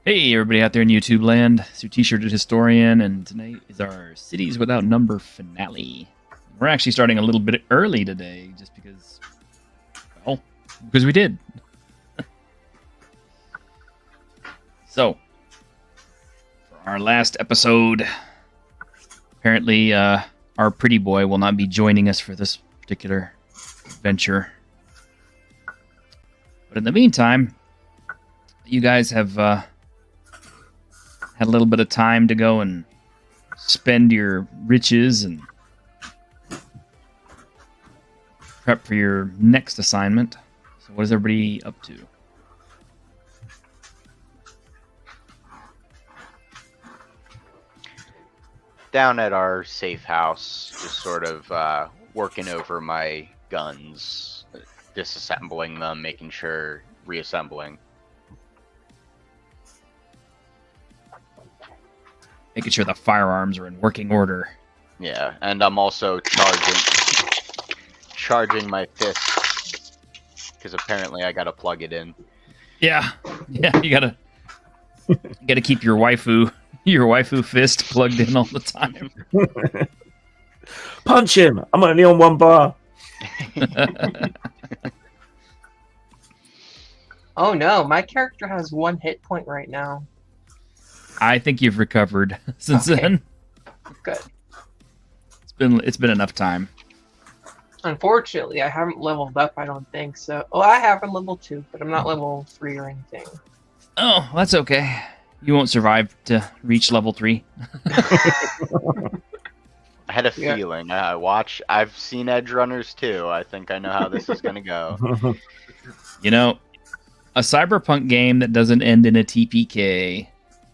Hey, everybody out there in YouTube land. It's your T-shirted historian, and tonight is our Cities Without Number finale. We're actually starting a little bit early today, just because we did. So, for our last episode, apparently our pretty boy will not be joining us for this particular adventure. But in the meantime, you guys have had a little bit of time to go and spend your riches and prep for your next assignment. So what is everybody up to? Down at our safe house, just sort of working over my guns, disassembling them, making sure reassembling. Making sure the firearms are in working order. Yeah, and I'm also charging my fist because apparently I gotta plug it in. Yeah, you gotta keep your waifu fist plugged in all the time. Punch him! I'm only on one bar. Oh no, my character has 1 hit point right now. I think you've recovered since then. Good. It's been enough time. Unfortunately, I haven't leveled up, I don't think so. Oh, I have a level 2, but I'm not level 3 or anything. Oh, that's okay. You won't survive to reach level 3. I had a feeling. I've seen Edge Runners too. I think I know how this is gonna go. You know, a cyberpunk game that doesn't end in a TPK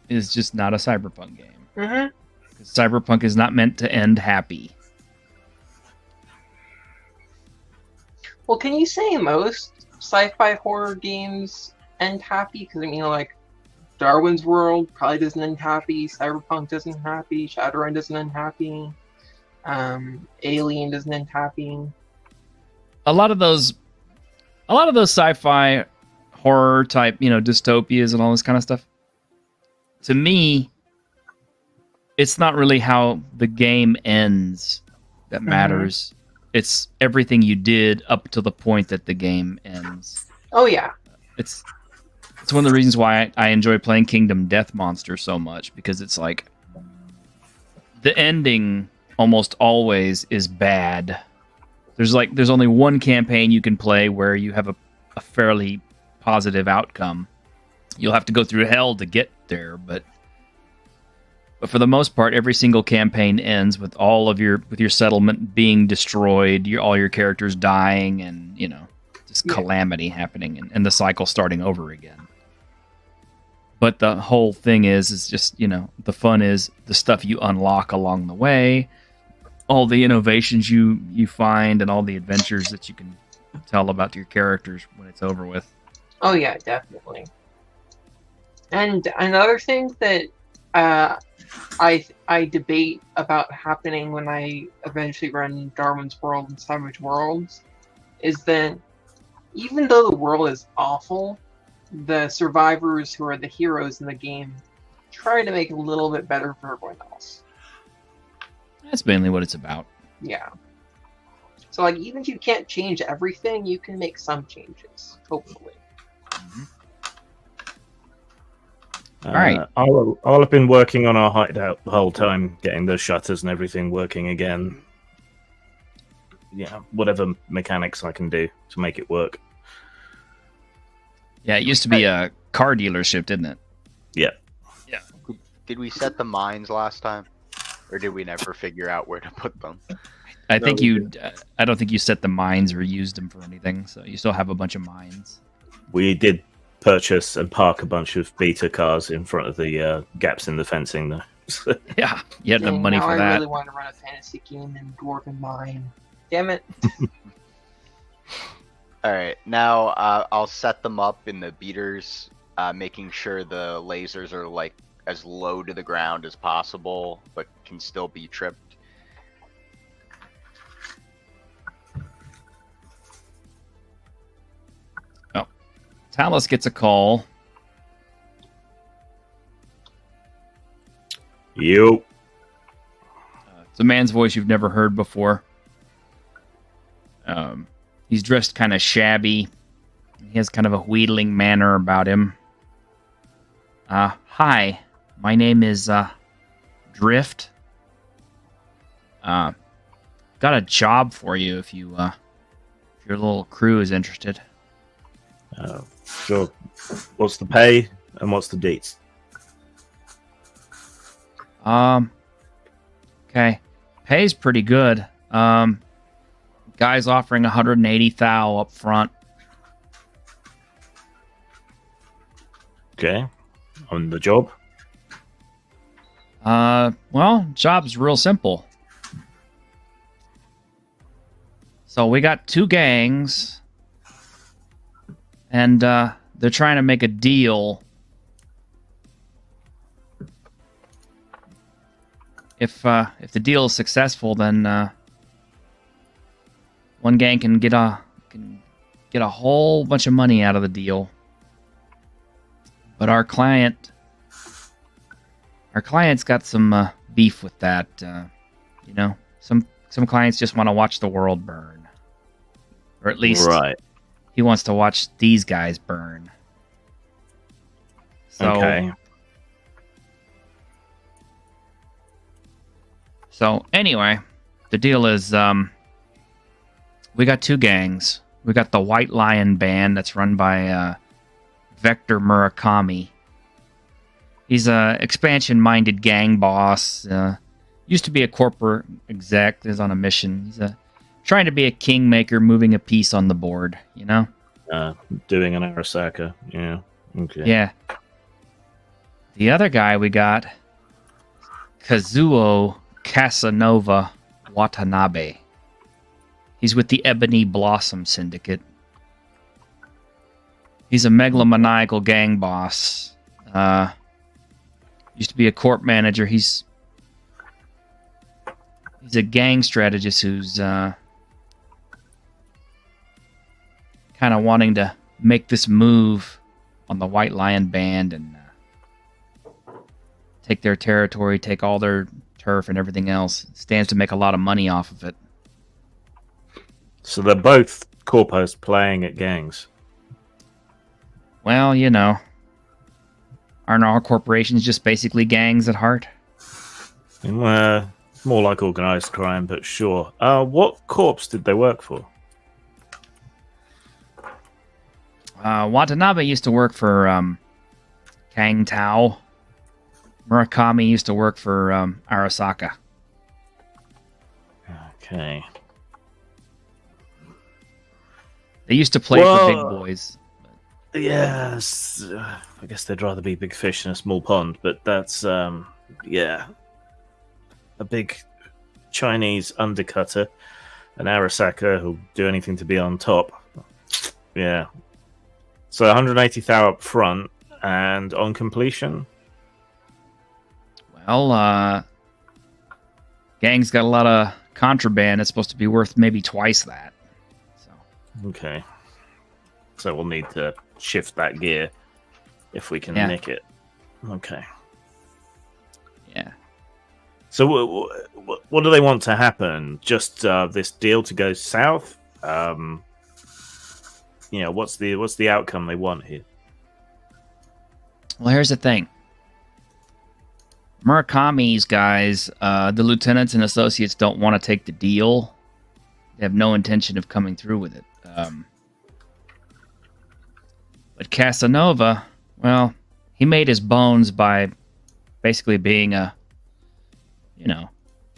is just not a cyberpunk game. Mm-hmm. Cyberpunk is not meant to end happy. Well, can you say most sci-fi horror games end happy? Because I mean, like, Darwin's World probably doesn't end happy. Cyberpunk doesn't end happy. Shadowrun doesn't end happy. Alien doesn't end happy. A lot of those sci-fi horror type, dystopias and all this kind of stuff. To me, it's not really how the game ends that matters. It's everything you did up to the point that the game ends. Oh yeah. It's one of the reasons why I enjoy playing Kingdom Death Monster so much, because it's like the ending almost always is bad. There's only one campaign you can play where you have a fairly positive outcome. You'll have to go through hell to get there, but for the most part, every single campaign ends with all of your settlement being destroyed, all your characters dying, and just calamity happening, and the cycle starting over again. But the whole thing is just the fun is the stuff you unlock along the way, all the innovations you find, and all the adventures that you can tell about your characters when it's over with. Oh yeah, definitely. And another thing that I debate about happening when I eventually run Darwin's World and Savage Worlds is that even though the world is awful, the survivors who are the heroes in the game try to make it a little bit better for everyone else. That's mainly what it's about. Yeah. So like, even if you can't change everything, you can make some changes, hopefully. Mm-hmm. All right. I'll have been working on our hideout the whole time, getting the shutters and everything working again. Yeah, whatever mechanics I can do to make it work. Yeah, it used to be a car dealership, didn't it? Yeah. Yeah. Did we set the mines last time? Or did we never figure out where to put them? I don't think you set the mines or used them for anything, so you still have a bunch of mines. We did purchase and park a bunch of beta cars in front of the gaps in the fencing, though. Yeah, you had the money for that. I really want to run a fantasy game in Dwarven Mine. Damn it. Alright, now I'll set them up in the beaters, making sure the lasers are like as low to the ground as possible, but can still be tripped. Talos gets a call You. It's a man's voice you've never heard before. He's dressed kind of shabby. He has kind of a wheedling manner about him. Hi, my name is Drift. Got a job for you if you if your little crew is interested. Sure. What's the pay and what's the dates? Okay. Pay's pretty good. Guy's offering 180 thou up front. Okay. On the job? Well, job's real simple. So we got two gangs, and they're trying to make a deal. If the deal is successful, then one gang can get a whole bunch of money out of the deal. But our client's got some beef with that. You know, some clients just want to watch the world burn, or at least he wants to watch these guys burn. So, Okay. So anyway, the deal is we got two gangs. We got the White Lion Band that's run by Vector Murakami. He's a expansion-minded gang boss. Used to be a corporate exec. Is on a mission. He's trying to be a kingmaker, moving a piece on the board. You know. Doing an Arasaka. Yeah. Okay. Yeah. The other guy we got, Kazuo Casanova Watanabe. He's with the Ebony Blossom Syndicate. He's a megalomaniacal gang boss. Used to be a corp manager. He's a gang strategist who's kind of wanting to make this move on the White Lion Band and take their territory, take all their turf and everything else. Stands to make a lot of money off of it. So they're both corpos playing at gangs. Well, you know, aren't all corporations just basically gangs at heart? More like organized crime, but sure. What corps did they work for? Watanabe used to work for Kang Tao. Murakami used to work for Arasaka. Okay. They used to play for big boys. Yes. I guess they'd rather be big fish in a small pond, but that's, yeah. A big Chinese undercutter, an Arasaka who'll do anything to be on top. Yeah. So 180 thou up front, and on completion? Well, gang's got a lot of contraband. It's supposed to be worth maybe twice that. So. Okay. So we'll need to shift that gear if we can nick it. Okay. Yeah. So what do they want to happen? Just this deal to go south? You know, what's the outcome they want here? Well, here's the thing. Murakami's guys, the lieutenants and associates don't want to take the deal. They have no intention of coming through with it. But Casanova, well, he made his bones by basically being a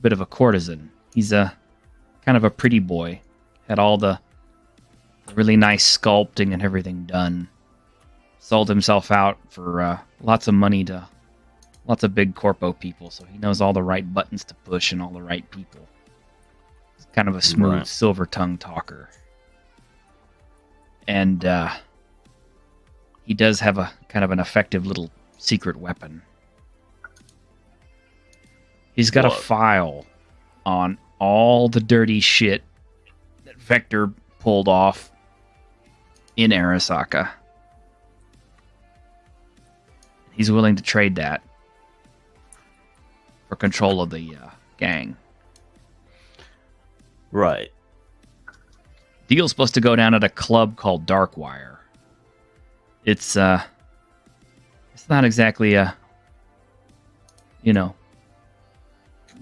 bit of a courtesan. He's a kind of a pretty boy. Had all the really nice sculpting and everything done. Sold himself out for lots of money to lots of big corpo people, so he knows all the right buttons to push and all the right people. He's kind of a smooth, silver tongue talker. And he does have a kind of an effective little secret weapon. He's got a file on all the dirty shit that Vector pulled off in Arasaka. He's willing to trade that. for control of the gang. Right. Deal's supposed to go down at a club called Darkwire. It's not exactly a,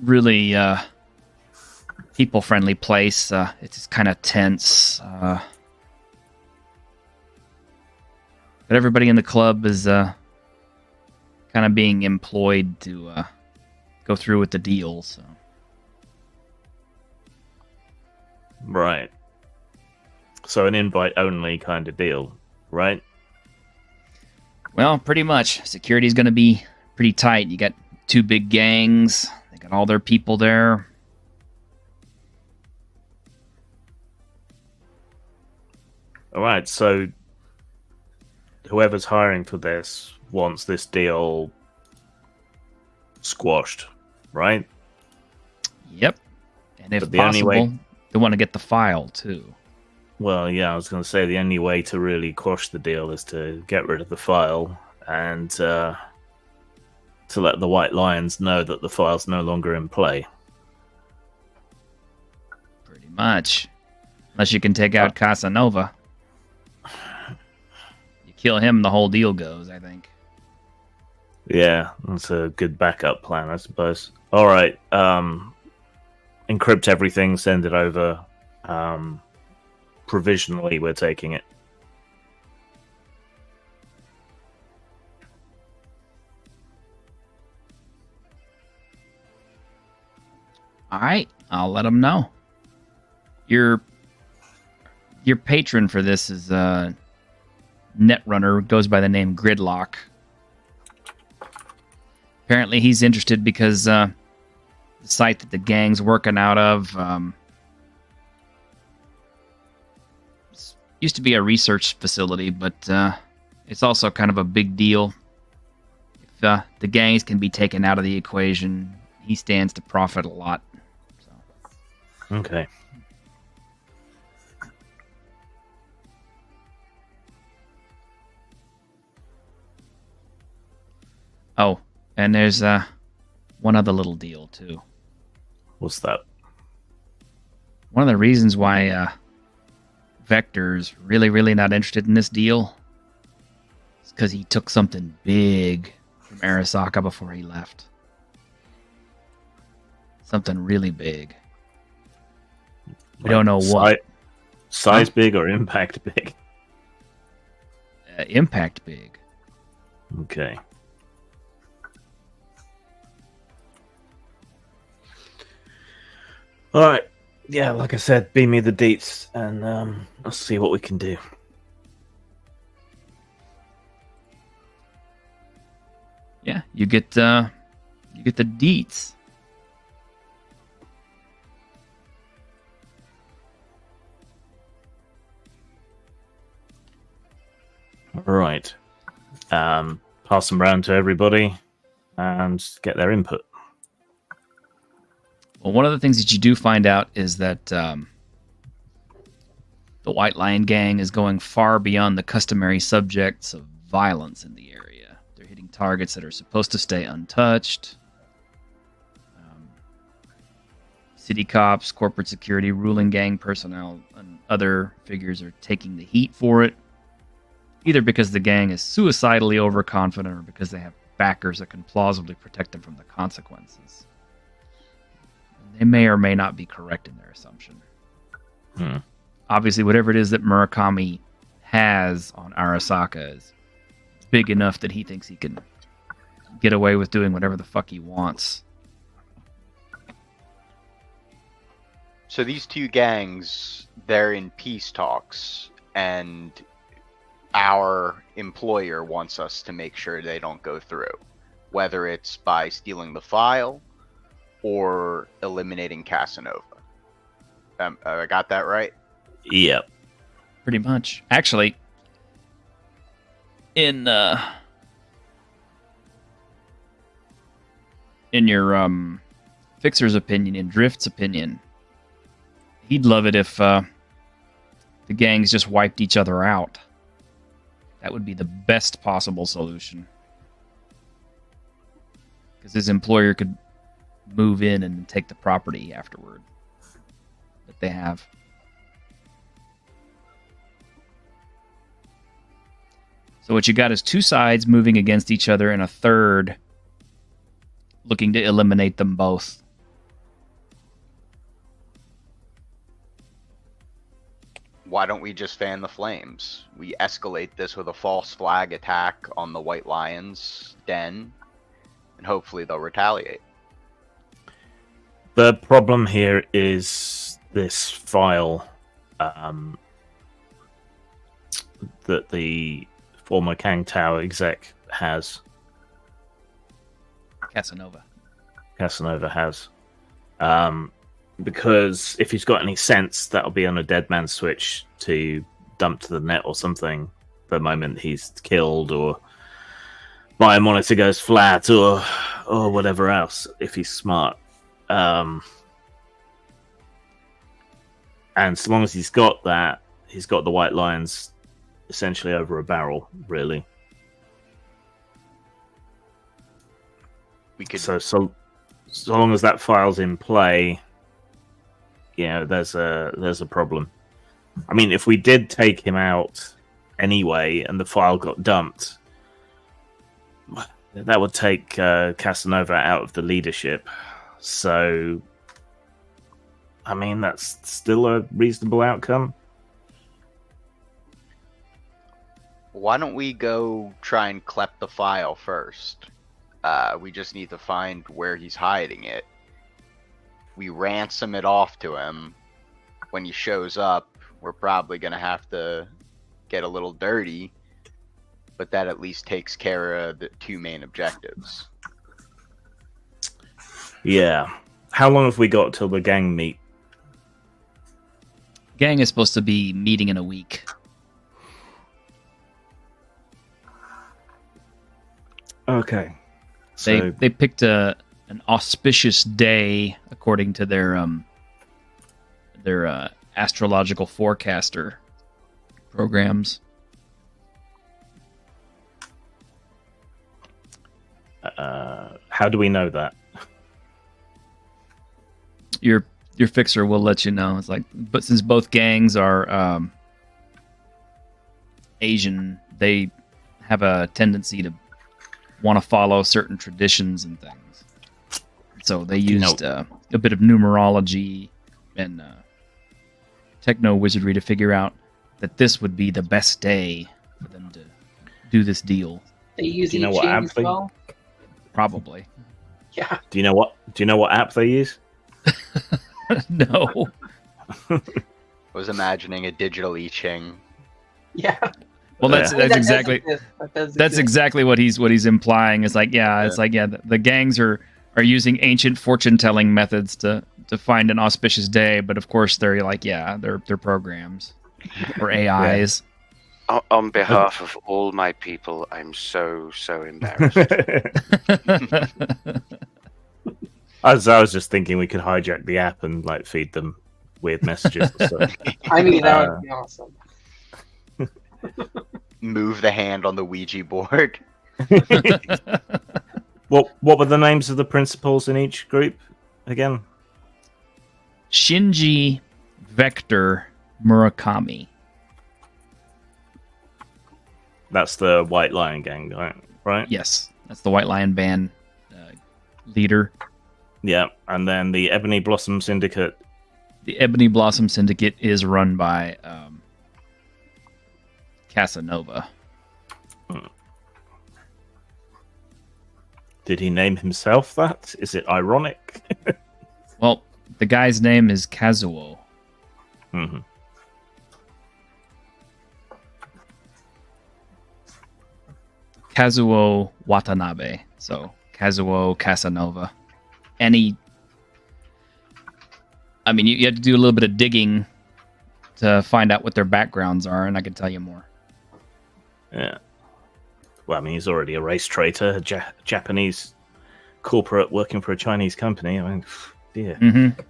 really people-friendly place. It's kind of tense. But everybody in the club is kind of being employed to go through with the deal. So. Right. So an invite-only kind of deal, right? Well, pretty much. Security's going to be pretty tight. You got 2 big gangs. They got all their people there. All right, so whoever's hiring for this wants this deal squashed, right? Yep. And if But the only possible, way- they want to get the file, too. Well, yeah, I was going to say the only way to really quash the deal is to get rid of the file and to let the White Lions know that the file's no longer in play. Pretty much. Unless you can take out Casanova. You kill him, the whole deal goes, I think. Yeah, that's a good backup plan, I suppose. All right, encrypt everything, send it over. Provisionally, we're taking it. All right, I'll let them know. Your patron for this is Netrunner, goes by the name Gridlock. Apparently, he's interested because the site that the gang's working out of used to be a research facility, but it's also kind of a big deal. If the gangs can be taken out of the equation, he stands to profit a lot. So. Okay. Oh, and there's one other little deal, too. What's that? One of the reasons why Vector's really, really not interested in this deal is because he took something big from Arasaka before he left. Something really big. We don't know what. Size big or impact big? Impact big. Okay. All right. Yeah, like I said, beam me the deets, and I'll see what we can do. Yeah, you get the deets. All right. Pass them around to everybody and get their input. Well, one of the things that you do find out is that the White Lion Gang is going far beyond the customary subjects of violence in the area. They're hitting targets that are supposed to stay untouched. City cops, corporate security, ruling gang personnel, and other figures are taking the heat for it, either because the gang is suicidally overconfident or because they have backers that can plausibly protect them from the consequences. They may or may not be correct in their assumption. Obviously, whatever it is that Murakami has on Arasaka is big enough that he thinks he can get away with doing whatever the fuck he wants. So these 2 gangs, they're in peace talks, and our employer wants us to make sure they don't go through, whether it's by stealing the file or eliminating Casanova. I got that right? Yep. Pretty much. Actually, in your Fixer's opinion, in Drift's opinion, he'd love it if the gangs just wiped each other out. That would be the best possible solution. Because his employer could move in and take the property afterward that they have. So what you got is two sides moving against each other and a third looking to eliminate them both. Why don't we just fan the flames? We escalate this with a false flag attack on the White Lion's den, and hopefully they'll retaliate. The problem here is this file that the former Kang Tao exec has. Casanova has. Because if he's got any sense, that'll be on a dead man switch to dump to the net or something the moment he's killed, or my monitor goes flat, or whatever else, if he's smart. And so long as he's got that, he's got the White Lions essentially over a barrel, really. We could. So long as that file's in play, there's a problem. I mean, if we did take him out anyway, and the file got dumped, that would take Casanova out of the leadership. So, I mean, that's still a reasonable outcome. Why don't we go try and clep the file first? We just need to find where he's hiding it. We ransom it off to him. When he shows up, we're probably going to have to get a little dirty, but that at least takes care of the two main objectives. Yeah. How long have we got till the gang meet? Gang is supposed to be meeting in a week. Okay. So They picked an auspicious day according to their astrological forecaster programs. how do we know that? Your fixer will let you know. It's like, but since both gangs are Asian, they have a tendency to want to follow certain traditions and things. So they used a bit of numerology and techno wizardry to figure out that this would be the best day for them to do this deal. They use Do you know I what Ching app as they- well. Probably. Yeah. Do you know what app they use? No. I was imagining a digital I Ching. Yeah. Well, that's Yeah. that's That does exactly exist. That does that's exist. exactly what he's implying. It's like, the gangs are using ancient fortune telling methods to find an auspicious day, but of course they're like, they're programs or AIs. On behalf of all my people, I'm so embarrassed. I was just thinking we could hijack the app and like feed them weird messages. Or so. I mean, that would be awesome. Move the hand on the Ouija board. What were the names of the principals in each group again? Shinji, Vector, Murakami. That's the White Lion gang, right? Yes, that's the White Lion Band leader. Yeah, and then the Ebony Blossom Syndicate. The Ebony Blossom Syndicate is run by Casanova. Did he name himself that? Is it ironic? Well, the guy's name is Kazuo. Mhm. Kazuo Watanabe. So Kazuo Casanova. And you have to do a little bit of digging to find out what their backgrounds are, and I can tell you more. Yeah. Well, I mean, he's already a race traitor, a Japanese corporate working for a Chinese company. I mean, dear. Mm-hmm.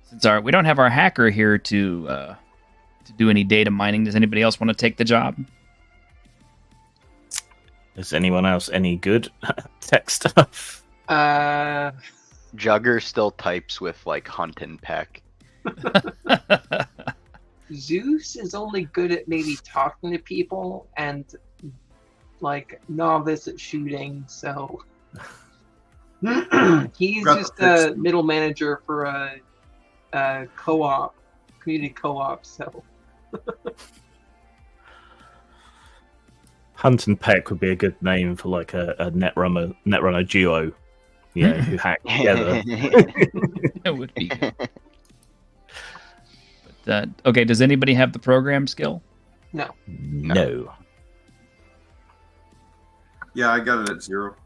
Since we don't have our hacker here to to do any data mining. Does anybody else want to take the job? Is anyone else any good at tech stuff? Jugger still types with like hunt and peck. Zeus is only good at maybe talking to people and like novice at shooting, so he's Got just the a fix. middle manager for a co-op, community co-op. So Hunt and Peck would be a good name for like a netrunner duo. Yeah, who hack together. It would be good. But, okay, does anybody have the program skill? No. Yeah, I got it at 0.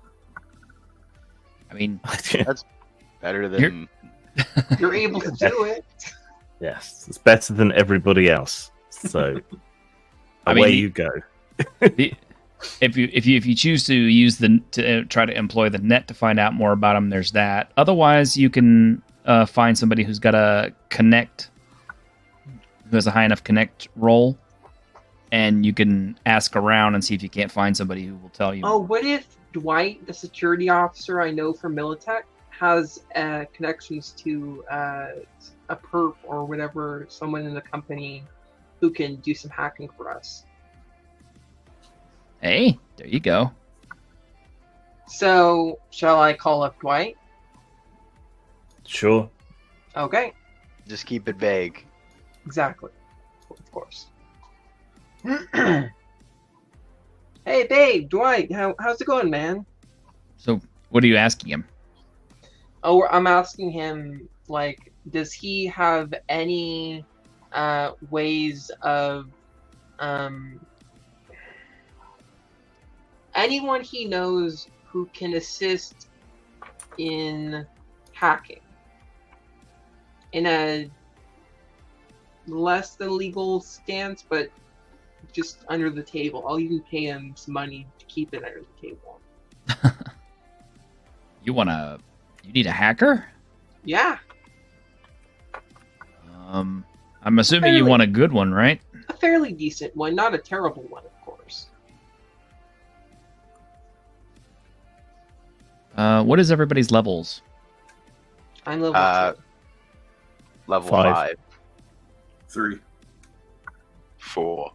I mean, Better than you're able to do it. Yes, it's better than everybody else. So I mean, away you go. if you choose to use try to employ the net to find out more about them, there's that. Otherwise, you can find somebody who's got a connect, who has a high enough connect role, and you can ask around and see if you can't find somebody who will tell you. Oh, what if Dwight, the security officer I know from Militech, has connections to a perp or whatever, someone in the company who can do some hacking for us? Hey, there you go. So, shall I call up Dwight? Sure. Okay, just keep it vague. exactly. Of course. Hey, babe, Dwight, how's it going, man? So, what are you asking him? Oh, I'm asking him, like, does he have any ways of anyone he knows who can assist in hacking in a less than legal stance, but just under the table? I'll even pay him some money to keep it under the table. You need a hacker? Yeah, I'm assuming you want a good one, right? a fairly decent one, not a terrible one, of course. What is everybody's levels? I'm level Level 5. 5. 3. 4. All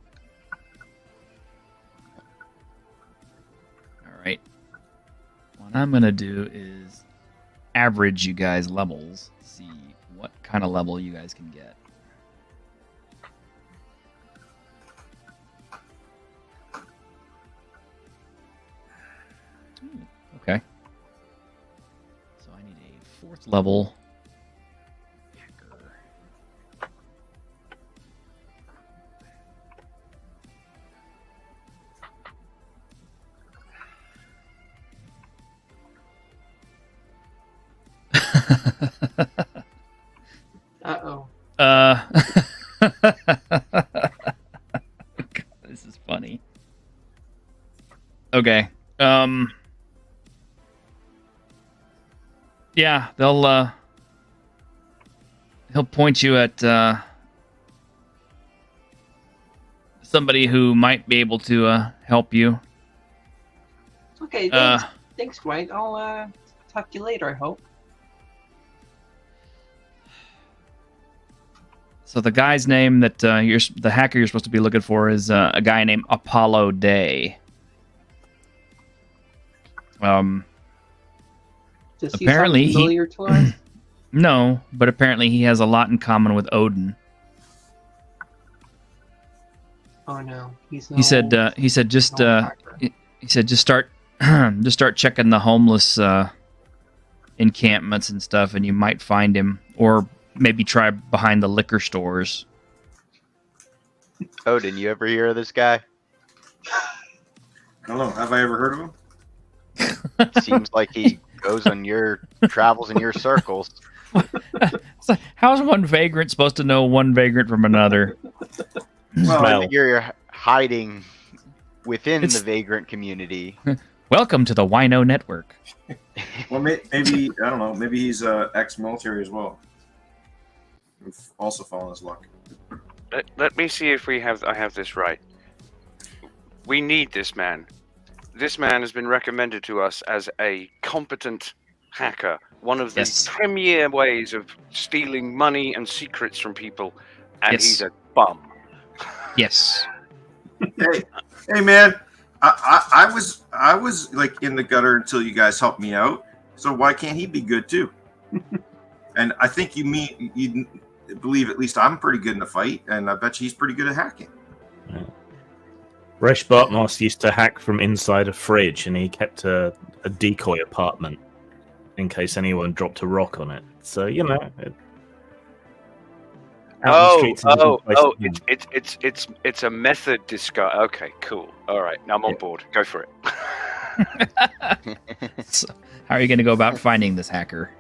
right. What I'm gonna do is average you guys levels. See what kind of level you guys can get. Okay. So I need a 4th level hacker. Uh-oh. God, this is funny. Okay. Yeah, he'll point you at somebody who might be able to help you. Okay, thanks, Dwight. I'll talk to you later, I hope. So the guy's name that the hacker you're supposed to be looking for is a guy named Apollo Day. Does he Apparently, sound familiar to us? No, but apparently he has a lot in common with Odin. Oh no, he's no. He said just no hacker. he said just start checking the homeless encampments and stuff, and you might find him, or maybe try behind the liquor stores. Oh, didn't you ever hear of this guy? I don't know. Have I ever heard of him? Seems like he goes on your travels in your circles. So how's one vagrant supposed to know one vagrant from another? Well, I figure you're hiding within It's- the vagrant community. Welcome to the Wino Network. well, maybe I don't know. Maybe he's ex-military as well. We've also fallen his luck. let me see if I have this right. We need this man. This man has been recommended to us as a competent hacker. One of the Yes. premier ways of stealing money and secrets from people, and Yes. he's a bum. Yes. Hey, man. I was like in the gutter until you guys helped me out. So why can't he be good too? And I think you believe at least I'm pretty good in the fight, and I bet you he's pretty good at hacking. Resh Bartmoss used to hack from inside a fridge, and he kept a decoy apartment in case anyone dropped a rock on it. So you know. It's a method disguise. Okay, cool. All right, now I'm on board. Go for it. So, how are you going to go about finding this hacker?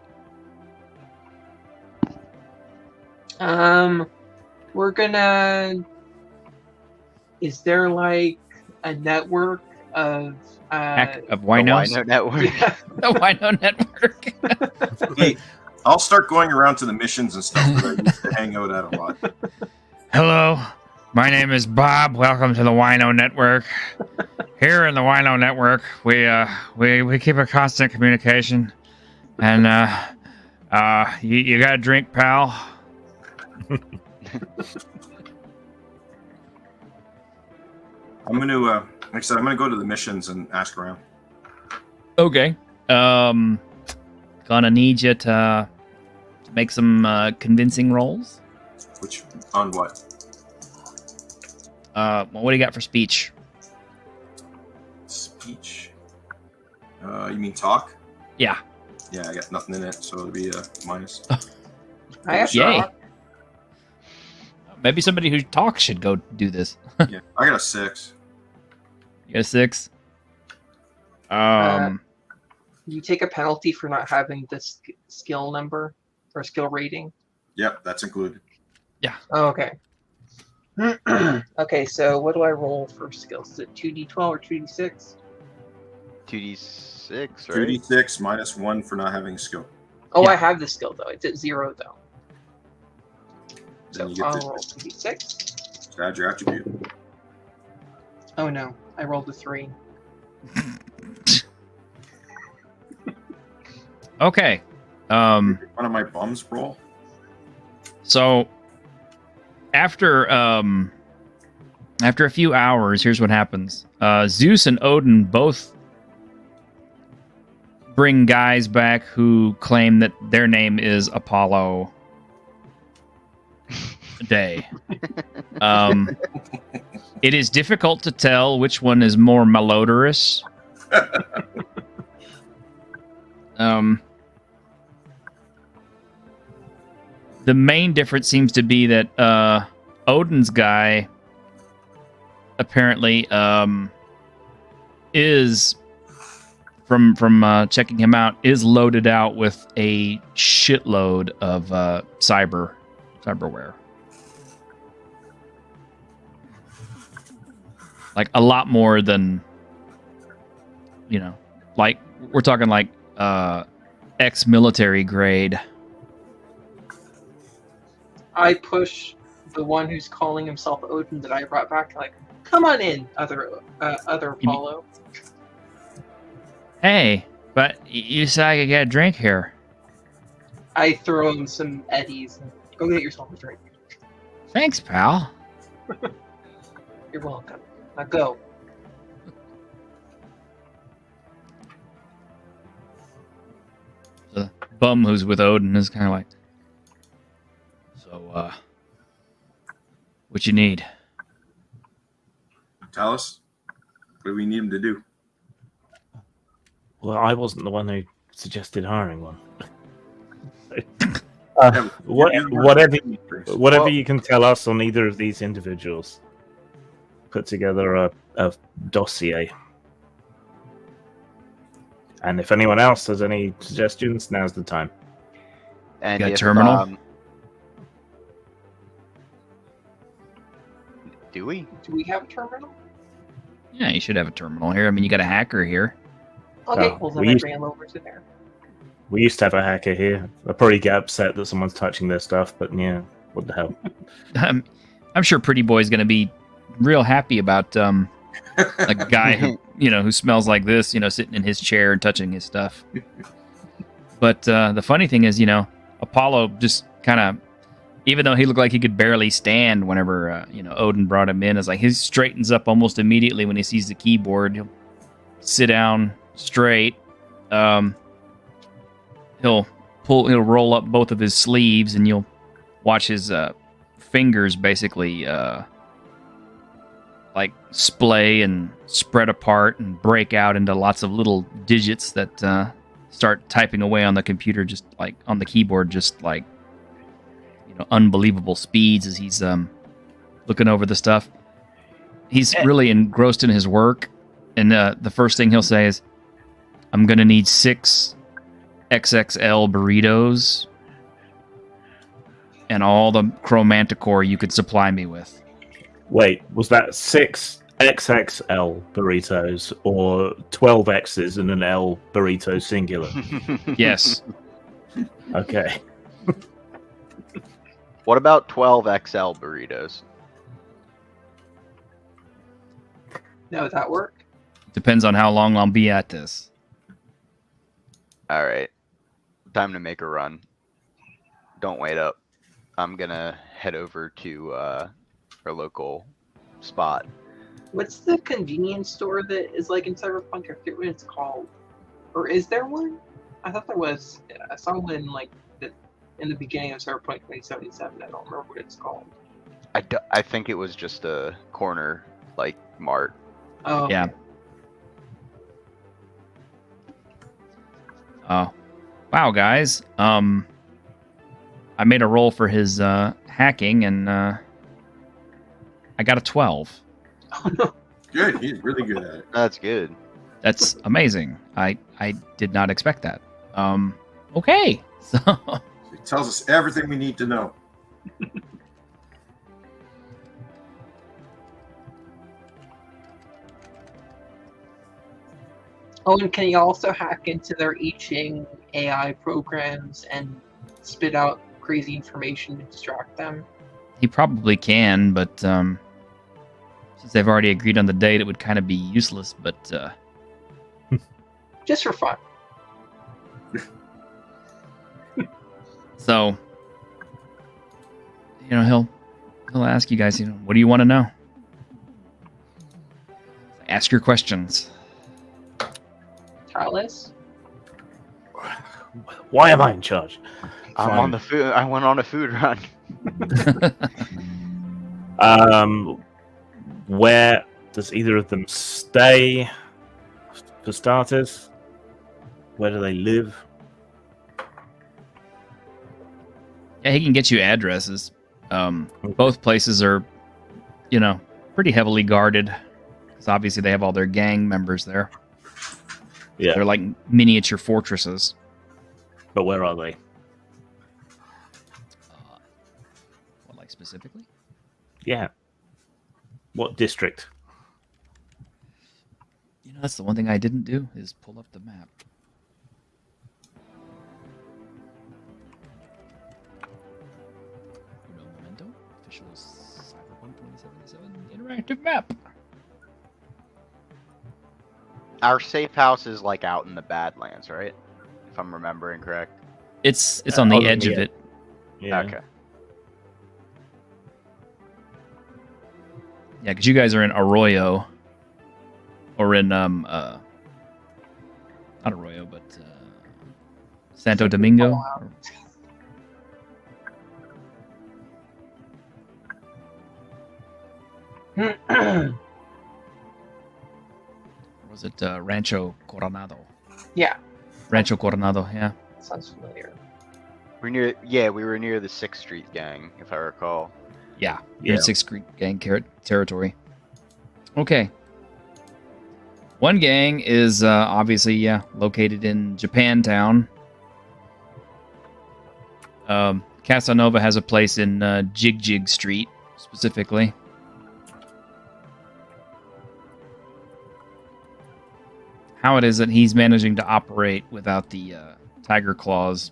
We're gonna. Is there like a network of Hack of The winos? Wino Network. Yeah. The Wino Network. Hey, I'll start going around to the missions and stuff that I used to hang out at a lot. Hello, my name is Bob. Welcome to the Wino Network. Here in the Wino Network, we keep a constant communication, and you got a drink, pal? I'm going to, like I said, I'm going to go to the missions and ask around. Okay. Gonna need you to make some convincing rolls. Which, on what? Well, what do you got for speech? Speech. You mean talk? Yeah. Yeah, I got nothing in it, so it'll be a minus. I have Yay. shot. Maybe somebody who talks should go do this. Yeah, I got a 6. You got a 6? You take a penalty for not having this skill number or skill rating. Yep, that's included. Oh, okay. Okay, so what do I roll for skills? Is it 2d12 or 2d6? 2d6, right? 2d6 minus 1 for not having a skill. Oh, Yeah. I have the skill though. It's at 0 though. So Then you get I'll to roll 2d6. add your attribute. Oh no, I rolled a 3. Okay. One of my bums roll. So after a few hours, here's what happens. Zeus and Odin both bring guys back who claim that their name is Apollo Day. It is difficult to tell which one is more malodorous. The main difference seems to be that Odin's guy apparently is from checking him out is loaded out with a shitload of cyberware. Like a lot more than, like we're talking like ex-military grade. I push the one who's calling himself Odin that I brought back, like, come on in, other Apollo. Hey, but you said I could get a drink here. I throw him some eddies and go get yourself a drink. Thanks, pal. You're welcome. Now go. The bum who's with Odin is kind of like, so, what you need? Tell us. What do we need him to do? Well, I wasn't the one who suggested hiring one. Yeah, Whatever Well- you can tell us on either of these individuals, put together a dossier. And if anyone else has any suggestions, now's the time. And Got a if, terminal? Do we? Do we have a terminal? Yeah, you should have a terminal here. I mean, you got a hacker here. Okay, Oh, well then we I used- bring him over to there. We used to have a hacker here. I probably get upset that someone's touching their stuff, but yeah, what the hell? I'm sure Pretty Boy's going to be real happy about a guy who who smells like this, sitting in his chair and touching his stuff. But the funny thing is, Apollo just kind of, even though he looked like he could barely stand whenever Odin brought him in, is like he straightens up almost immediately when he sees the keyboard. He'll sit down straight. He'll roll up both of his sleeves, and you'll watch his fingers basically like splay and spread apart and break out into lots of little digits that start typing away on the computer, just like on the keyboard, just like unbelievable speeds as he's looking over the stuff. He's really engrossed in his work, and the first thing he'll say is, "I'm gonna need 6 XXL burritos and all the chromanticore you could supply me with." Wait, was that 6 XXL burritos or 12 X's and an L burrito singular? Yes. Okay. What about 12 XL burritos? No, would that work? Depends on how long I'll be at this. All right. Time to make a run. Don't wait up. I'm gonna head over to our local spot. What's the convenience store that is like in Cyberpunk? I forget what it's called. Or is there one? I thought there was. I saw one in the beginning of Cyberpunk 2077. I don't remember what it's called. I think it was just a corner like mart. Oh, Yeah. Oh, wow, guys. I made a roll for his hacking, and I got a 12. Oh no. Good. He's really good at it. That's good. That's amazing. I did not expect that. Okay. So It tells us everything we need to know. Oh, and can you also hack into their I Ching AI programs and spit out crazy information to distract them? he probably can, but since they've already agreed on the date, it would kind of be useless. But Just for fun. so he'll ask you guys, what do you want to know? Ask your questions. Talis? Why am I in charge? I'm Fine. on the food. I went on a food run. Where does either of them stay? For starters, where do they live? Yeah, he can get you addresses. Both places are, pretty heavily guarded. Because obviously they have all their gang members there. Yeah, They're like miniature fortresses. but where are they? What, like specifically? Yeah. What district? That's the one thing I didn't do, is pull up the map. Uno momento. Official Cyberpunk 2077 interactive map. Our safe house is like out in the Badlands, right? If I'm remembering correct. It's on the on the edge of edge. it. Yeah. Okay. Yeah, because you guys are in Arroyo. Or in, not Arroyo, but Santo Domingo. Or was it Rancho Coronado? Yeah, Rancho Coronado, yeah. sounds familiar. We were near the 6th Street gang, if I recall. Yeah, you're in 6th Street gang territory. Okay. One gang is obviously, located in Japantown. Casanova has a place in Jig Street, specifically. How it is that he's managing to operate without the tiger claws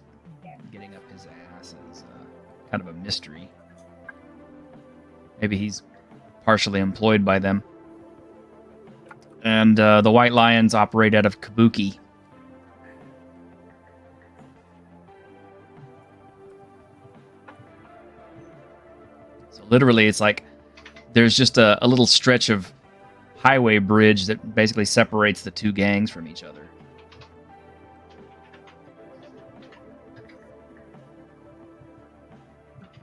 getting up his ass is kind of a mystery. Maybe he's partially employed by them. And the White Lions operate out of Kabuki. So literally, it's like there's just a little stretch of highway bridge that basically separates the two gangs from each other.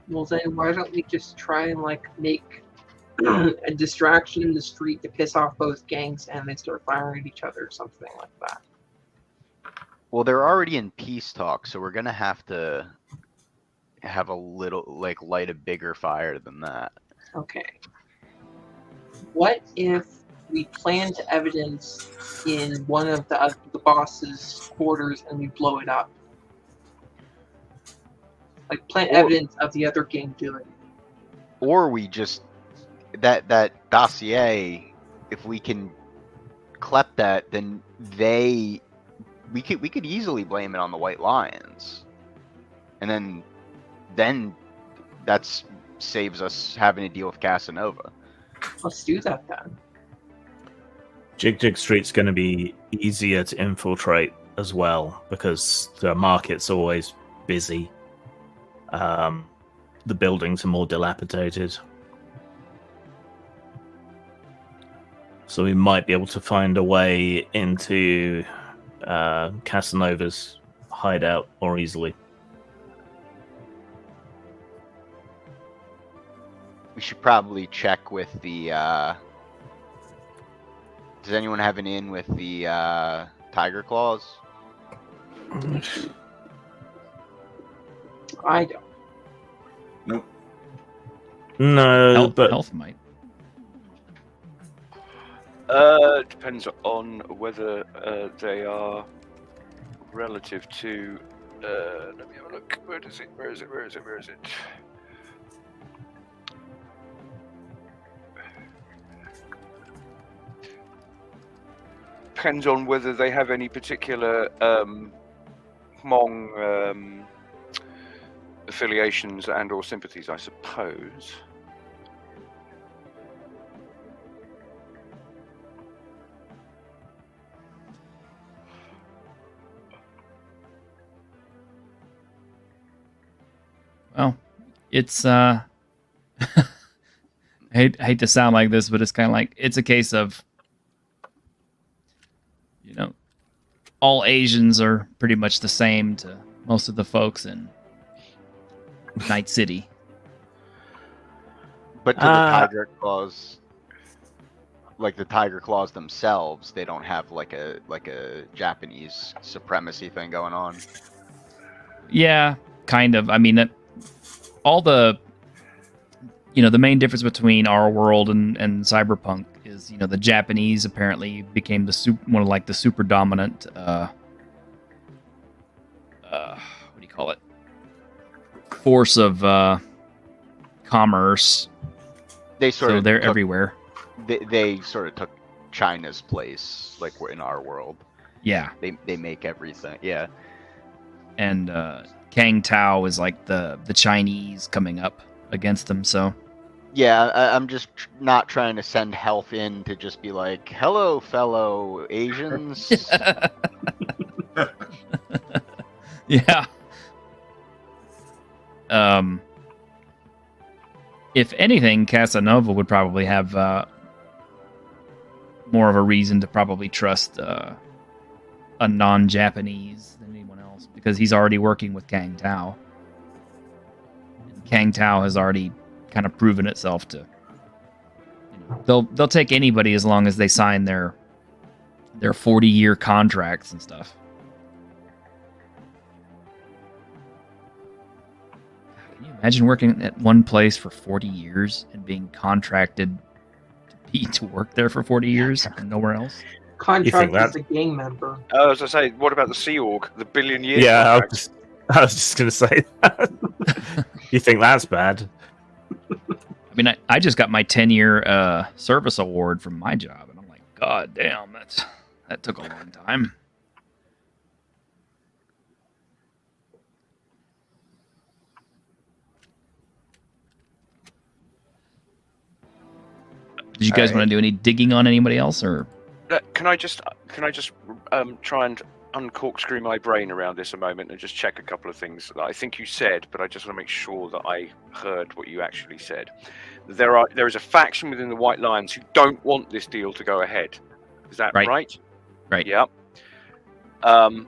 Well, then why don't we just try and like make a distraction in the street to piss off both gangs, and they start firing at each other or something like that? Well, they're already in peace talks, so we're gonna have to have a little, like, light a bigger fire than that. Okay. What if we plant evidence in one of the boss's quarters and we blow it up? Like plant evidence of the other gang doing it. Or we just that dossier, if we can clep that, then we could easily blame it on the White Lions, and then that's saves us having to deal with Casanova. Let's do that then. Jig Street's going to be easier to infiltrate as well because the market's always busy. The buildings are more dilapidated. So we might be able to find a way into Casanova's hideout more easily. We should probably check with the. Does anyone have an in with the Tiger Claws? I don't. Nope. No, but Health might. Depends on whether they are relative to. Let me have a look. Where is it? Depends on whether they have any particular Hmong affiliations and or sympathies, I suppose. Well, it's I hate to sound like this, but it's kind of like it's a case of, you know, all Asians are pretty much the same to most of the folks in Night City. But to the Tiger Claws, like the Tiger Claws themselves, they don't have like a Japanese supremacy thing going on. Yeah, kind of. I mean, all the, you know, the main difference between our world and Cyberpunk is, you know, the Japanese apparently became one of like the super dominant, what do you call it? Force of commerce. They're everywhere. They sort of took China's place, like we're in our world. Yeah. They make everything. Yeah. And Kang Tao is like the Chinese coming up against them, so. Yeah, I'm just not trying to send health in to just be like, hello, fellow Asians. Yeah. If anything, Casanova would probably have more of a reason to probably trust a non-Japanese than anyone else, because he's already working with Kang Tao. And Kang Tao has already kind of proven itself to, you know, they'll take anybody as long as they sign their 40-year contracts and stuff. Can you imagine working at one place for 40 years and being contracted to work there for 40 years and nowhere else? Contract as a gang member. As I say, what about the Sea Org, the billion-year yeah, contract? I was just going to say that. You think that's bad? I mean, I just got my 10-year service award from my job, and I'm like, God damn, that took a long time. Did you guys want to do any digging on anybody else, or? Can I just try and uncorkscrew my brain around this a moment and just check a couple of things that I think you said, but I just want to make sure that I heard what you actually said. There is a faction within the White Lions who don't want this deal to go ahead. Is that right? Right. Yeah. And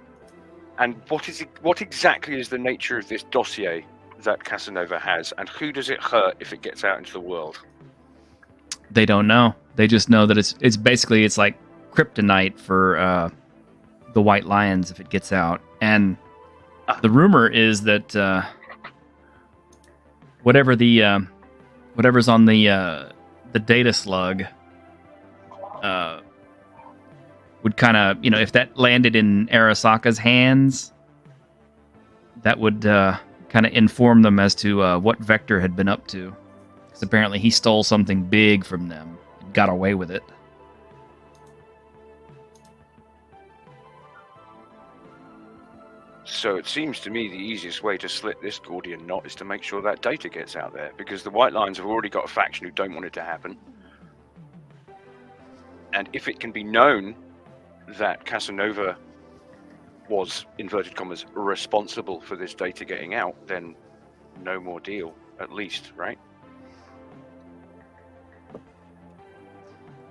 what exactly is the nature of this dossier that Casanova has, and who does it hurt if it gets out into the world? They don't know. They just know that it's basically like kryptonite for the White Lions if it gets out. And the rumor is that whatever's on the data slug would kind of, if that landed in Arasaka's hands, that would kind of inform them as to what Vector had been up to. Because apparently he stole something big from them and got away with it. So it seems to me the easiest way to slit this Gordian knot is to make sure that data gets out there, because the White Lions have already got a faction who don't want it to happen. And if it can be known that Casanova was, inverted commas, responsible for this data getting out, then no more deal, at least, right?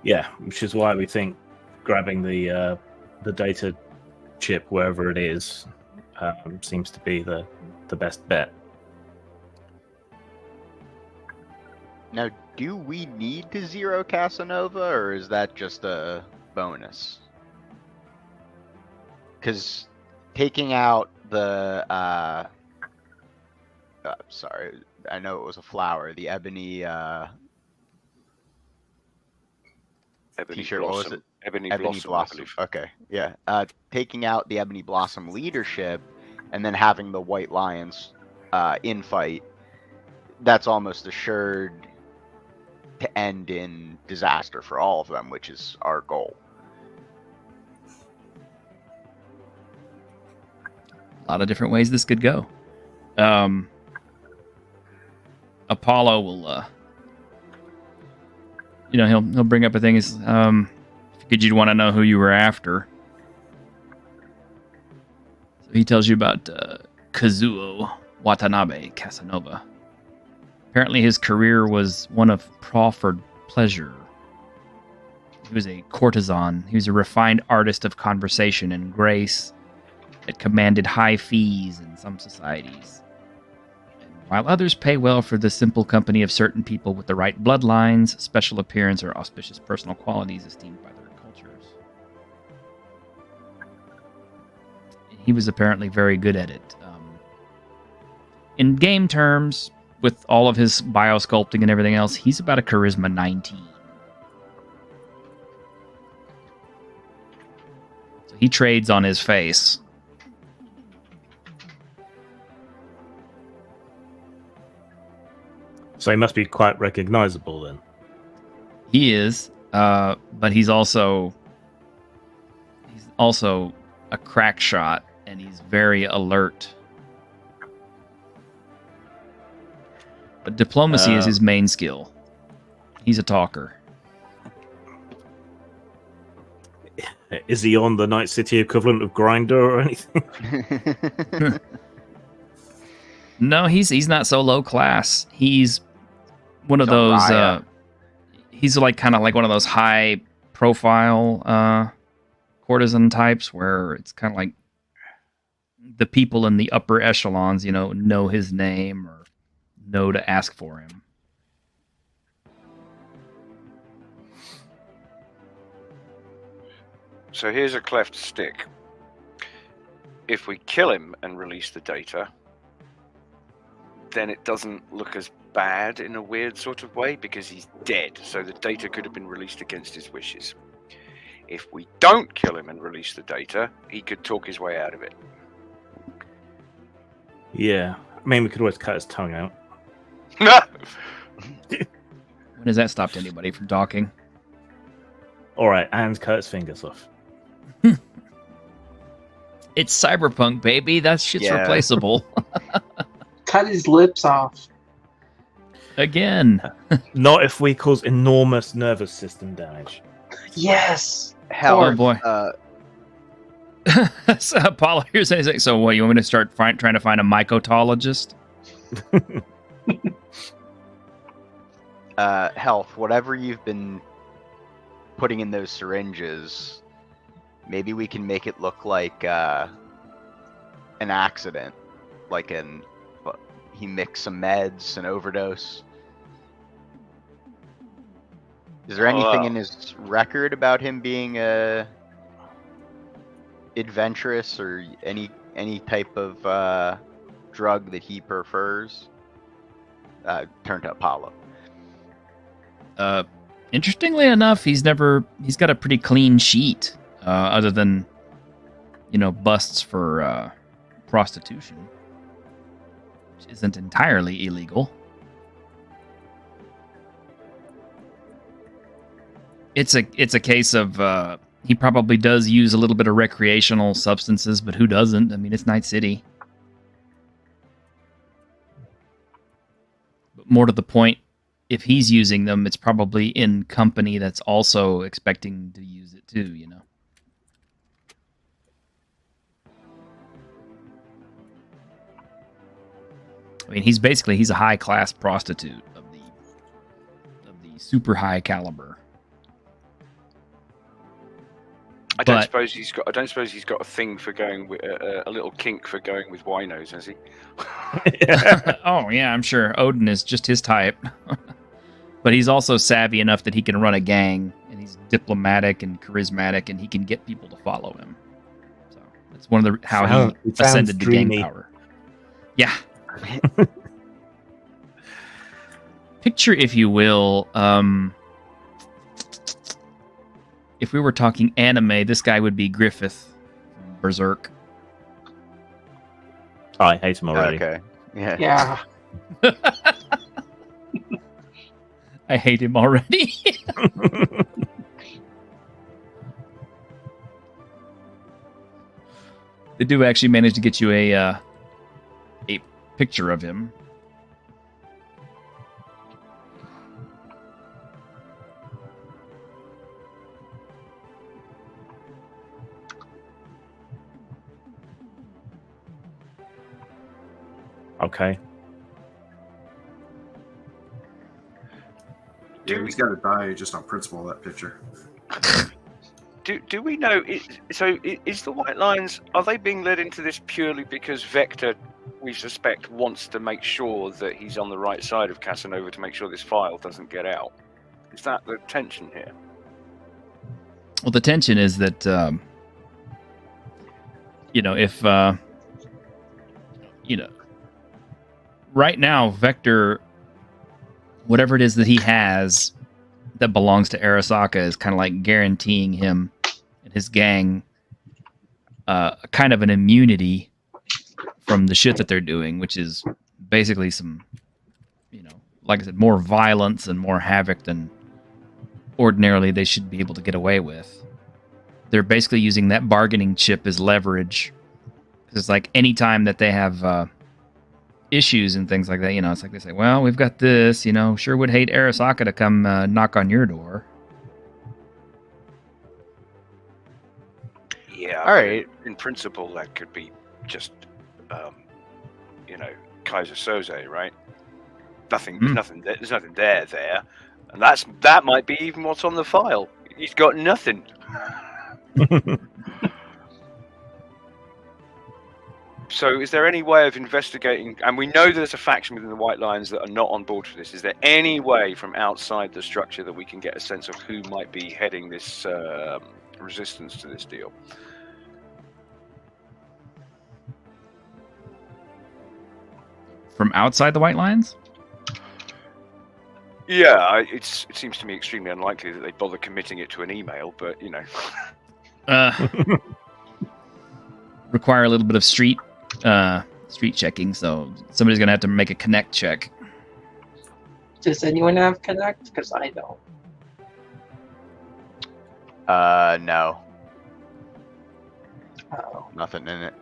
Yeah, which is why we think grabbing the data chip wherever it is seems to be the best bet. Now, do we need to zero Casanova, or is that just a bonus? Because taking out the sorry, I know it was a flower, the ebony t-shirt, what was it? Ebony Blossom. I believe. Okay, yeah. Taking out the Ebony Blossom leadership and then having the White Lions infight, that's almost assured to end in disaster for all of them, which is our goal. A lot of different ways this could go. Apollo will, he'll bring up a thing. Is you'd want to know who you were after. So he tells you about Kazuo Watanabe Casanova. Apparently, his career was one of proffered pleasure. He was a courtesan. He was a refined artist of conversation and grace that commanded high fees in some societies, while others pay well for the simple company of certain people with the right bloodlines, special appearance, or auspicious personal qualities esteemed by their cultures. He was apparently very good at it. In game terms, with all of his biosculpting and everything else, he's about a charisma 19. So he trades on his face. So he must be quite recognizable then. He is, but he's also a crack shot, and he's very alert. But diplomacy is his main skill. He's a talker. Is he on the Night City equivalent of Grindr or anything? No, he's not so low class. He's one of those. He's like kind of like one of those high profile courtesan types, where it's kind of like the people in the upper echelons, know his name or know to ask for him. So here's a cleft stick. If we kill him and release the data, then it doesn't look as bad in a weird sort of way, because he's dead, so the data could have been released against his wishes. If we don't kill him and release the data, he could talk his way out of it. Yeah. I mean, we could always cut his tongue out. When has that stopped anybody from talking? Alright, and cut his fingers off. It's cyberpunk, baby. That shit's Yeah. replaceable. Cut his lips off. Again. Not if we cause enormous nervous system damage. Yes. Hell, Oh boy. So, Apollo, here's anything. So what, you want me to start trying to find a mycotologist? Health, whatever you've been putting in those syringes, maybe we can make it look like an accident, like he mixed some meds, an overdose. Is there anything in his record about him being adventurous or any type of drug that he prefers? Turn to Apollo. Interestingly enough, he's got a pretty clean sheet, other than, busts for prostitution, which isn't entirely illegal. It's a case of he probably does use a little bit of recreational substances, but who doesn't? I mean, it's Night City. But more to the point, if he's using them, it's probably in company that's also expecting to use it too, I mean, he's a high-class prostitute of the super high caliber. I don't suppose he's got a thing for going with a little kink for going with winos, has he? Oh yeah, I'm sure Odin is just his type. But he's also savvy enough that he can run a gang, and he's diplomatic and charismatic, and he can get people to follow him. So that's one of how he ascended to gang power. Yeah. Picture, if you will, if we were talking anime, this guy would be Griffith from Berserk. I hate him already. Okay. Yeah. Yeah. I hate him already. They do actually manage to get you a picture of him. Okay. He's got to die just on principle, that picture. Do we know? Is the White Lions, are they being led into this purely because Vector, we suspect, wants to make sure that he's on the right side of Casanova to make sure this file doesn't get out? Is that the tension here? Well, the tension is that, if, right now, Vector, whatever it is that he has that belongs to Arasaka is kind of like guaranteeing him and his gang kind of an immunity from the shit that they're doing, which is basically some, like I said, more violence and more havoc than ordinarily they should be able to get away with. They're basically using that bargaining chip as leverage. Because it's like any time that they have issues and things like that, it's like they say, well, we've got this, sure would hate Arasaka to come knock on your door. Yeah. All right. In principle, that could be just, Kaiser Soze, right? There's nothing there, and that might be even what's on the file. He's got nothing. So is there any way of investigating, and we know there's a faction within the White Lions that are not on board for this, is there any way from outside the structure that we can get a sense of who might be heading this resistance to this deal? From outside the White Lions? Yeah, it seems to me extremely unlikely that they'd bother committing it to an email, but, Require a little bit of street checking, so somebody's gonna have to make a connect check. Does anyone have Connect? Because I don't. No. Oh. Nothing in it.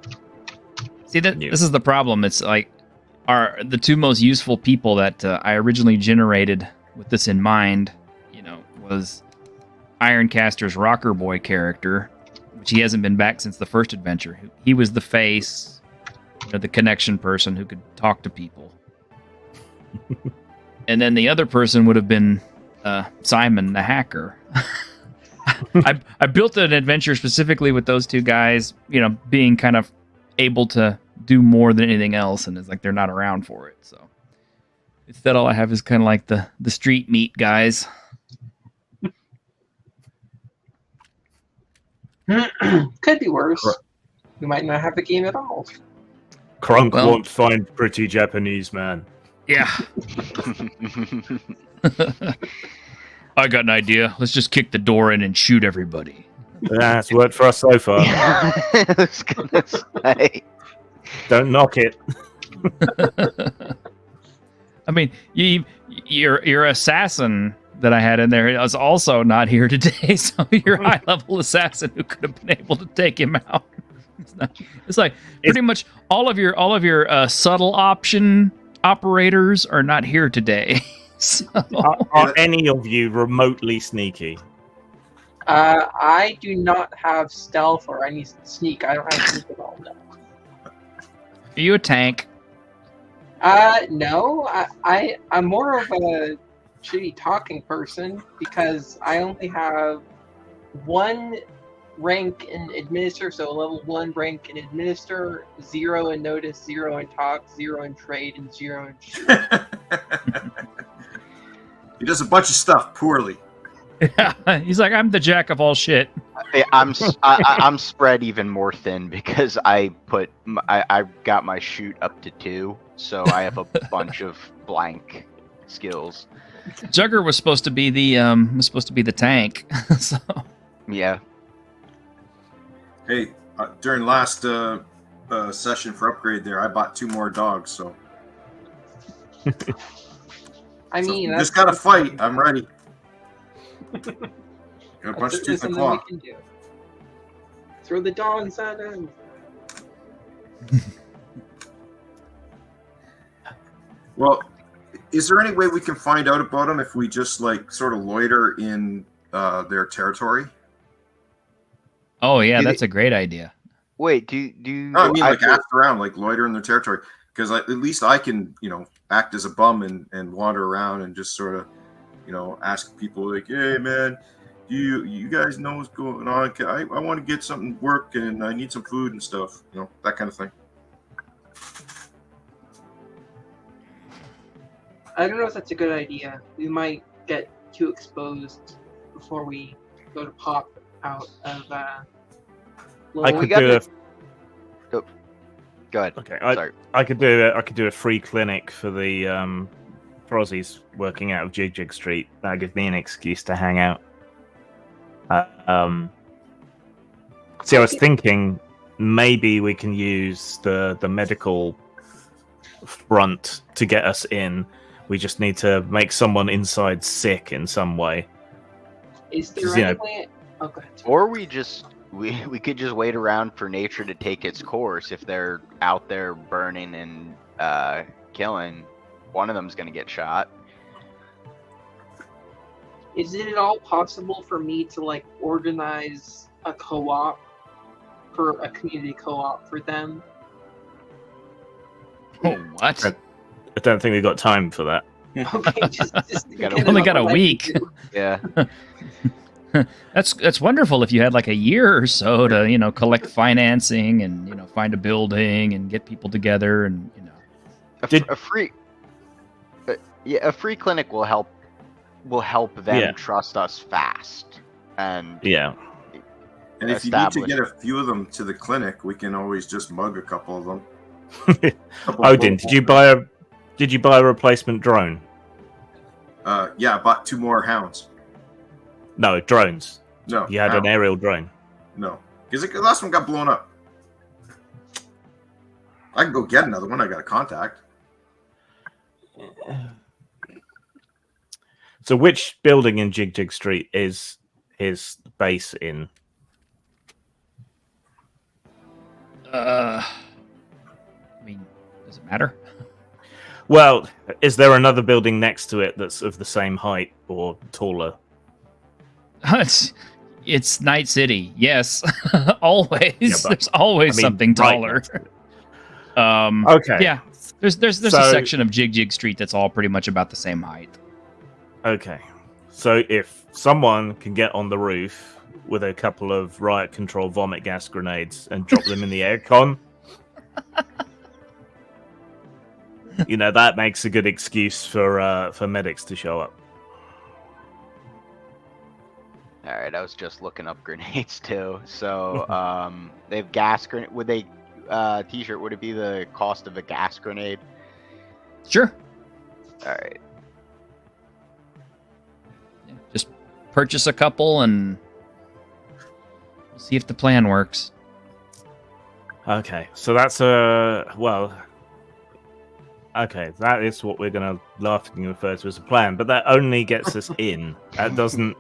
See, this is the problem. It's like are the two most useful people that I originally generated with this in mind. Was Ironcaster's Rocker Boy character, which he hasn't been back since the first adventure. He was the face, the connection person who could talk to people. And then the other person would have been Simon, the hacker. I built an adventure specifically with those two guys, being kind of able to do more than anything else, and it's like they're not around for it. So instead, all I have is kind of like the street meat guys. Could be worse. We might not have a game at all. Crunk won't find pretty Japanese man. Yeah. I got an idea. Let's just kick the door in and shoot everybody. That's worked for us so far. I was gonna say. Don't knock it. I mean, your assassin that I had in there is also not here today. So your high level assassin who could have been able to take him out. It's like pretty much all of your subtle option operators are not here today. So. Are any of you remotely sneaky? I do not have stealth or any sneak. I don't have sneak at all. No. Are you a tank? No. I'm more of a shitty talking person because I only have 1 rank in administer, so level 1 rank in administer, 0 in notice, 0 in talk, 0 in trade, and 0 in shoot. He does a bunch of stuff poorly. Yeah, he's like, I'm the jack of all shit. I'm spread even more thin because I got my shoot up to 2, so I have a bunch of blank skills. Jugger was supposed to be the tank. So Yeah. Hey, during last session for upgrade there, I bought 2 more dogs, so. I mean, so just gotta fight. I'm ready. Got a bunch of tooth and claw. Throw the dogs at him. Well, is there any way we can find out about them if we just sort of loiter in their territory? Oh yeah, that's a great idea. Wait, do no, I mean ask around, loiter in their territory, because at least I can, act as a bum and wander around and just sort of, ask people hey man, you guys know what's going on? I want to get something work and I need some food and stuff, that kind of thing. I don't know if that's a good idea. We might get too exposed before we go to pop out of. I could do it. Go ahead. Okay, sorry. I could do a free clinic for the Prozzies working out of Jig Street. That'll give me an excuse to hang out. See, I was thinking maybe we can use the medical front to get us in. We just need to make someone inside sick in some way. Is there any way? Oh, go ahead. Or we could just wait around for nature to take its course. If they're out there burning and killing, one of them's gonna get shot. Is it at all possible for me to organize a co-op for a community co-op for them? Oh, what? I don't think we've got time for that. Okay, just only got a week. Yeah. That's wonderful if you had a year or so to collect financing and find a building and get people together and a free clinic will help them trust us fast and and if you need to get a few of them to the clinic, we can always just mug a couple of them. Odin, did you buy a replacement drone? Yeah, I bought 2 more hounds. No, drones. No. You had an aerial drone. No. Because the last one got blown up. I can go get another one. I got a contact. So which building in Jig Street is his base in? I mean, does it matter? Well, is there another building next to it that's of the same height or taller? It's Night City. Yes, always. Yeah, but, There's always something right taller. next to it. Okay. Yeah. There's a So- section of Jig Street that's all pretty much about the same height. Okay. So if someone can get on the roof with a couple of riot control vomit gas grenades and drop them in the aircon, that makes a good excuse for medics to show up. All right, I was just looking up grenades too. So they have gas grenade. Would they T-shirt? Would it be the cost of a gas grenade? Sure. All right. Yeah, just purchase a couple and we'll see if the plan works. Okay, so that's okay, that is what we're going to laughingly refer to as a plan, but that only gets us in. That doesn't.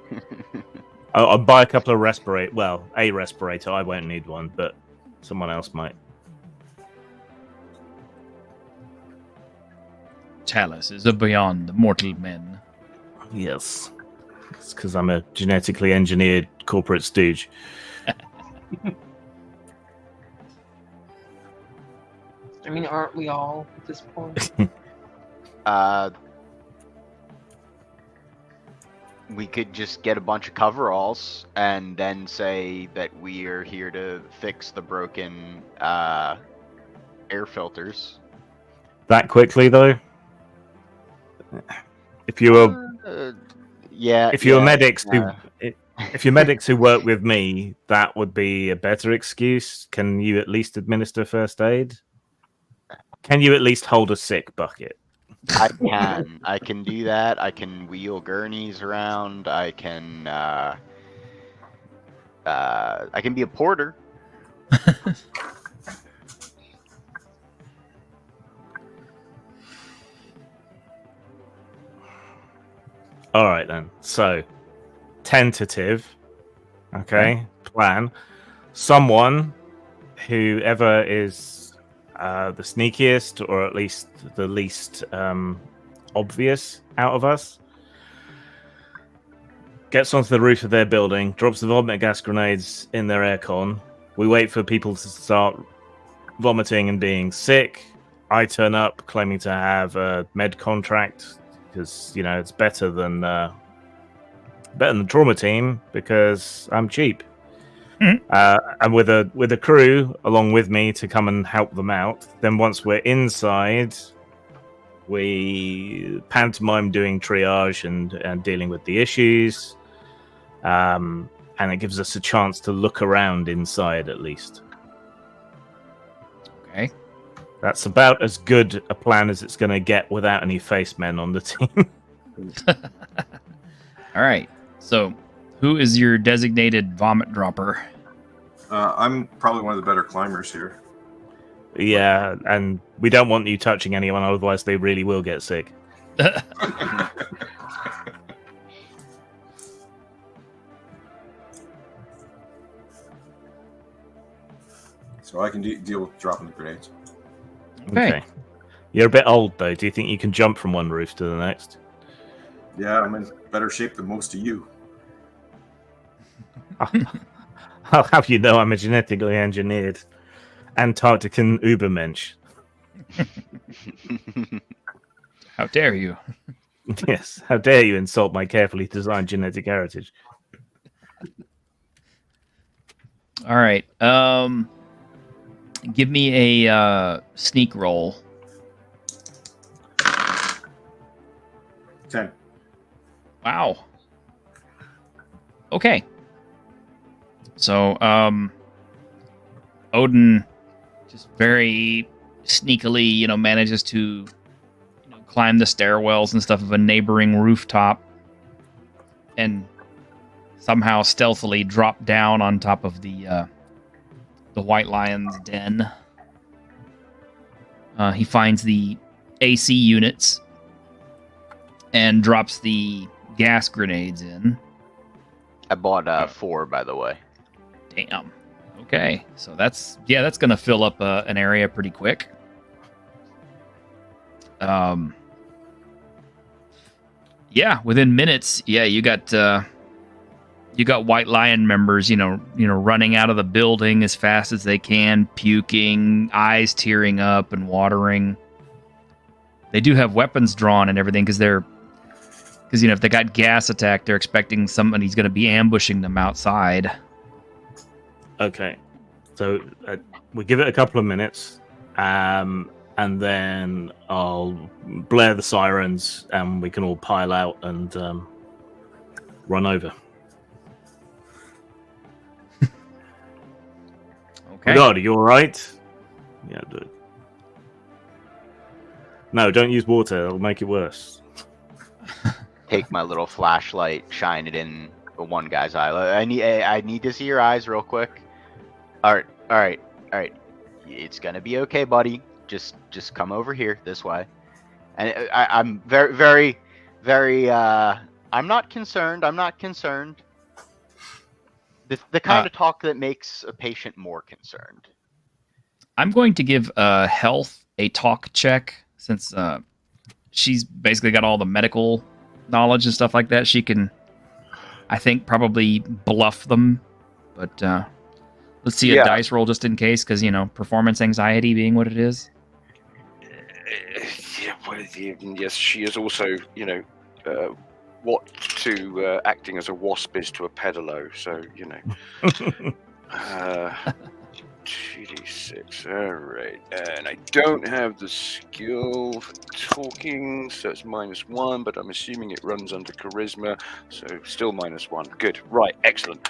I'll buy a couple of respirator. Well, a respirator. I won't need one, but someone else might. Talus is a beyond mortal men. Yes, it's because I'm a genetically engineered corporate stooge. I mean, aren't we all at this point? We could just get a bunch of coveralls and then say that we are here to fix the broken air filters. That quickly, though. If you were, if you're medics if you're medics who work with me, that would be a better excuse. Can you at least administer first aid? Can you at least hold a sick bucket? I can do that. I can wheel gurneys around. I can be a porter. All right then. So, tentative. Okay, plan. Someone, whoever is the sneakiest, or at least the least obvious out of us, gets onto the roof of their building, drops the vomit gas grenades in their aircon. We wait for people to start vomiting and being sick. I turn up claiming to have a med contract because it's better than the trauma team because I'm cheap. And with a crew along with me to come and help them out. Then once we're inside, we pantomime doing triage and dealing with the issues, and it gives us a chance to look around inside at least. Okay. That's about as good a plan as it's going to get without any face men on the team. All right. So, who is your designated vomit dropper? I'm probably one of the better climbers here. Yeah, and we don't want you touching anyone, otherwise they really will get sick. So I can deal with dropping the grenades. Okay. You're a bit old, though. Do you think you can jump from one roof to the next? Yeah, I'm in better shape than most of you. I'll have you know I'm a genetically engineered Antarctican Ubermensch. How dare you? Yes, how dare you insult my carefully designed genetic heritage. All right. Give me a sneak roll. 10. Wow. Okay. So, Odin just very sneakily, manages to climb the stairwells and stuff of a neighboring rooftop and somehow stealthily drop down on top of the White Lion's den. He finds the AC units and drops the gas grenades in. I bought 4, by the way. Damn. Okay, so that's gonna fill up an area pretty quick. Yeah, within minutes, you got White Lion members, running out of the building as fast as they can, puking, eyes tearing up and watering. They do have weapons drawn and everything because if they got gas attack, they're expecting somebody's going to be ambushing them outside. Okay, so we give it a couple of minutes, and then I'll blare the sirens, and we can all pile out and run over. Okay. God, are you all right? Yeah, do it. No, don't use water. It'll make it worse. Take my little flashlight, shine it in one guy's eye. I need to see your eyes real quick. All right. It's gonna be okay, buddy. Just come over here this way. And I'm very, very, very. I'm not concerned. The kind of talk that makes a patient more concerned. I'm going to give Health a talk check since she's basically got all the medical knowledge and stuff like that. She can, I think, probably bluff them. But let's see a dice roll just in case, because, performance anxiety being what it is. Yes, she is also, what to acting as a wasp is to a pedalo. So, 2d6, alright. And I don't have the skill for talking, so it's -1, but I'm assuming it runs under charisma, so still -1. Good, right, excellent.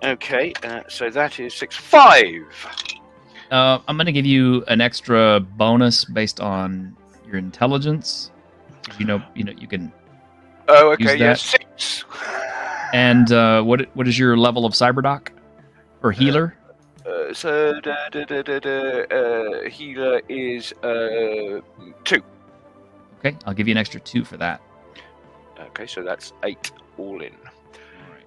Okay, so that is 5. I'm going to give you an extra bonus based on your intelligence. You can. Oh, okay, use that. 6. And what is your level of cyberdoc or healer? Healer is 2. Okay, I'll give you an extra 2 for that. Okay, so that's 8 all in. All right.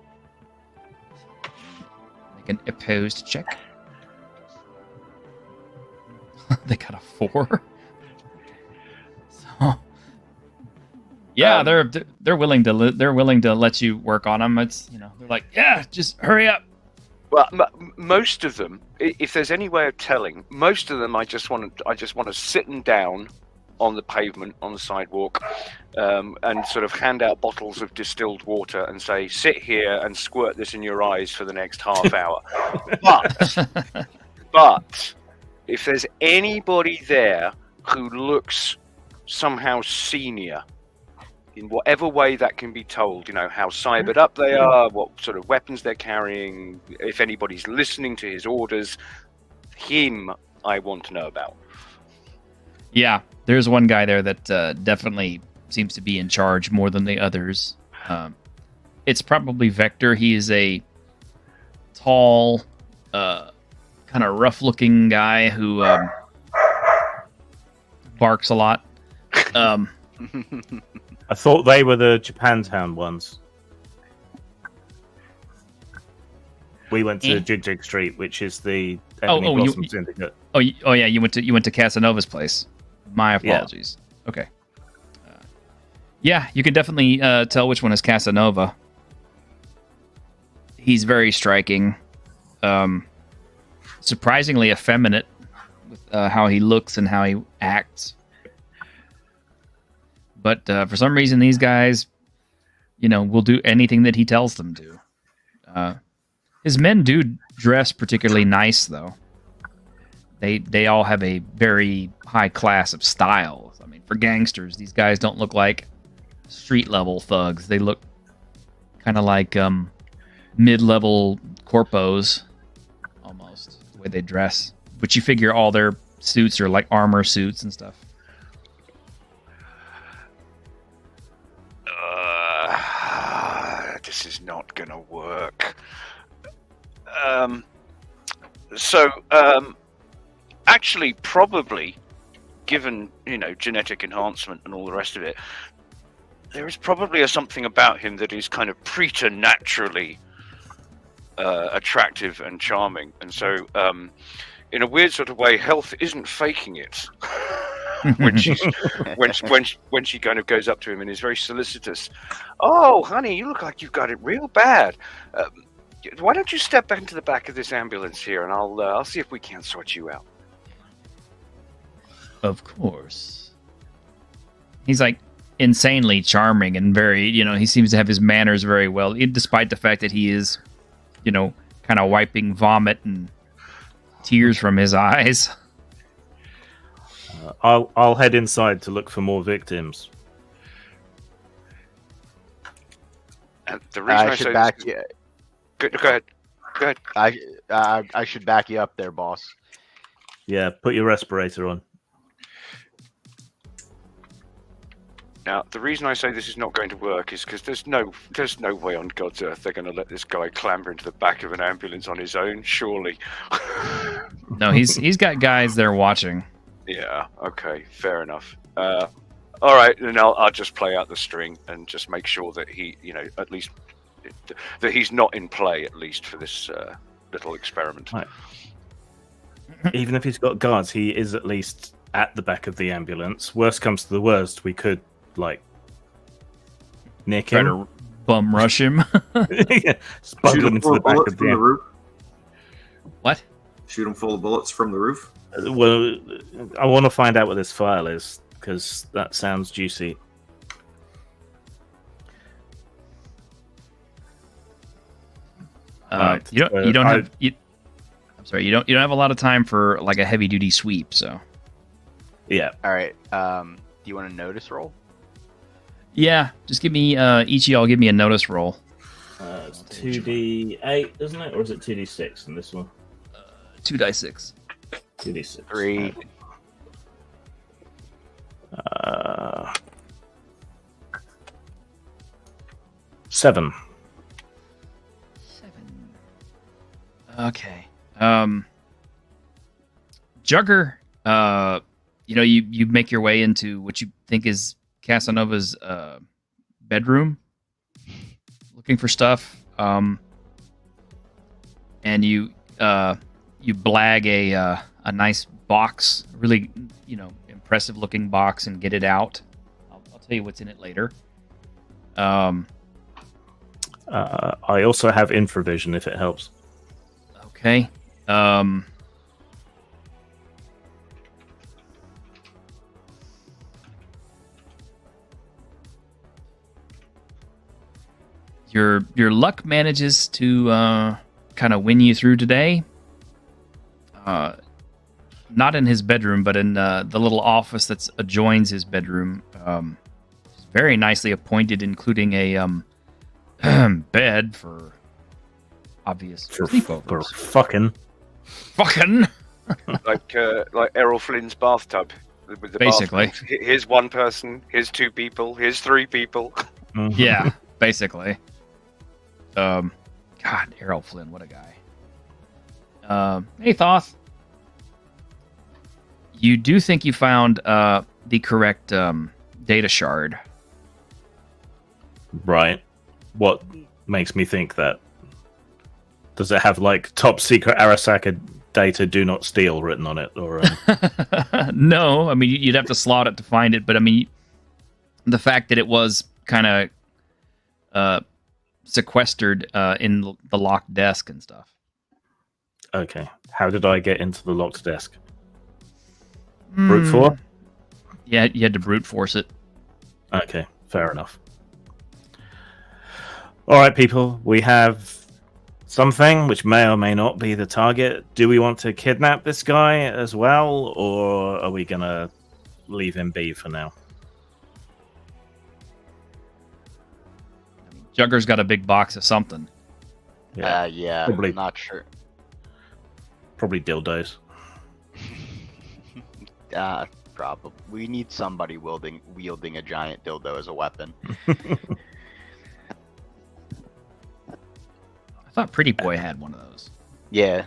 Make an opposed check. They got a 4. So, yeah, they're willing to let you work on them. It's they're like, yeah, just hurry up. Well, most of them, if there's any way of telling, most of them I just want to sit them down on the pavement on the sidewalk, and sort of hand out bottles of distilled water and say, sit here and squirt this in your eyes for the next half hour. But if there's anybody there who looks somehow senior, in whatever way that can be told, how cybered up they are, what sort of weapons they're carrying, if anybody's listening to his orders, him I want to know about. Yeah, there's one guy there that definitely seems to be in charge more than the others. It's probably Vector. He is a tall, kind of rough-looking guy who barks a lot. I thought they were the Japantown ones. We went to Jig Street, which is the Ebony Blossom Syndicate. Oh yeah, you went to Casanova's place. My apologies. Yeah. Okay. Yeah, you can definitely tell which one is Casanova. He's very striking. Surprisingly effeminate with how he looks and how he acts. But for some reason, these guys, will do anything that he tells them to. His men do dress particularly nice, though. They all have a very high class of style. I mean, for gangsters, these guys don't look like street-level thugs. They look kind of like mid-level corpos, almost, the way they dress. But you figure all their suits are like armor suits and stuff. This is not gonna work. Actually, probably, given genetic enhancement and all the rest of it, there is probably something about him that is kind of preternaturally attractive and charming, and so in a weird sort of way, Health isn't faking it. when she's when she kind of goes up to him and is very solicitous. Oh, honey, you look like you've got it real bad. Why don't you step into the back of this ambulance here, and I'll see if we can't sort you out. Of course. He's like insanely charming and very, he seems to have his manners very well, despite the fact that he is, kind of wiping vomit and tears from his eyes. I'll head inside to look for more victims. And the reason I should back you. Go ahead. Go ahead. I should back you up there, boss. Yeah, put your respirator on. Now, the reason I say this is not going to work is because there's no way on God's earth they're going to let this guy clamber into the back of an ambulance on his own. Surely. No, he's got guys there watching. Yeah. Okay. Fair enough. All right, then I'll just play out the string and just make sure that he, at least that he's not in play, at least for this little experiment. Right. Even if he's got guards, he is at least at the back of the ambulance. Worst comes to the worst, we could nick Try him. to bum rush him. Yeah, smuggle Shoot him him into full the of back bullets of from the the roof. What? Shoot him full of bullets from the roof. Well, I want to find out what this file is because that sounds juicy. Right, You don't have. I'm sorry. You don't have a lot of time for like a heavy duty sweep. So Yeah. All right. Do you want a notice roll? yeah, just give me each of y'all give me a notice roll. It's 2d8, isn't it? Or is it 2d6 in this one? 2d6. 2d6. 3. Seven. 7. Okay. Jugger, you make your way into what you think is Casanova's bedroom, looking for stuff. And you blag a nice box, really impressive looking box, and get it out. I'll tell you what's in it later. I also have infravision if it helps. Okay. Your luck manages to kind of win you through today. Not in his bedroom, but in the little office that's adjoins his bedroom. It's very nicely appointed, including a bed for obvious For sleepovers. fucking. Fucking like Errol Flynn's bathtub. With the Basically. bathroom. Here's one person. Here's two people. Here's three people. Mhm. yeah, basically. God, Errol Flynn, what a guy. Hey, Thoth. You do think you found the correct data shard. Right. What makes me think that? Does it have top secret Arasaka data do not steal written on it? Or No, I mean, you'd have to slot it to find it, but I mean, the fact that it was kind of sequestered in the locked desk and stuff. Okay. How did I get into the locked desk? Brute force? Yeah, you had to brute force it. Okay, fair enough. All right, people, we have something which may or may not be the target. Do we want to kidnap this guy as well, or are we going to leave him be for now? Jugger's got a big box of something. Yeah. Probably. I'm not sure. Probably dildos. Probably. We need somebody wielding a giant dildo as a weapon. I thought Pretty Boy had one of those. Yeah.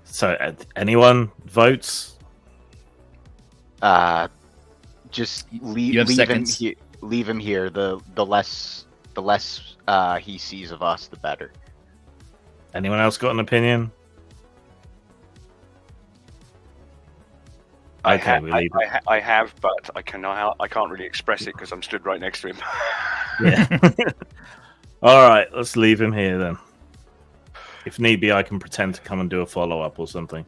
So, anyone votes? Just You leave have him seconds. here. Leave him here. The less he sees of us, the better. Anyone else got an opinion? Okay, we leave it. I have, but I can't really express it because I'm stood right next to him. Yeah. All right, let's leave him here then. If need be, I can pretend to come and do a follow-up or something.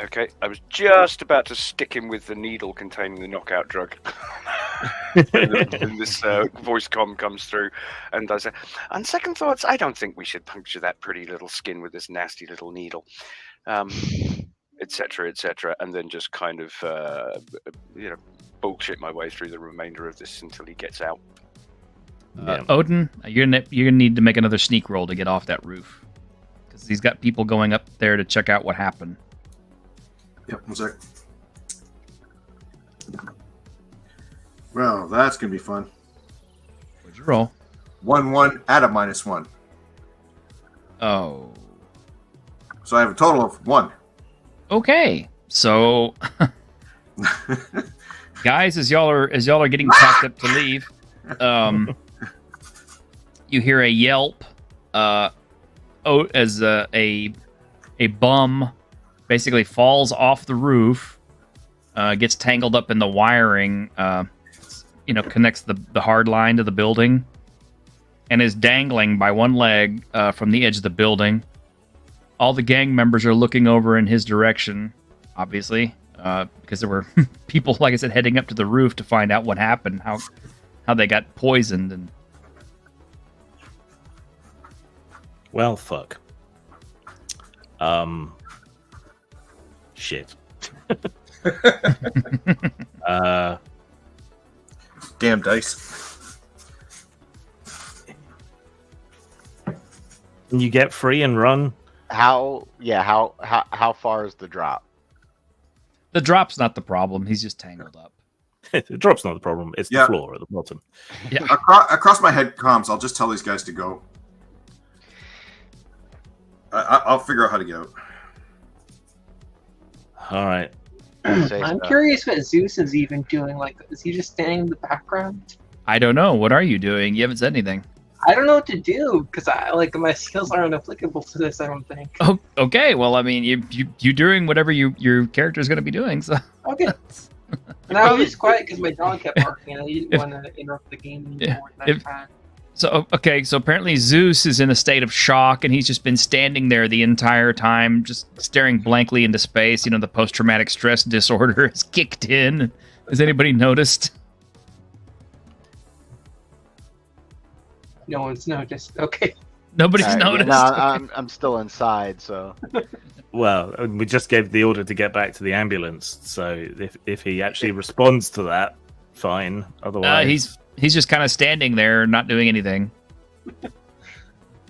Okay, I was just about to stick him with the needle containing the knockout drug. And this voice comm comes through, and I say, on second thoughts, I don't think we should puncture that pretty little skin with this nasty little needle, etc., etc., and then just kind of, bullshit my way through the remainder of this until he gets out. Odin, you're gonna need to make another sneak roll to get off that roof, because he's got people going up there to check out what happened. Yep, 1 sec. Well, that's gonna be fun. What'd you roll? 1-1 at a -1. Oh. So I have a total of 1. Okay. So, guys, as y'all are getting packed up to leave, you hear a yelp. As a bum basically falls off the roof, gets tangled up in the wiring, connects the hard line to the building, and is dangling by one leg from the edge of the building. All the gang members are looking over in his direction, obviously, because there were people, like I said, heading up to the roof to find out what happened, how they got poisoned. And well, fuck. Shit. Damn dice. Can you get free and run? How far is the drop? the drop's not the problem. He's just tangled up. The drop's not the problem. It's the floor at the bottom. Yeah. Across my head comms, I'll just tell these guys to go. I'll figure out how to get out. All right. I'm curious what Zeus is even doing. Like, is he just standing in the background? I don't know. What are you doing? You haven't said anything. I don't know what to do because my skills aren't applicable to this. I don't think. Oh, okay. Well, I mean, you doing whatever your character is going to be doing. So okay. And I was just quiet because my dog kept barking, and I didn't want to interrupt the game anymore at that time. So, okay, so apparently Zeus is in a state of shock, and he's just been standing there the entire time, just staring blankly into space. You know, the post-traumatic stress disorder has kicked in. Has anybody noticed? No one's noticed. Okay. Nobody's noticed? No, I'm still inside, so... Well, we just gave the order to get back to the ambulance, so if he actually responds to that, fine. Otherwise... He's just kind of standing there, not doing anything.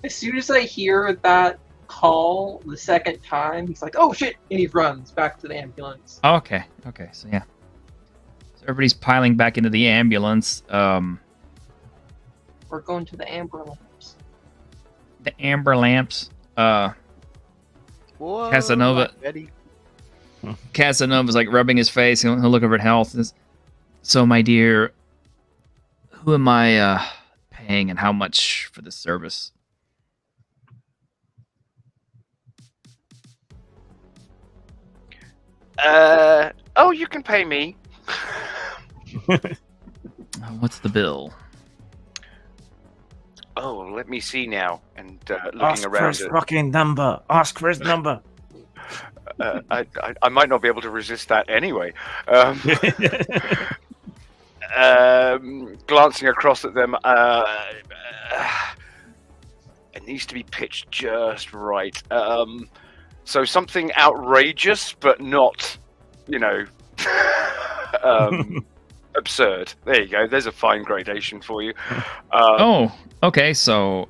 As soon as I hear that call the second time, he's like, "Oh shit!" and he runs back to the ambulance. Okay, so yeah. So everybody's piling back into the ambulance. We're going to the amber lamps. The amber lamps. Whoa, Casanova's like rubbing his face. He'll look over at Health. So, my dear, who am I paying and how much for this service? You can pay me. What's the bill? Oh, let me see now. And looking Ask around. for his fucking number. Ask for his number. I might not be able to resist that anyway. Glancing across at them, it needs to be pitched just right. So something outrageous, but not, absurd. There you go. There's a fine gradation for you. Okay. So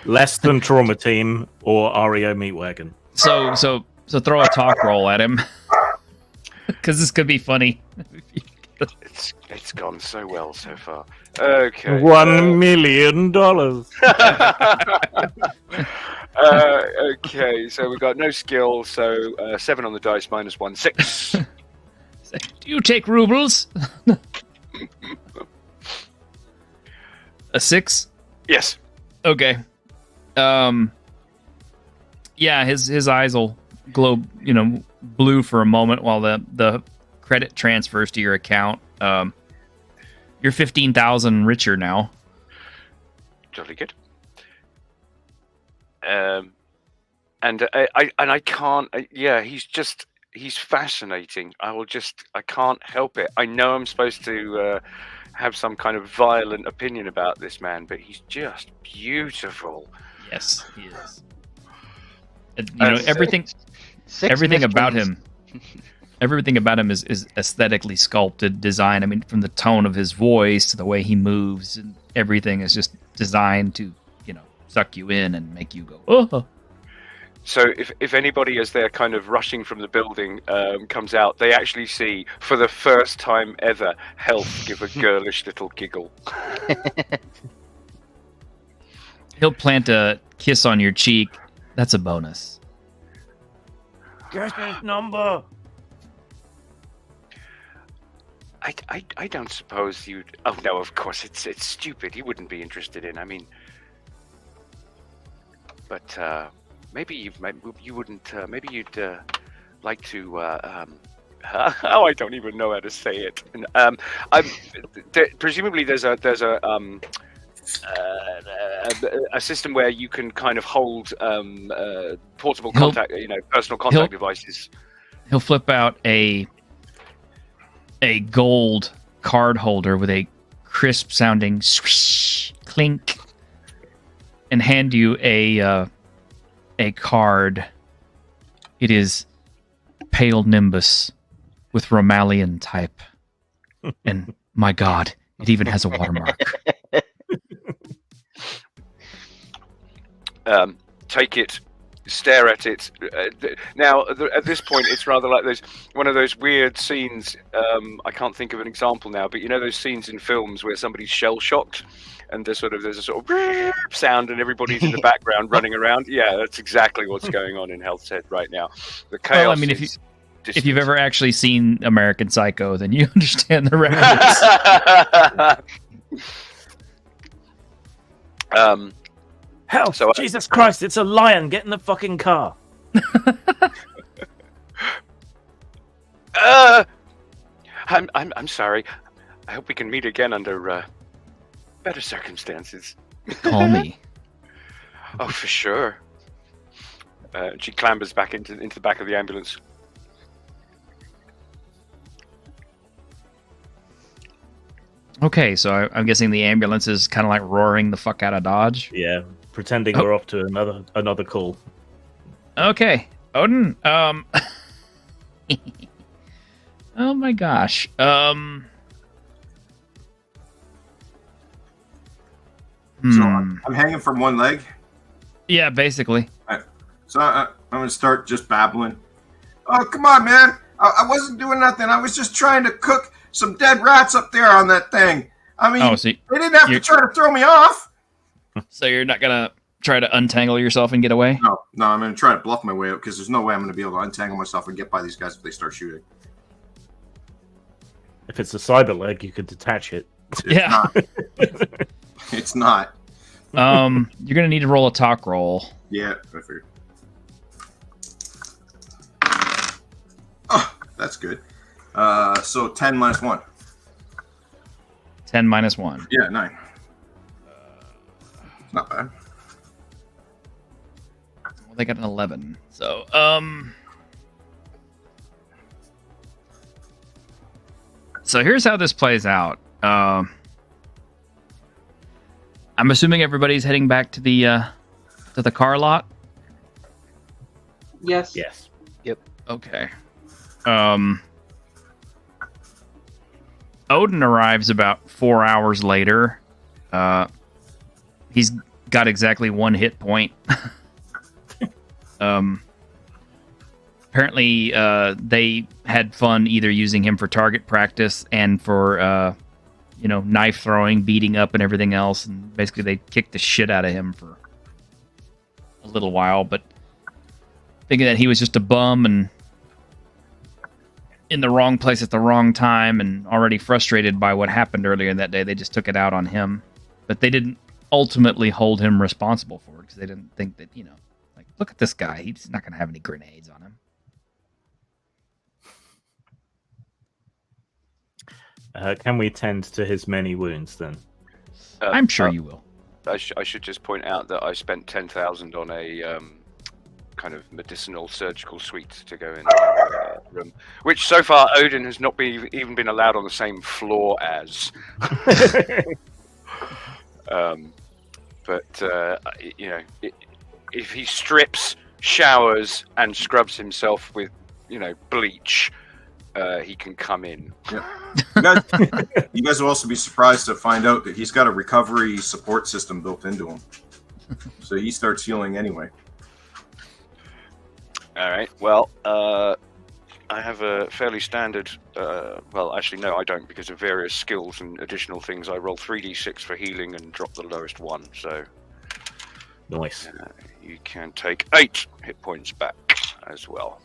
Less than Trauma Team or REO Meat Wagon. So throw a talk roll at him, because this could be funny. It's gone so well so far. Okay. $1 million. Okay, so we've got no skill, so 7 on the dice, -1, 6. Do you take rubles? A 6? Yes. Okay. Yeah, his eyes will glow, blue for a moment while the credit transfers to your account. You're 15,000 richer now. Jolly good. And I can't. Yeah, he's fascinating. I can't help it. I know I'm supposed to have some kind of violent opinion about this man, but he's just beautiful. Yes, he is. Everything about him. Everything about him is aesthetically sculpted, designed. I mean, from the tone of his voice to the way he moves, and everything is just designed to, suck you in and make you go, oh. So if anybody, as they're kind of rushing from the building, comes out, they actually see, for the first time ever, Health give a girlish little giggle. He'll plant a kiss on your cheek. That's a bonus. Guess his number. I don't suppose you'd... Oh, no, of course, it's stupid. He wouldn't be interested in, But maybe you wouldn't... maybe you'd like to... I don't even know how to say it. Presumably there's a system where you can kind of hold portable contact, personal contact devices. He'll flip out a gold card holder with a crisp sounding swish, clink, and hand you a card. It is Pale Nimbus with Romalian type. And my God, it even has a watermark. Take it, stare at it. Now, at this point, it's rather like one of those weird scenes. I can't think of an example now, but those scenes in films where somebody's shell shocked, and there's a sort of sound, and everybody's in the background running around. Yeah, that's exactly what's going on in Health's head right now. The chaos. Well, if you've ever actually seen American Psycho, then you understand the reference. Hell, so, Jesus Christ, it's a lion. Get in the fucking car. I'm sorry. I hope we can meet again under better circumstances. Call me. Oh, for sure. She clambers back into the back of the ambulance. Okay, so I'm guessing the ambulance is kind of like roaring the fuck out of Dodge. Yeah, pretending we're off to another call. Okay, Odin. Oh my gosh. So I'm hanging from one leg. Yeah, basically. So I'm going to start just babbling. Oh, come on, man. I wasn't doing nothing. I was just trying to cook some dead rats up there on that thing. I mean, so they didn't have to try to throw me off. So you're not going to try to untangle yourself and get away? No, I'm going to try to bluff my way out because there's no way I'm going to be able to untangle myself and get by these guys if they start shooting. If it's a cyber leg, you could detach it. It's not. You're going to need to roll a talk roll. Yeah, I figured. Oh, that's good. So 10 minus 1. 10 minus 1. Yeah, 9. Not bad. Well, they got an 11. So, so here's how this plays out. I'm assuming everybody's heading back to the car lot. Yes. Yes. Yep. Okay. Odin arrives about 4 hours later. He's got exactly 1 hit point. Apparently, they had fun either using him for target practice and for, knife throwing, beating up, and everything else. And basically, they kicked the shit out of him for a little while. But thinking that he was just a bum and in the wrong place at the wrong time and already frustrated by what happened earlier that day, they just took it out on him. But they didn't ultimately hold him responsible for it because they didn't think that, look at this guy. He's not going to have any grenades on him. Can we tend to his many wounds then? I'm sure you will. I should just point out that I spent 10,000 on a kind of medicinal surgical suite to go in the room, which so far Odin has not even been allowed on the same floor as. But you know, if he strips, showers, and scrubs himself with, bleach, he can come in. Yeah. You guys will also be surprised to find out that he's got a recovery support system built into him, so he starts healing anyway. All right. Well, I have a fairly standard. Well, actually, no, I don't, because of various skills and additional things. I roll 3d6 for healing and drop the lowest one. So Nice. You can take 8 hit points back as well.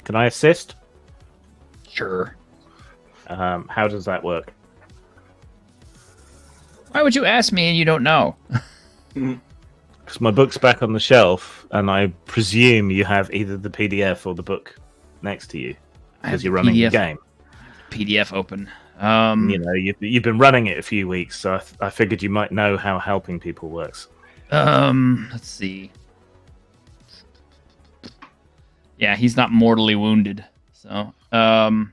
Can I assist? Sure. How does that work? Why would you ask me and you don't know? Because my book's back on the shelf, and I presume you have either the PDF or the book next to you I have because you're running the game. PDF open. You've been running it a few weeks, so I figured you might know how helping people works. Let's see. Yeah, he's not mortally wounded, so it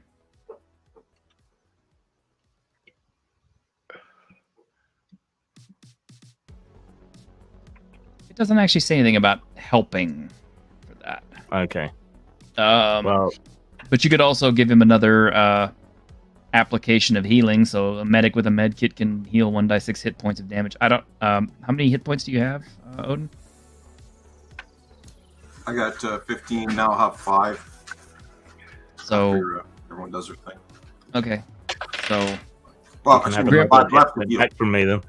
doesn't actually say anything about helping for that. Okay. Well, but you could also give him another application of healing, so a medic with a med kit can heal 1d6 hit points of damage. I don't. How many hit points do you have, Odin? I got 15 now. I'll have 5. So After, everyone does their thing. okay. So Well, You I can should have have another left hit with you. back from me then.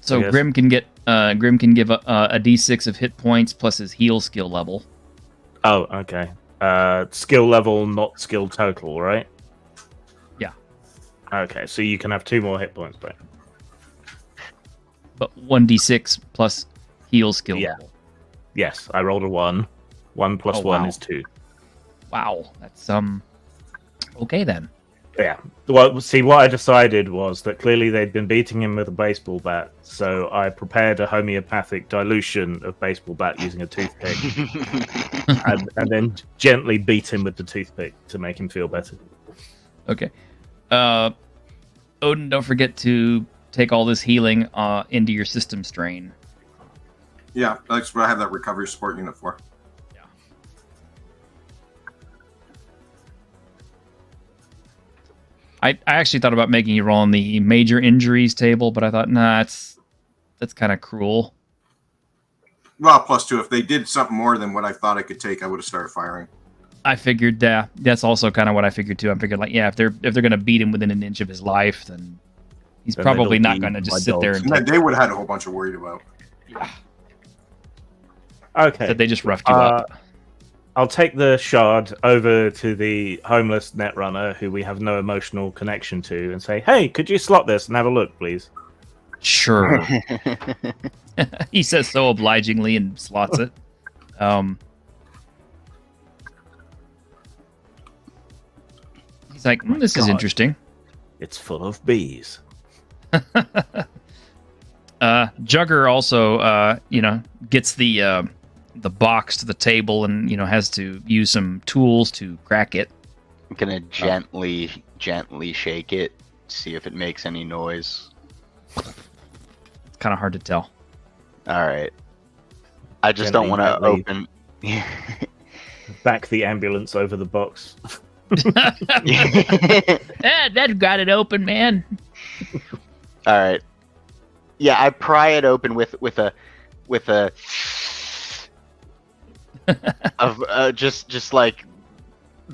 so Yes. Grim can give a d6 of hit points plus his heal skill level. Oh, okay. Skill level, not skill total, right? Yeah. Okay, so you can have 2 more hit points back. But 1d6 plus heal skill Yeah. level. Yes, I rolled a 1. 1 plus Oh, 1 wow. is 2. Wow, that's okay then. Yeah. Well, see, what I decided was that clearly they'd been beating him with a baseball bat, so I prepared a homeopathic dilution of baseball bat using a toothpick, and then gently beat him with the toothpick to make him feel better. Okay. Odin, don't forget to take all this healing into your system strain. Yeah, that's what I have that recovery support unit for. I actually thought about making you roll on the major injuries table, but I thought, nah, that's kind of cruel. Well, +2. If they did something more than what I thought I could take, I would have started firing. I figured that's also kind of what I figured too. I figured like, yeah, if they're gonna beat him within an inch of his life, then he's Then probably it'll not be gonna just my sit there dogs. and And they would have had a whole bunch of worried about. Okay. that they just roughed you up. I'll take the shard over to the homeless netrunner who we have no emotional connection to and say, hey, could you slot this and have a look, please? Sure. He says so obligingly and slots it. He's like, this is God. interesting. It's full of bees. Jugger also, gets the box to the table and has to use some tools to crack it. I'm gonna gently shake it, see if it makes any noise. It's kind of hard to tell. All right. I just don't want to Gently, open. Back the ambulance over the box. That got it open, man. All right. Yeah, I pry it open with a of just like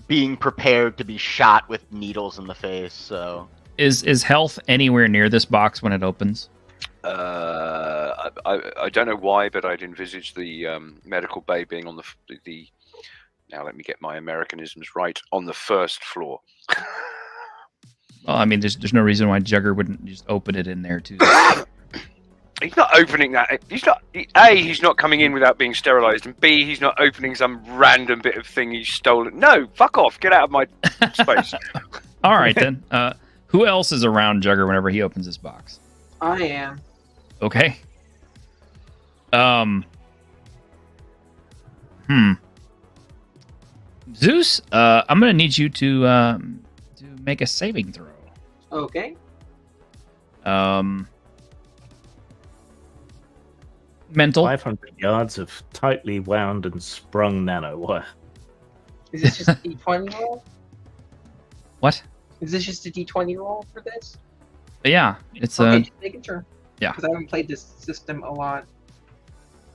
being prepared to be shot with needles in the face. So Is health anywhere near this box when it opens? I don't know why, but I'd envisaged the medical bay being on the. Now let me get my Americanisms right. On the first floor. Well, I mean, there's no reason why Jugger wouldn't just open it in there too. He's not opening that. He's not. A, he's not coming in without being sterilized, and B, he's not opening some random bit of thing he's stolen. No, fuck off. Get out of my space. All right then. Who else is around Jugger whenever he opens his box? I am. Okay. Zeus, I'm gonna need you to make a saving throw. Okay. Mental. 500 yards of tightly wound and sprung nanowire. Is this just a D20 roll? What? Is this just a D20 roll for this? Yeah, it's Okay, just making sure. yeah. Because I haven't played this system a lot.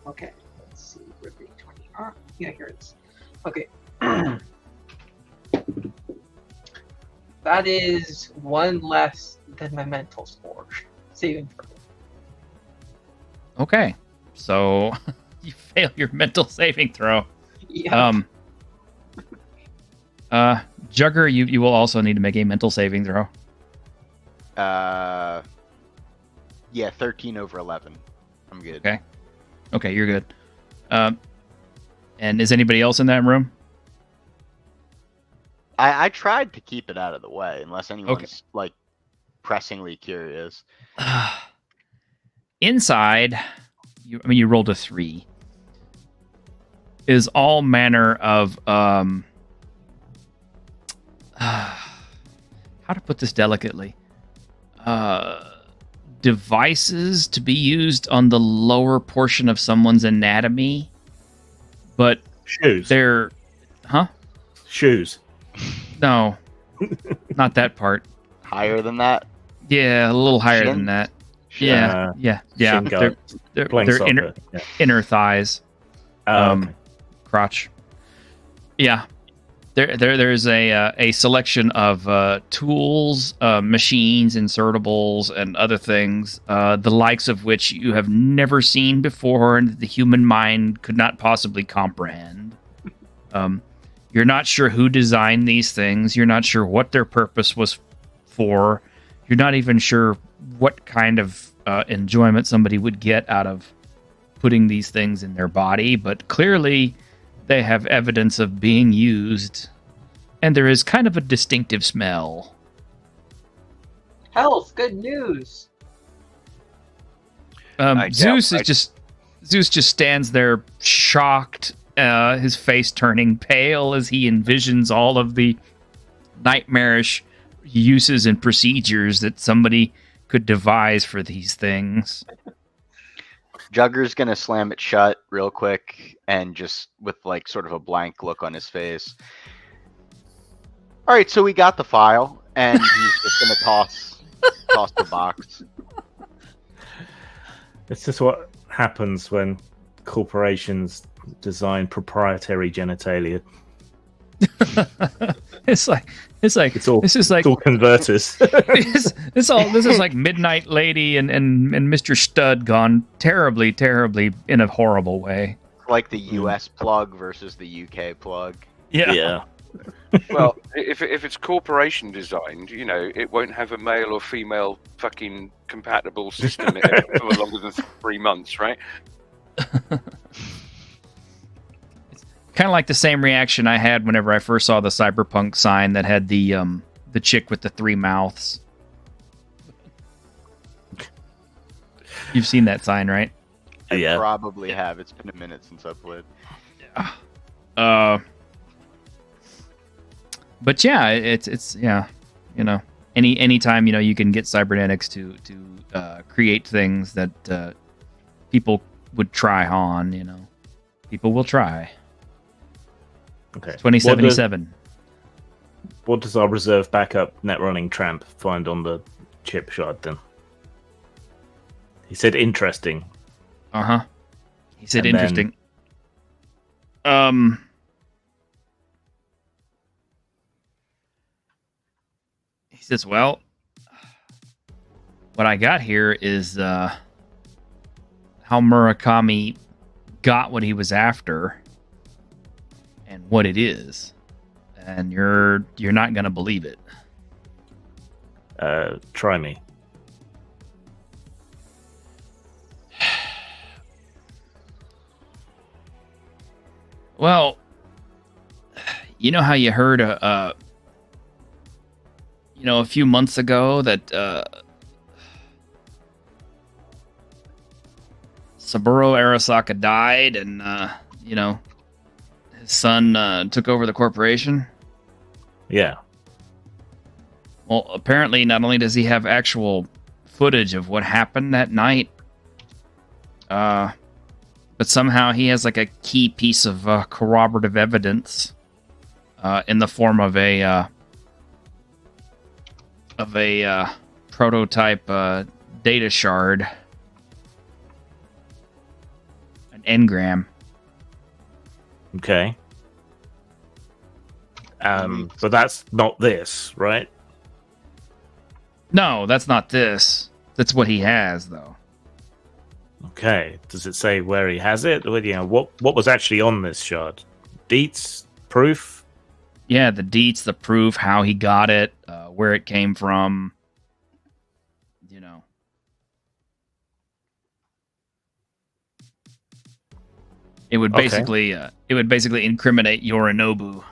Okay, let's see where the D20 are. Yeah, here it is. Okay. That is one less than my mental score. Saving throw. okay. So you fail your mental saving throw. Yeah. Jugger, you will also need to make a mental saving throw. Yeah, 13 over 11. I'm good. Okay. Okay, you're good. And is anybody else in that room? I tried to keep it out of the way, unless anyone's like pressingly curious. Inside, you rolled a 3. Is all manner of how to put this delicately? Devices to be used on the lower portion of someone's anatomy, but Shoes. they're Shoes. no, not that part. Higher than that? Yeah, a little higher Shin? than that. Shin? Yeah. Shin guard. They're Playing soccer. inner thighs, Okay. crotch. Yeah, there's a selection of tools, machines, insertables, and other things, the likes of which you have never seen before, and the human mind could not possibly comprehend. You're not sure who designed these things. You're not sure what their purpose was for. You're not even sure what kind of enjoyment somebody would get out of putting these things in their body, but clearly they have evidence of being used, and there is kind of a distinctive smell. Health, good news. Zeus just stands there shocked, his face turning pale as he envisions all of the nightmarish uses and procedures that somebody could devise for these things. Jugger's gonna slam it shut real quick and just with like sort of a blank look on his face. All right, so we got the file, and he's just gonna toss the box. It's just what happens when corporations design proprietary genitalia. It's like It's all this is like it's all converters. this is like Midnight Lady and Mr. Stud gone terribly in a horrible way. Like the US plug versus the UK plug. Yeah. Well, if it's corporation designed, you know, it won't have a male or female fucking compatible system in it for longer than 3 months, right? Kind of like the same reaction I had whenever I first saw the Cyberpunk sign that had the chick with the 3 mouths. You've seen that sign, right? I Yeah. probably have. It's been a minute since I played. But yeah, it's yeah, you know, anytime, you know, you can get cybernetics to create things that people would try on, you know, people will try. Okay. 2077. What does our reserve backup net running tramp find on the chip shard then? He said interesting. He said And then- interesting. He says, well, what I got here is how Murakami got what he was after and what it is. And you're not going to believe it. Try me. Well, you know how you heard a few months ago that Saburo Arasaka died, and his son took over the corporation. Yeah. Well, apparently, not only does he have actual footage of what happened that night, but somehow he has like a key piece of corroborative evidence in the form of a prototype data shard, an engram. Okay. But that's not this, right? No, that's not this. That's what he has, though. Okay. Does it say where he has it? Or, what was actually on this shard? Deets? Proof? Yeah, the deets, the proof, how he got it, where it came from. It would basically incriminate Yorinobu.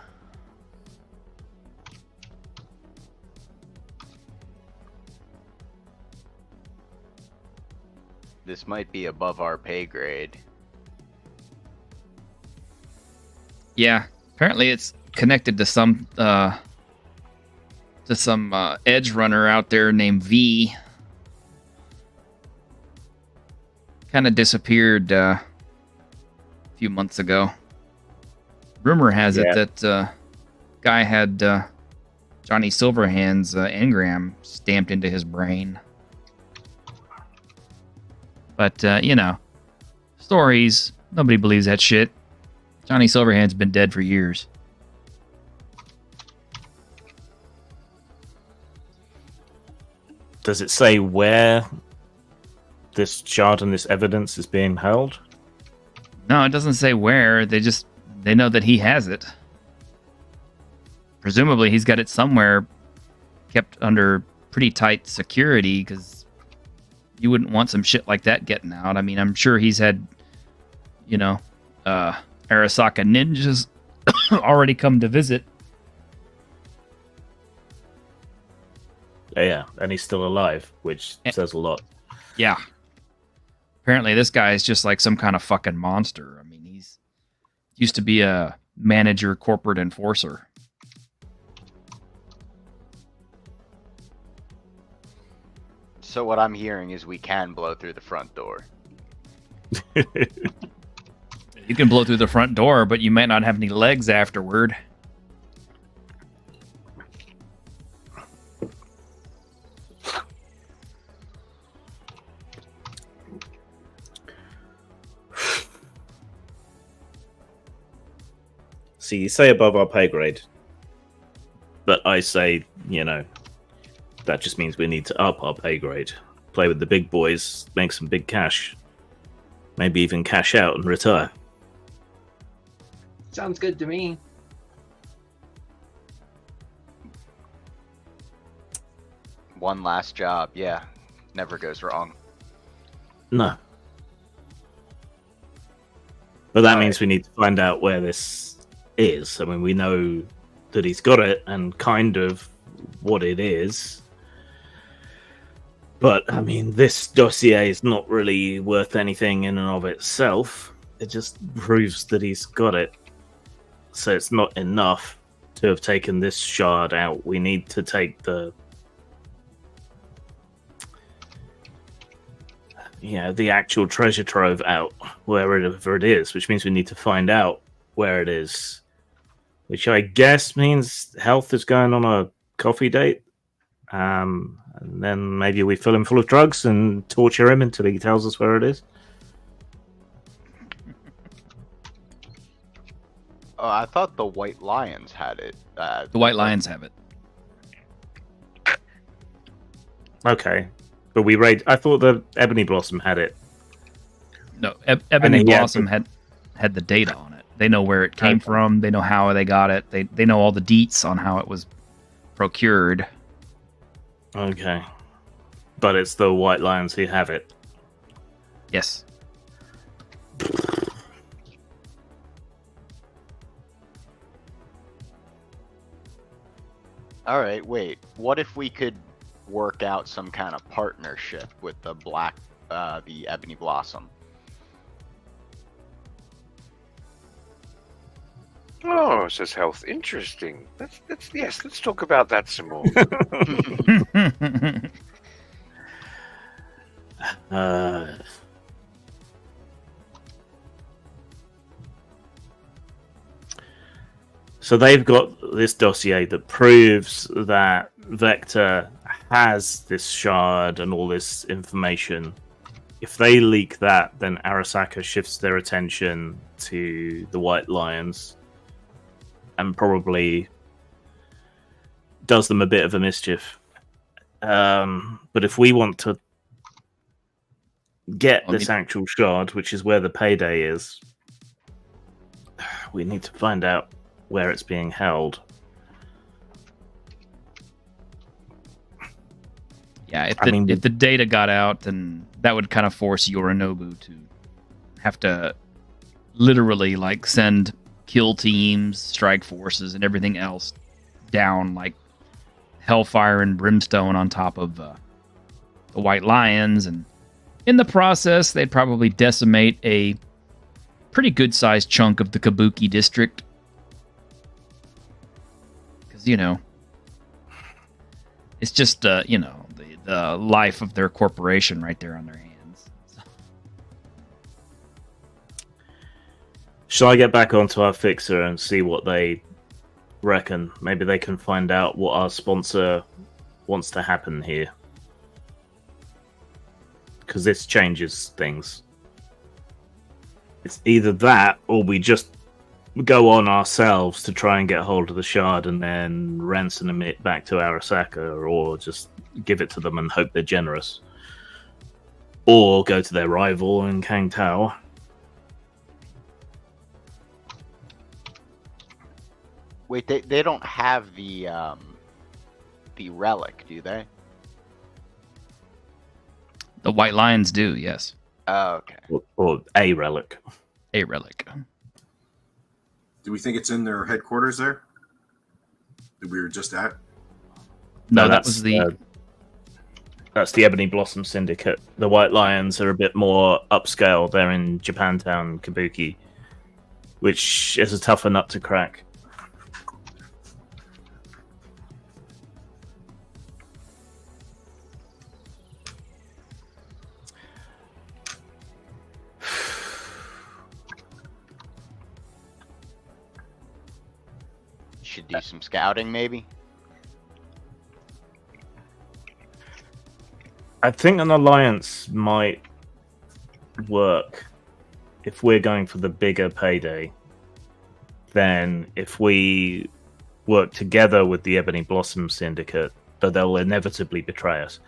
This might be above our pay grade. Yeah, apparently it's connected to some edge runner out there named V. Kind of disappeared a few months ago. Rumor has it that guy had Johnny Silverhand's engram stamped into his brain. But, stories, nobody believes that shit. Johnny Silverhand's been dead for years. Does it say where this shard and this evidence is being held? No, it doesn't say where. They know that he has it. Presumably he's got it somewhere kept under pretty tight security, because you wouldn't want some shit like that getting out. I mean, I'm sure he's had, Arasaka ninjas already come to visit. Yeah, and he's still alive, which says a lot. Yeah. Apparently this guy is just like some kind of fucking monster. I mean, he's used to be a manager, corporate enforcer. So what I'm hearing is we can blow through the front door. You can blow through the front door, but you might not have any legs afterward. See, you say above our pay grade, but I say, that just means we need to up our pay grade, play with the big boys, make some big cash, maybe even cash out and retire. Sounds good to me. One last job, yeah. Never goes wrong. No. But that All means right. we need to find out where this is. I mean, we know that he's got it and kind of what it is. But, I mean, this dossier is not really worth anything in and of itself. It just proves that he's got it. So it's not enough to have taken this shard out. We need to take the actual treasure trove out, wherever it is, which means we need to find out where it is. Which I guess means Health is going on a coffee date. And then maybe we fill him full of drugs and torture him until he tells us where it is. Oh, I thought the White Lions had it. The White Lions have it. Okay. But we raid. I thought the Ebony Blossom had it. No, Ebony And he had Blossom had the data on it. They know where it came from. They know how they got it. They know all the deets on how it was procured. Okay. But it's the White Lions who have it. Yes. All right, wait. What if we could work out some kind of partnership with the Ebony Blossom? Oh, says Health. Interesting. Let's talk about that some more. So they've got this dossier that proves that Vector has this shard and all this information. If they leak that, then Arasaka shifts their attention to the White Lions and probably does them a bit of a mischief. But if we want to get this actual shard, which is where the payday is, we need to find out where it's being held. Yeah, if the data got out, then that would kind of force Yorinobu to have to literally like send kill teams, strike forces, and everything else down like hellfire and brimstone on top of the White Lions, and in the process, they'd probably decimate a pretty good-sized chunk of the Kabuki district. Because, it's just, the life of their corporation right there on their hands. So. Shall I get back onto our fixer and see what they reckon? Maybe they can find out what our sponsor wants to happen here. Because this changes things. It's either that, or we just go on ourselves to try and get hold of the shard and then ransom it back to Arasaka, or just give it to them and hope they're generous. Or go to their rival in Kang Tao. Wait, they don't have the relic, do they? The White Lions do, yes. Oh, okay. Or a relic. A relic. Do we think it's in their headquarters there? That we were just at? No, that was the... that's the Ebony Blossom Syndicate. The White Lions are a bit more upscale. They're in Japantown, Kabuki, which is a tougher nut to crack. Should do some scouting, maybe. I think an alliance might work if we're going for the bigger payday. Then, if we work together with the Ebony Blossom Syndicate, though they'll inevitably betray us.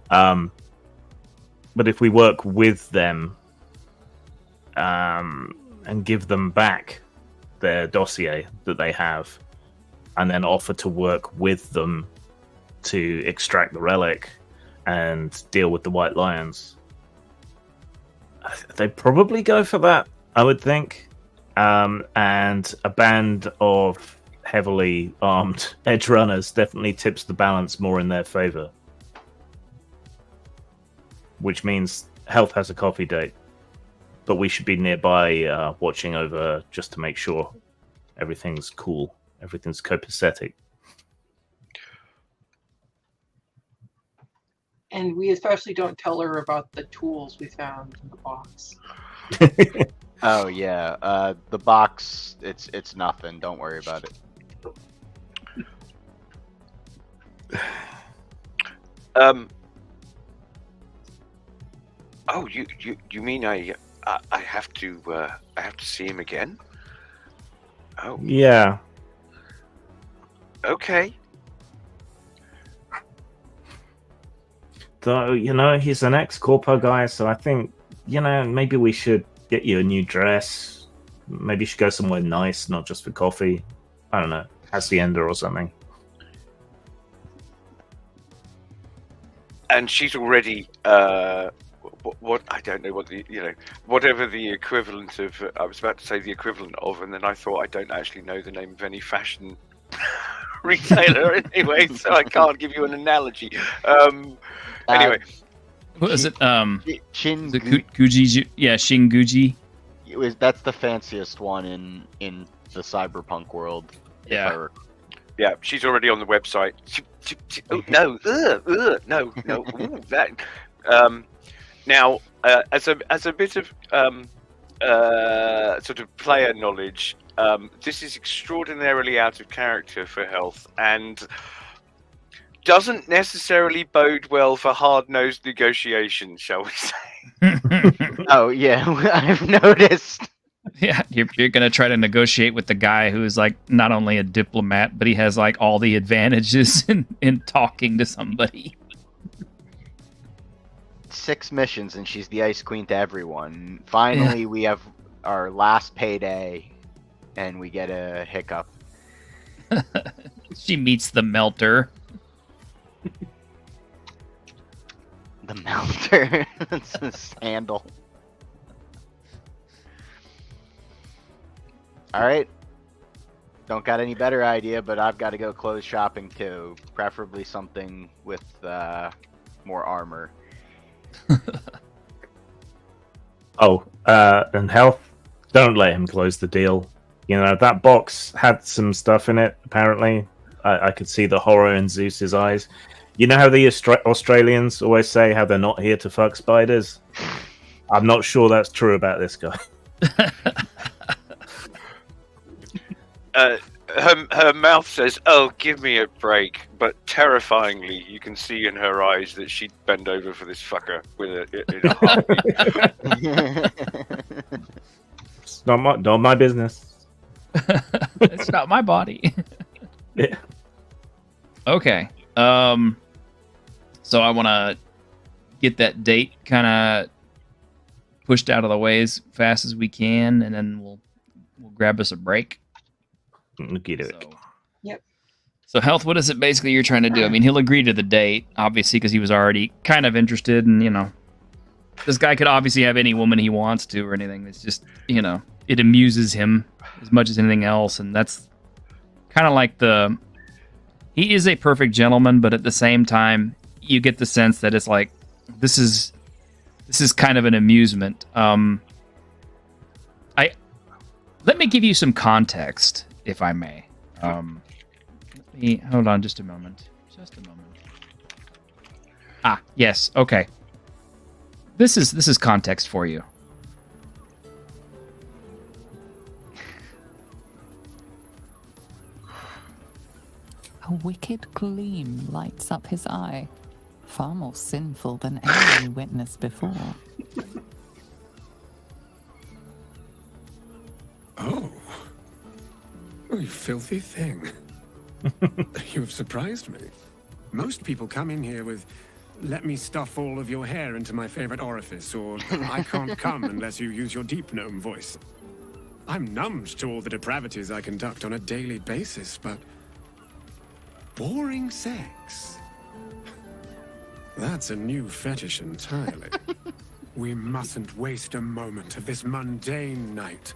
But if we work with them and give them back their dossier that they have, and then offer to work with them to extract the relic and deal with the White Lions, they'd probably go for that, I would think. And a band of heavily armed edge runners definitely tips the balance more in their favor. Which means Health has a coffee date, but we should be nearby watching over just to make sure everything's cool. Everything's copacetic. And we especially don't tell her about the tools we found in the box. Oh yeah, the box. It's nothing. Don't worry about it. Oh, you mean I have to see him again? Oh, Yeah. okay. Though, he's an ex-corpo guy, so I think, maybe we should get you a new dress. Maybe you should go somewhere nice, not just for coffee. I don't know, Hacienda or something. And she's already what I don't know what the whatever the equivalent of. I was about to say the equivalent of, and then I thought I don't actually know the name of any fashion retailer anyway, so I can't give you an analogy. Anyway, What is it? Shin Is it Guji? Yeah, Shinguji. that's the fanciest one in the cyberpunk world. if I Yeah. yeah, she's already on the website. Oh, no, no, ooh, that. Now, as a bit of sort of player knowledge, this is extraordinarily out of character for Health and doesn't necessarily bode well for hard-nosed negotiations, shall we say? Oh yeah, I've noticed. Yeah, you're gonna try to negotiate with the guy who's like not only a diplomat, but he has like all the advantages in talking to somebody. 6 missions and she's the ice queen to everyone. Finally, we have our last payday, and we get a hiccup. She meets the melter. The melter. That's his handle. All right. Don't got any better idea, but I've got to go clothes shopping too. Preferably something with more armor. And Health, don't let him close the deal. You know, that box had some stuff in it, apparently. I could see the horror in Zeus's eyes. You know how the Australians always say how they're not here to fuck spiders? I'm not sure that's true about this guy. Her mouth says, "Oh, give me a break," but terrifyingly, you can see in her eyes that she'd bend over for this fucker with in a heartbeat. It's not my business. It's not my body. Yeah. Okay. So I want to get that date kind of pushed out of the way as fast as we can, and then we'll grab us a break. So Health, what is it basically you're trying to do? I mean, he'll agree to the date, obviously, because he was already kind of interested, and, you know, this guy could obviously have any woman he wants to or anything. It's just, you know, it amuses him as much as anything else, and that's kind of like he is a perfect gentleman, but at the same time, you get the sense that it's like, this is kind of an amusement. Let me give you some context, if I may. Hold on just a moment. Just a moment. Yes, okay. This is context for you. A wicked gleam lights up his eye, far more sinful than any witnessed before. Oh, you filthy thing. You've surprised me. Most people come in here with, "Let me stuff all of your hair into my favorite orifice," or "I can't come unless you use your deep gnome voice." I'm numbed to all the depravities I conduct on a daily basis, but boring sex? That's a new fetish entirely. We mustn't waste a moment of this mundane night.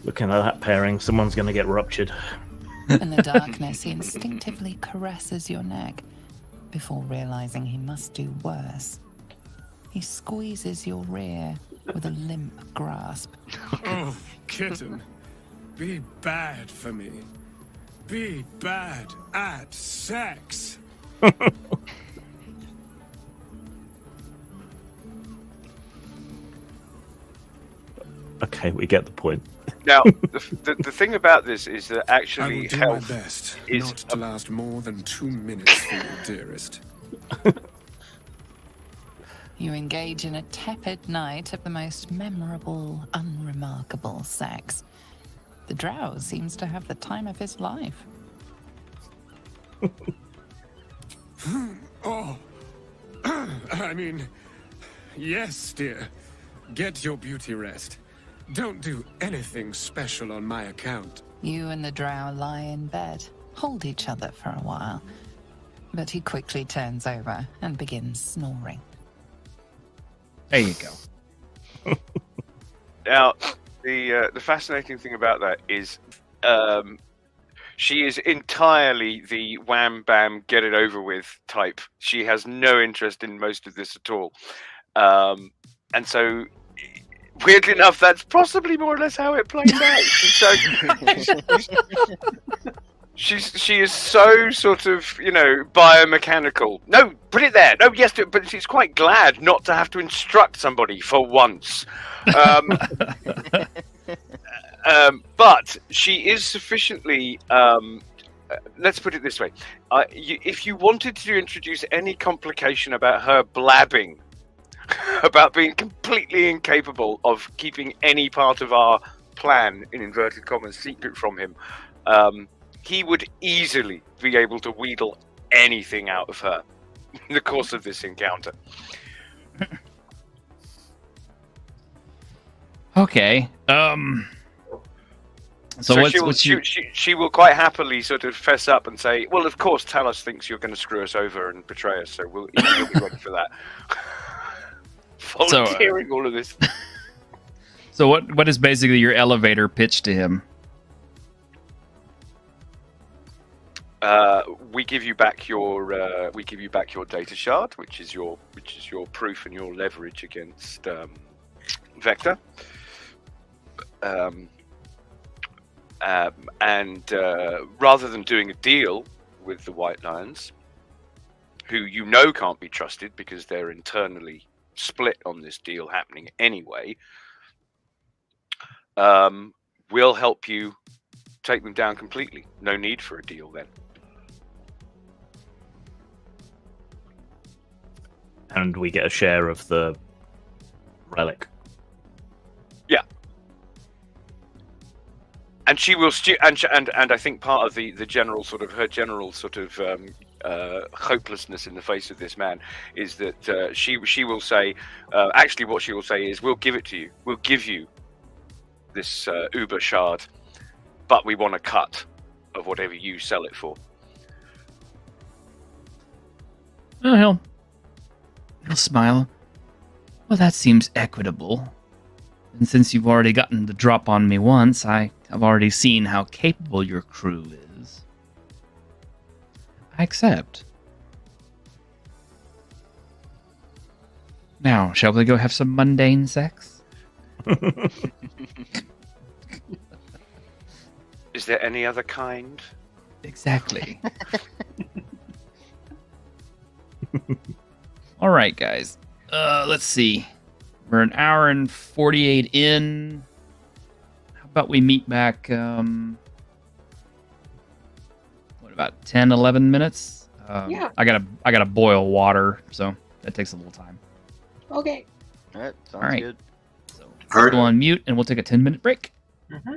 Looking at that pairing, someone's going to get ruptured. In the darkness, he instinctively caresses your neck before realizing he must do worse. He squeezes your rear with a limp grasp. Oh, kitten. Be bad for me. Be bad at sex. Okay, we get the point. Now, the thing about this is that I actually will do my Health best is not to last more than 2 minutes for you, dearest. You engage in a tepid night of the most memorable, unremarkable sex. The drow seems to have the time of his life. Oh, I mean, yes, dear. Get your beauty rest. Don't do anything special on my account. You and the drow lie in bed, hold each other for a while, but he quickly turns over and begins snoring. There you go. Now, the fascinating thing about that is, she is entirely the wham bam get it over with type. She has no interest in most of this at all, and so weirdly enough, that's possibly more or less how it played out. So she is so sort of, biomechanical. No, put it there. No, yes, but she's quite glad not to have to instruct somebody for once. But she is sufficiently. Let's put it this way: if you wanted to introduce any complication about her blabbing, about being completely incapable of keeping any part of our plan, in inverted commas, secret from him, he would easily be able to wheedle anything out of her in the course of this encounter. Okay. So she will quite happily sort of fess up and say, "Well, of course, Talos thinks you're going to screw us over and betray us, so we'll be ready for that." Volunteering all of this. So what is basically your elevator pitch to him? We give you back your data shard, which is your proof and your leverage against Vector. And rather than doing a deal with the White Lions, who can't be trusted because they're internally split on this deal happening anyway, we'll help you take them down completely. No need for a deal then. And we get a share of the relic. Yeah. And she will and I think part of the general sort of hopelessness in the face of this man is that she will say, actually what she will say is, we'll give it to you. We'll give you this Uber shard, but we want a cut of whatever you sell it for. Oh, he'll smile. Well, that seems equitable. And since you've already gotten the drop on me once, I have already seen how capable your crew is. I accept. Now, shall we go have some mundane sex? Is there any other kind? Exactly. All right, guys. Let's see. We're an hour and 48 in. How about we meet back, about 10, 11 minutes? Yeah. I gotta boil water, so that takes a little time. Okay. All right, sounds All right. good. So Heard. go on mute, and we'll take a 10-minute break. Mm-hmm.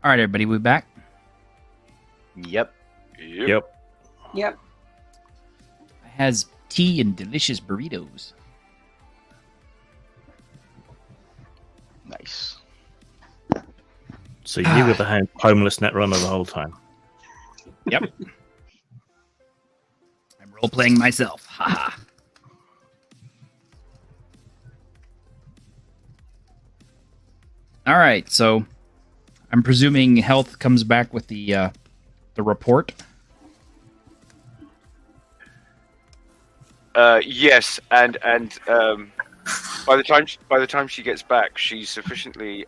All right, everybody, we back. Yep. Yep. Yep. Has tea and delicious burritos. Nice. So you were the homeless netrunner the whole time. Yep. I'm role playing myself. Haha. All right, so I'm presuming health comes back with the report. Yes, and by the time she gets back, she's sufficiently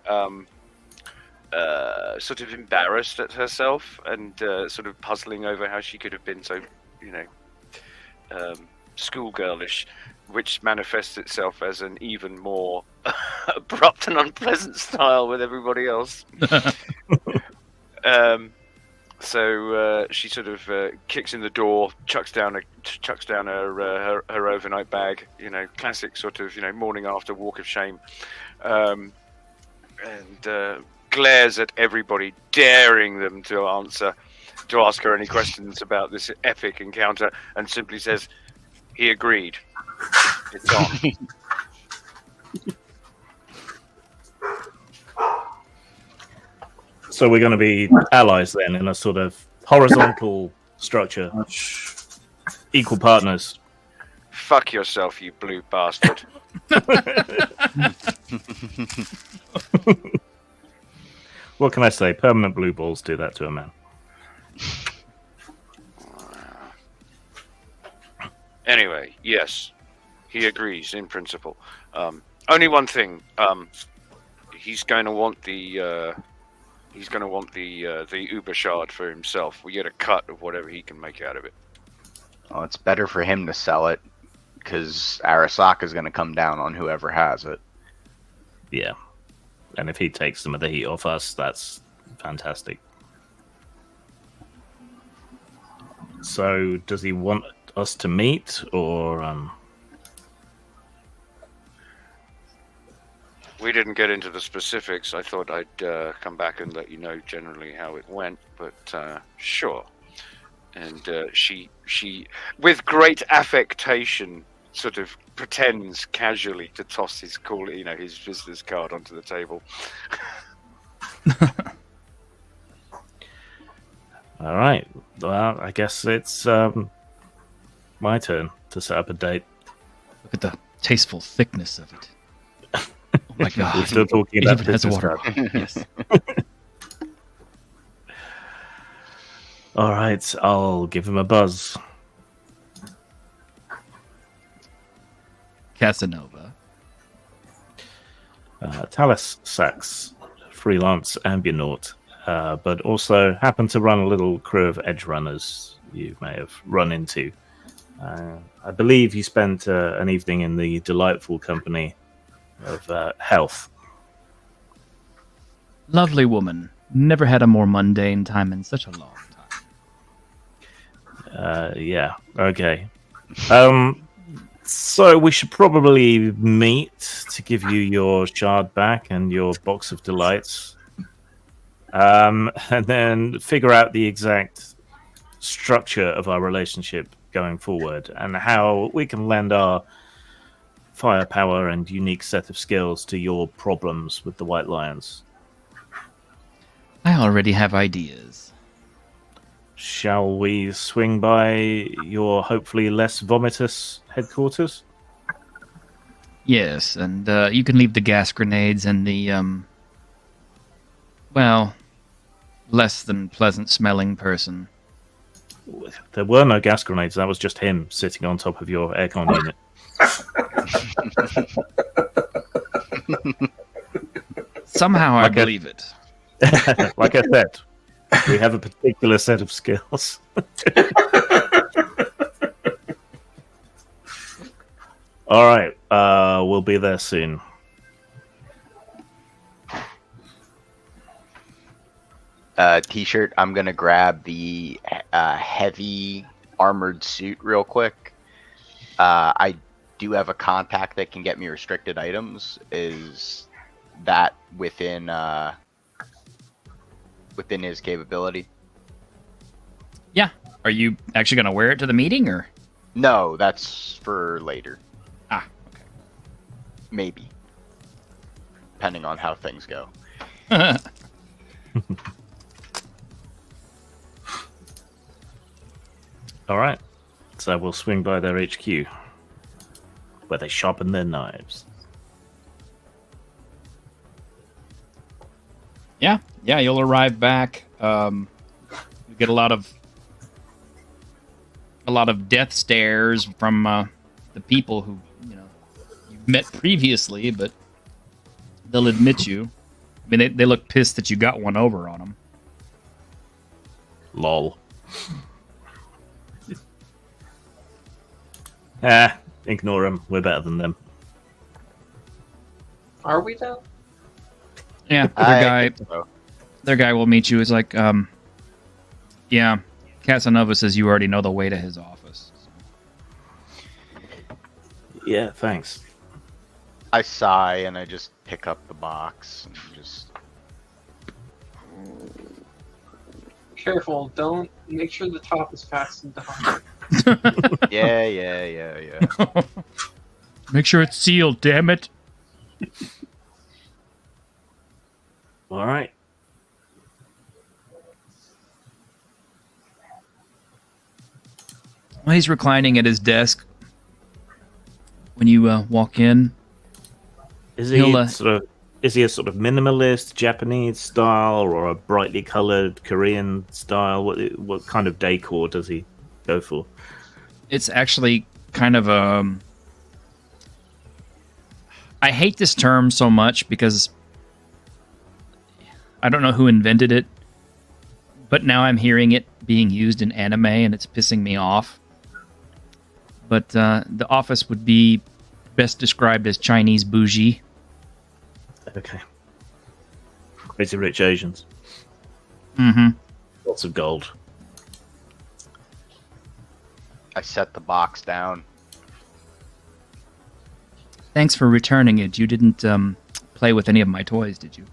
sort of embarrassed at herself and sort of puzzling over how she could have been so, schoolgirlish, which manifests itself as an even more abrupt and unpleasant style with everybody else. So she sort of kicks in the door, chucks down her overnight bag, classic sort of morning after walk of shame, and glares at everybody, daring them to ask her any questions about this epic encounter, and simply says, "He agreed. It's on." So we're going to be allies then in a sort of horizontal structure. Equal partners. Fuck yourself, you blue bastard. What can I say? Permanent blue balls do that to a man. Anyway, yes, he agrees in principle. Only one thing. He's going to want the Uber shard for himself. We get a cut of whatever he can make out of it. Well, it's better for him to sell it, because Arasaka's going to come down on whoever has it. Yeah. And if he takes some of the heat off us, that's fantastic. So, does he want us to meet, or We didn't get into the specifics. I thought I'd come back and let you know generally how it went, but sure. And she, with great affectation, sort of pretends casually to toss his his visitor's card onto the table. all right? Well, I guess it's my turn to set up a date. Look at the tasteful thickness of it. Oh my god. We're still talking It about even has business water. card. Yes. All right, I'll give him a buzz. Casanova. Talus Sachs, freelance ambionaut, but also happened to run a little crew of edge runners you may have run into. I believe you spent an evening in the delightful company of Health. Lovely woman. Never had a more mundane time in such a long time. Yeah, okay. So we should probably meet to give you your shard back and your box of delights. And then figure out the exact structure of our relationship going forward and how we can lend our firepower and unique set of skills to your problems with the White Lions. I already have ideas. Shall we swing by your hopefully less vomitous headquarters? Yes, and you can leave the gas grenades and the, less than pleasant smelling person. There were no gas grenades. That was just him sitting on top of your aircon unit. Somehow I believe it. Like I said, we have a particular set of skills. All right, we'll be there soon. T-shirt. I'm gonna grab the heavy armored suit real quick. I do have a contact that can get me restricted items. Is that within within his capability. Yeah. Are you actually going to wear it to the meeting, or? No, that's for later. Ah, okay. Maybe. Depending on how things go. All right. So we'll swing by their HQ, where they sharpen their knives. Yeah, you'll arrive back. You get a lot of death stares from the people who you've met previously, but they'll admit you. I mean, they look pissed that you got one over on them. Lol. Ignore them. We're better than them. Are we though? Yeah, their guy will meet you. It's like, yeah, Casanova says you already know the way to his office. Yeah, thanks. I sigh and I just pick up the box and just. Careful, don't make sure the top is fastened down. Yeah. Make sure it's sealed, damn it. All right. Well, he's reclining at his desk when you walk in. Is he is he a sort of minimalist Japanese style or a brightly colored Korean style? What kind of decor does he go for? It's actually kind of I hate this term so much because I don't know who invented it, but now I'm hearing it being used in anime and it's pissing me off. But the office would be best described as Chinese bougie. Okay. Crazy rich Asians. Mm-hmm. Lots of gold. I set the box down. Thanks for returning it. You didn't play with any of my toys, did you?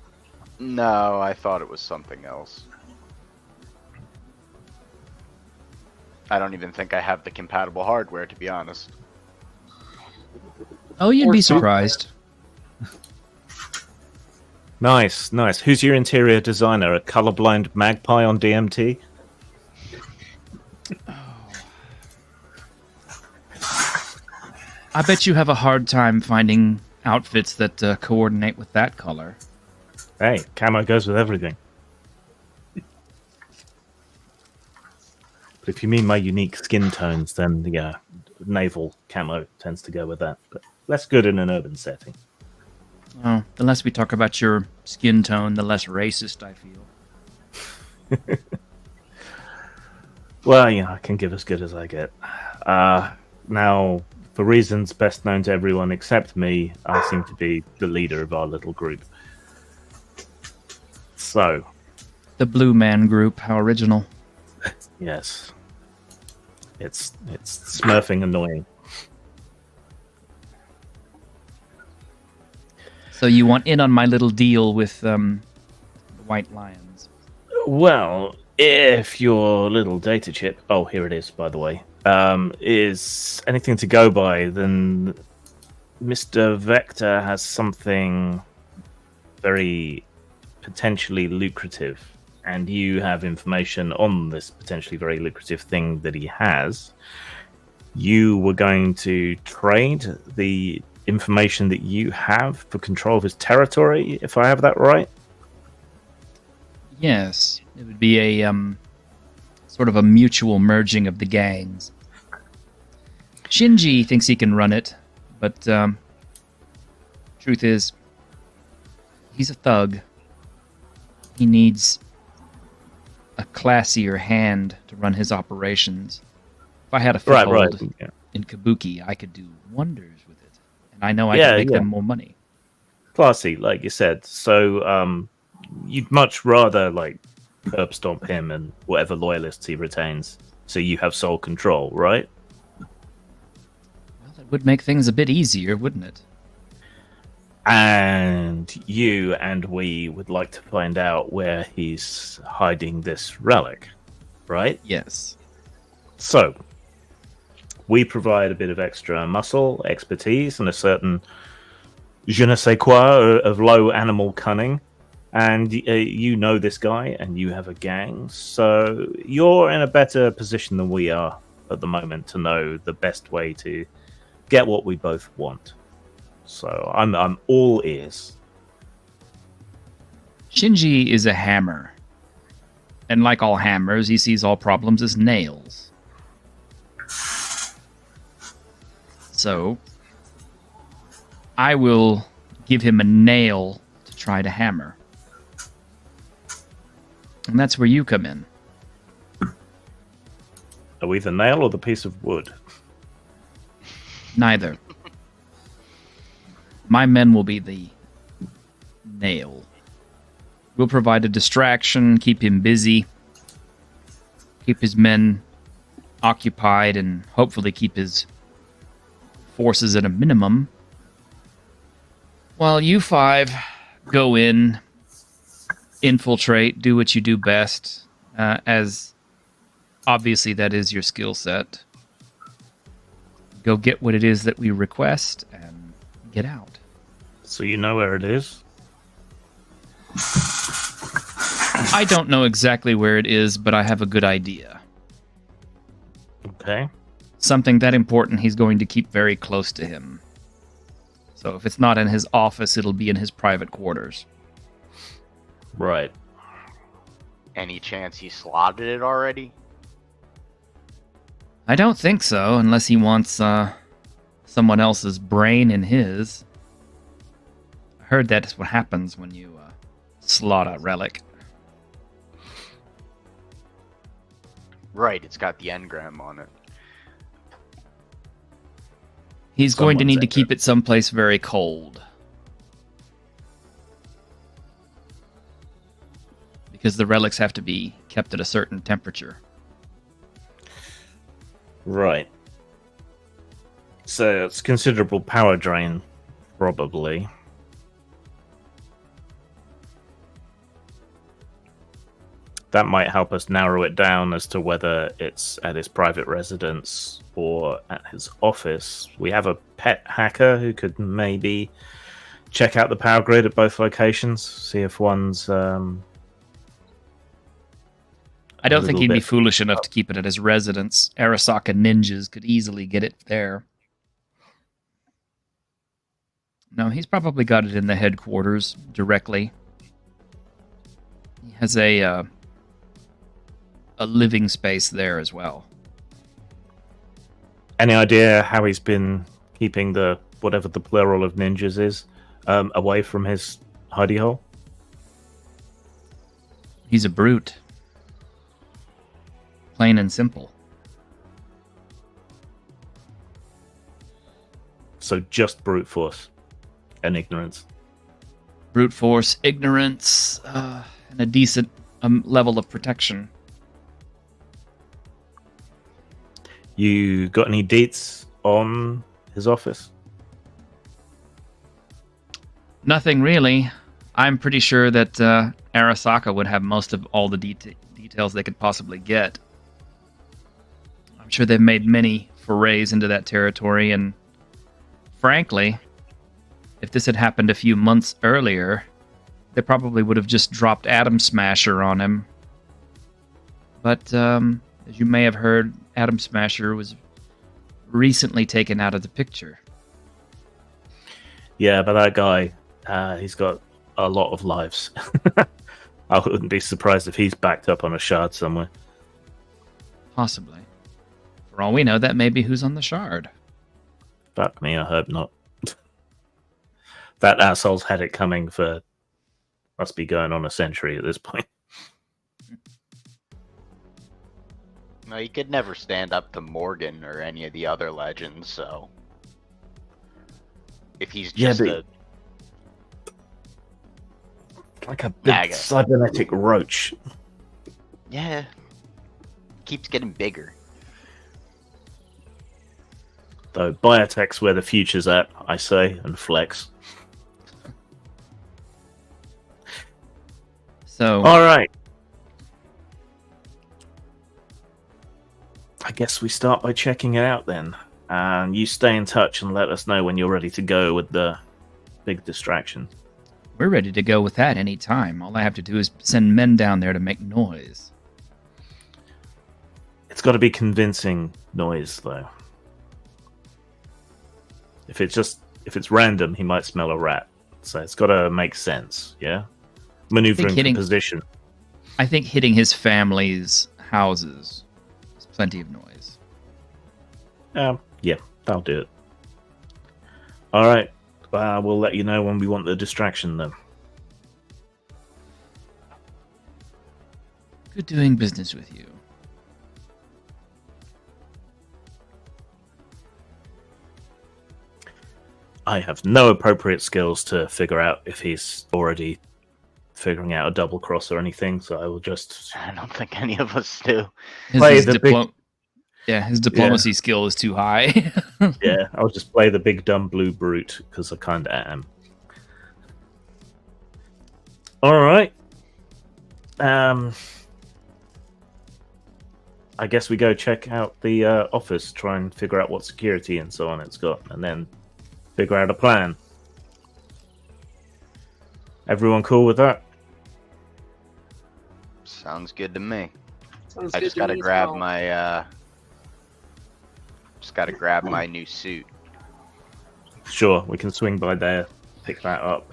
No, I thought it was something else. I don't even think I have the compatible hardware, to be honest. Oh, you'd Or be software. surprised. Nice. Who's your interior designer? A colorblind magpie on DMT? I bet you have a hard time finding outfits that coordinate with that color. Hey, camo goes with everything. But if you mean my unique skin tones, then yeah, naval camo tends to go with that. But less good in an urban setting. Oh, the less we talk about your skin tone, the less racist I feel. Well, yeah, I can give as good as I get. Now, for reasons best known to everyone except me, I seem to be the leader of our little group. So, The Blue Man Group, how original. yes, it's smurfing annoying. So you want in on my little deal with the White Lions? Well, if your little data chip, oh, here it is, by the way, is anything to go by, then Mr. Vector has something very potentially lucrative, and you have information on this potentially very lucrative thing that he has. You were going to trade the information that you have for control of his territory, if I have that right? Yes, it would be a sort of a mutual merging of the gangs. Shinji thinks he can run it, but truth is, he's a thug. He needs a classier hand to run his operations. If I had a foothold Yeah. in Kabuki, I could do wonders with it, and I know I Yeah, could make yeah. them more money. Classy, like you said. So, you'd much rather like curb stomp him and whatever loyalists he retains, so you have sole control, right? Well, it would make things a bit easier, wouldn't it? And you and we would like to find out where he's hiding this relic, right? Yes. So, we provide a bit of extra muscle, expertise, and a certain je ne sais quoi of low animal cunning. And you know this guy, and you have a gang, so you're in a better position than we are at the moment to know the best way to get what we both want. So I'm all ears. Shinji is a hammer. And like all hammers, he sees all problems as nails. So, I will give him a nail to try to hammer. And that's where you come in. Are we the nail or the piece of wood? Neither. My men will be the nail. We'll provide a distraction, keep him busy, keep his men occupied, and hopefully keep his forces at a minimum. While you five go in, infiltrate, do what you do best, as obviously that is your skill set. Go get what it is that we request and get out. So you know where it is? I don't know exactly where it is, but I have a good idea. Okay. Something that important he's going to keep very close to him. So if it's not in his office, it'll be in his private quarters. Right. Any chance he slotted it already? I don't think so, unless he wants someone else's brain in his. I heard that's what happens when you slot a relic. Right, it's got the engram on it. He's going to Someone's need to keep it someplace very cold. Because the relics have to be kept at a certain temperature. Right. So it's considerable power drain, probably. That might help us narrow it down as to whether it's at his private residence or at his office. We have a pet hacker who could maybe check out the power grid at both locations, see if one's... I don't think little he'd be bit foolish enough to keep it at his residence. Arasaka ninjas could easily get it there. No, he's probably got it in the headquarters directly. He has a living space there as well. Any idea how he's been keeping the whatever the plural of ninjas is away from his hidey hole? He's a brute. Plain and simple. So just brute force and ignorance. Brute force, ignorance, and a decent level of protection. You got any deets on his office? Nothing really. I'm pretty sure that Arasaka would have most of all the details they could possibly get. I'm sure they've made many forays into that territory, and frankly, if this had happened a few months earlier, they probably would have just dropped Atom Smasher on him. But, as you may have heard, Atom Smasher was recently taken out of the picture. Yeah, but that guy, he's got a lot of lives. I wouldn't be surprised if he's backed up on a shard somewhere. Possibly. For all we know, that may be who's on the shard. Fuck me, I hope not. That asshole's had it coming for... must be going on a century at this point. No, you could never stand up to Morgan or any of the other legends, so... If he's just like a big cybernetic roach. Yeah. Keeps getting bigger. Though biotech's where the future's at, I say, and flex. So All right. I guess we start by checking it out then. And you stay in touch and let us know when you're ready to go with the big distraction. we're ready to go with that any time. All I have to do is send men down there to make noise. It's got to be convincing noise, though. If it's random, he might smell a rat. So it's got to make sense, yeah? Maneuvering hitting- for position. I think hitting his family's houses is plenty of noise. Yeah, that'll do it. All right. We'll let you know when we want the distraction, then. Good doing business with you. I have no appropriate skills to figure out if he's already figuring out a double cross or anything, so I will just I don't think any of us do. His the big- his diplomacy skill is too high. yeah, I'll just play the big dumb blue brute because I kind of am. All right. I guess we go check out the office, try and figure out what security and so on it's got, and then figure out a plan. Everyone cool with that? Sounds good to me. Sounds I good just to gotta me as grab well. my my new suit. Sure, we can swing by there, pick that up.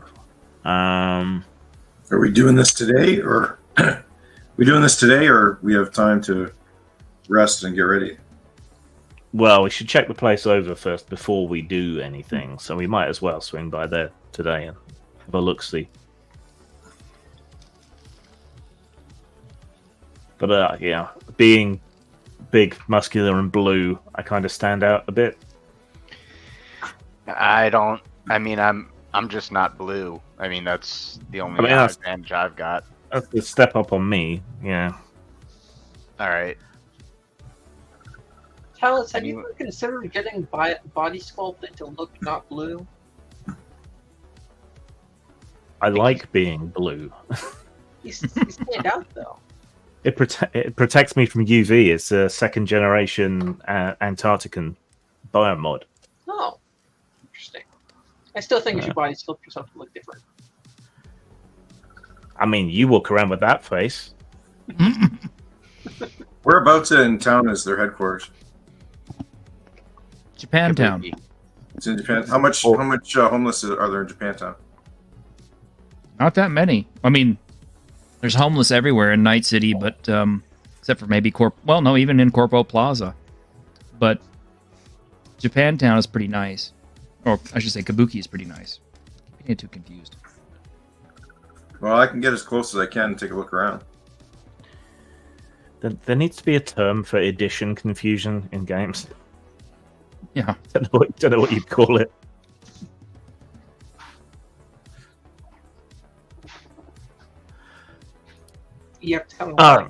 Are we doing this today, or we have time to rest and get ready? Well, we should check the place over first before we do anything, so we might as well swing by there today and have a look-see. But yeah, being big, muscular, and blue, I kind of stand out a bit. I'm just not blue. I mean, that's the only that's- advantage I've got. That's a step up on me, yeah. All right. Talus, have you ever considered getting body sculpted to look not blue? I like being blue. You stand out though. It protects me from UV. It's a second generation Antarctican biomod. Oh, interesting. I still think you should body sculpt yourself to look different. I mean, you walk around with that face. Whereabouts in town is their headquarters? Japantown. Kabuki. It's in Japan. How much homeless are there in Japantown? Not that many. I mean, there's homeless everywhere in Night City, but except for maybe even in Corpo Plaza. But Japantown is pretty nice. Or I should say Kabuki is pretty nice. I get too confused. Well, I can get as close as I can and take a look around. There needs to be a term for edition confusion in games. Yeah. Don't know what you'd call it. You have to tell me Oh.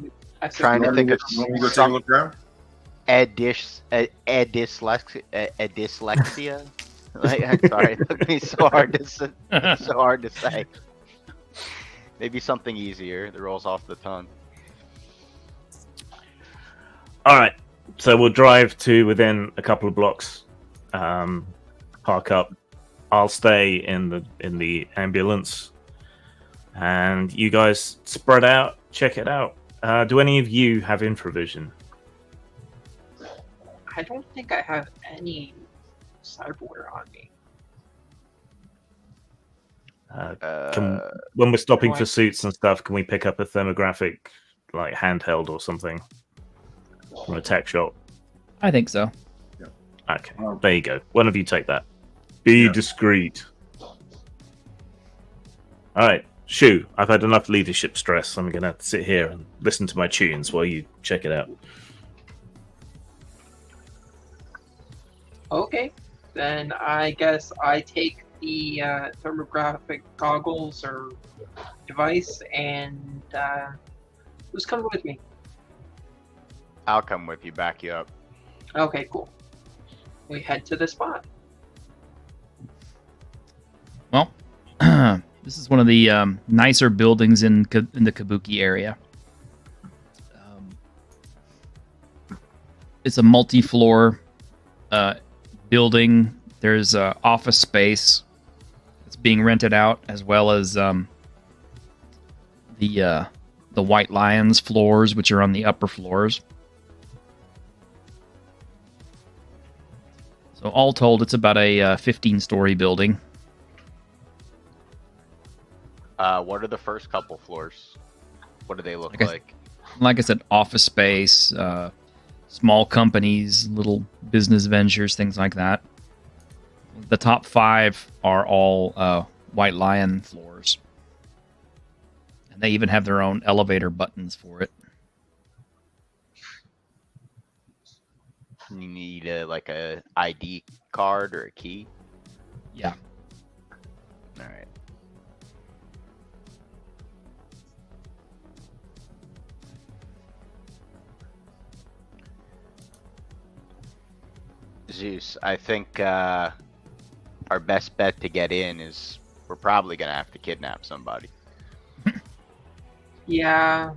Trying to think of When we go take a look around? dyslexia. Like, I'm sorry, it took me so hard to say. Maybe something easier that rolls off the tongue. All right, so we'll drive to within a couple of blocks. Park up. I'll stay in the ambulance, and you guys spread out. Check it out. Do any of you have infravision? I don't think I have any cyberware on me. When we're stopping Right. for suits and stuff, can we pick up a thermographic, like handheld or something, from a tech shop? I think so. Okay, there you go. One of you take that. Be Yeah. discreet. All right, Shu, I've had enough leadership stress. I'm going to sit here and listen to my tunes while you check it out. Okay, then I guess I take the thermographic goggles or device, and who's coming with me? I'll come with you, back you up. Okay, cool. We head to the spot. Well, This is one of the nicer buildings in the Kabuki area. It's a multi-floor building. There's office space that's being rented out, as well as the White Lions floors, which are on the upper floors. So all told, it's about a 15-story building. What are the first couple floors? What do they look like? Like I said, office space, small companies, little business ventures, things like that. The top 5 are all White Lion floors. And they even have their own elevator buttons for it. You need a ID card or a key? Yeah. All right. Zeus, I think our best bet to get in is we're probably gonna have to kidnap somebody. Yeah.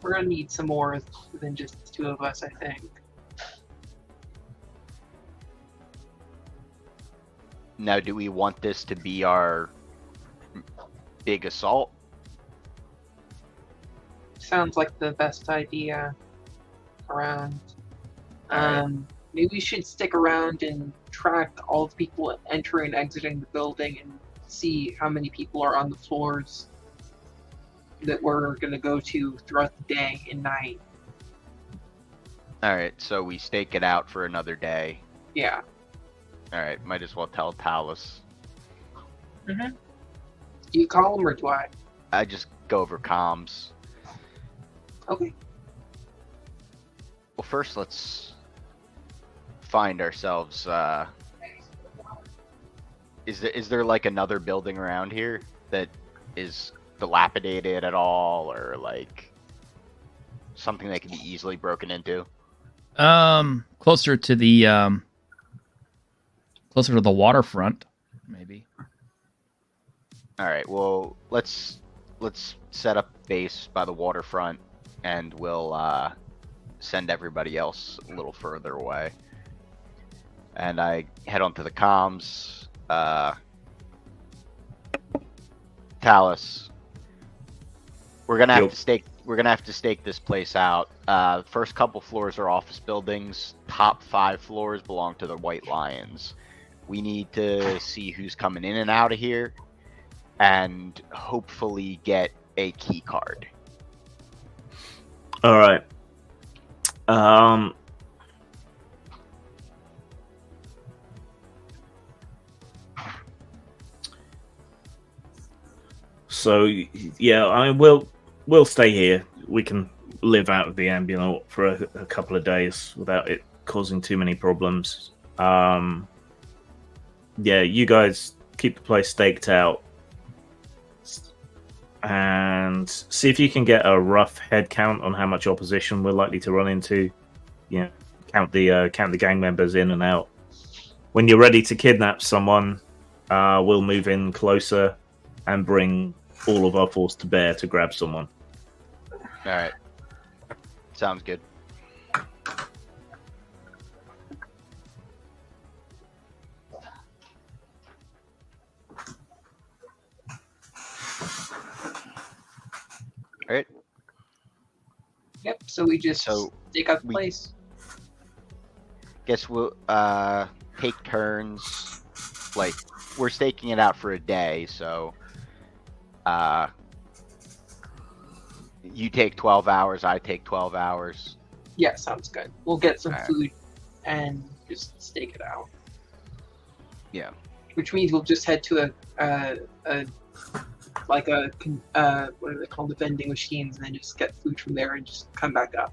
We're gonna need some more than just the 2 of us, I think. Now, do we want this to be our big assault? Sounds like the best idea around. Maybe we should stick around and track all the people entering and exiting the building and see how many people are on the floors that we're going to go to throughout the day and night. All right, so we stake it out for another day. Yeah. All right, might as well tell Talus. Mm-hmm. Do you call him or do I? I just go over comms. Okay. Well, first let's find ourselves. Is there like another building around here that is dilapidated at all, or like something that can be easily broken into? Closer to the waterfront, maybe. All right. Well, let's set up base by the waterfront, and we'll send everybody else a little further away. And I head onto the comms. Talus, we're gonna have to stake. We're gonna have to stake this place out. First couple floors are office buildings. Top 5 floors belong to the White Lions. We need to see who's coming in and out of here, and hopefully get a key card. All right. So yeah, we'll stay here. We can live out of the ambulance for a couple of days without it causing too many problems. Yeah, you guys keep the place staked out and see if you can get a rough head count on how much opposition we're likely to run into. You know, count the gang members in and out. When you're ready to kidnap someone, we'll move in closer and bring all of our force to bear to grab someone. All right. Sounds good. All right. Yep, so we just take out the place. Guess we'll take turns. Like, we're staking it out for a day, so you take 12 hours, I take 12 hours. Yeah, sounds good. We'll get some food and just stake it out. Yeah. Which means we'll just head to what are they called, the vending machines, and then just get food from there and just come back up.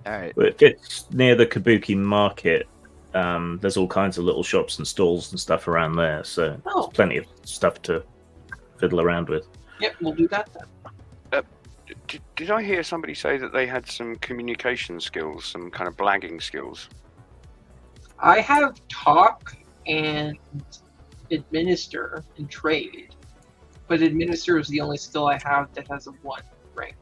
All right. Well, if it's near the Kabuki market, there's all kinds of little shops and stalls and stuff around there, so there's plenty of stuff to fiddle around with. Yep, we'll do that then. Did I hear somebody say that they had some communication skills, some kind of blagging skills? I have talk and administer and trade, but administer is the only skill I have that has a 1 rank.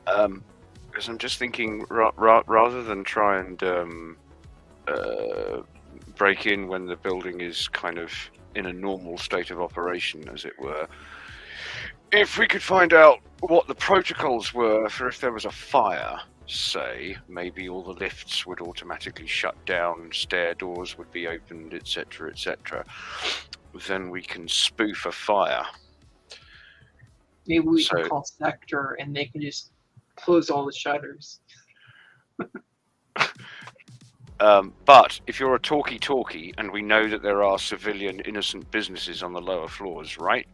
Because I'm just thinking, rather than try and break in when the building is kind of in a normal state of operation, as it were, if we could find out what the protocols were for if there was a fire, say, maybe all the lifts would automatically shut down, stair doors would be opened, etc., etc., then we can spoof a fire. Maybe we can call Sector and they can just close all the shutters. But if you're a talkie and we know that there are civilian innocent businesses on the lower floors, right?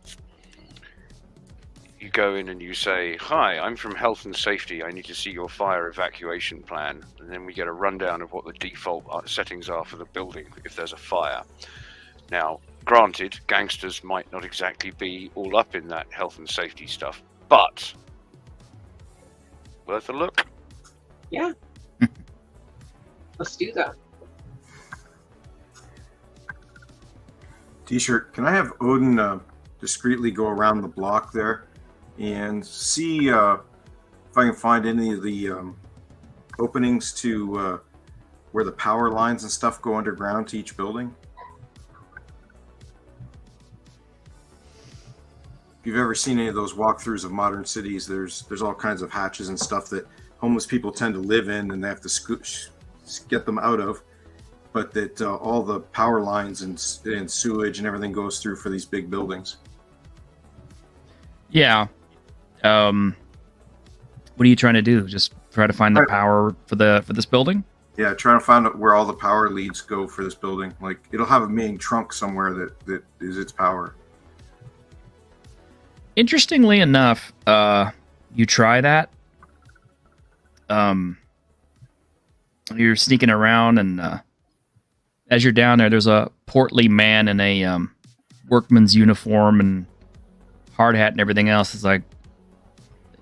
You go in and you say, "Hi, I'm from Health and Safety. I need to see your fire evacuation plan." And then we get a rundown of what the default settings are for the building if there's a fire. Now, granted, gangsters might not exactly be all up in that health and safety stuff, but worth a look. Yeah. Let's do that. T-shirt, can I have Odin discreetly go around the block there and see if I can find any of the openings to where the power lines and stuff go underground to each building? If you've ever seen any of those walkthroughs of modern cities, there's all kinds of hatches and stuff that homeless people tend to live in and they have to get them out of, but that all the power lines and sewage and everything goes through for these big buildings. Yeah. What are you trying to do? Just try to find the power for this building? Yeah, trying to find out where all the power leads go for this building. Like, it'll have a main trunk somewhere that is its power. Interestingly enough, you try that. You're sneaking around, and as you're down there's a portly man in a workman's uniform and hard hat and everything else. It's like,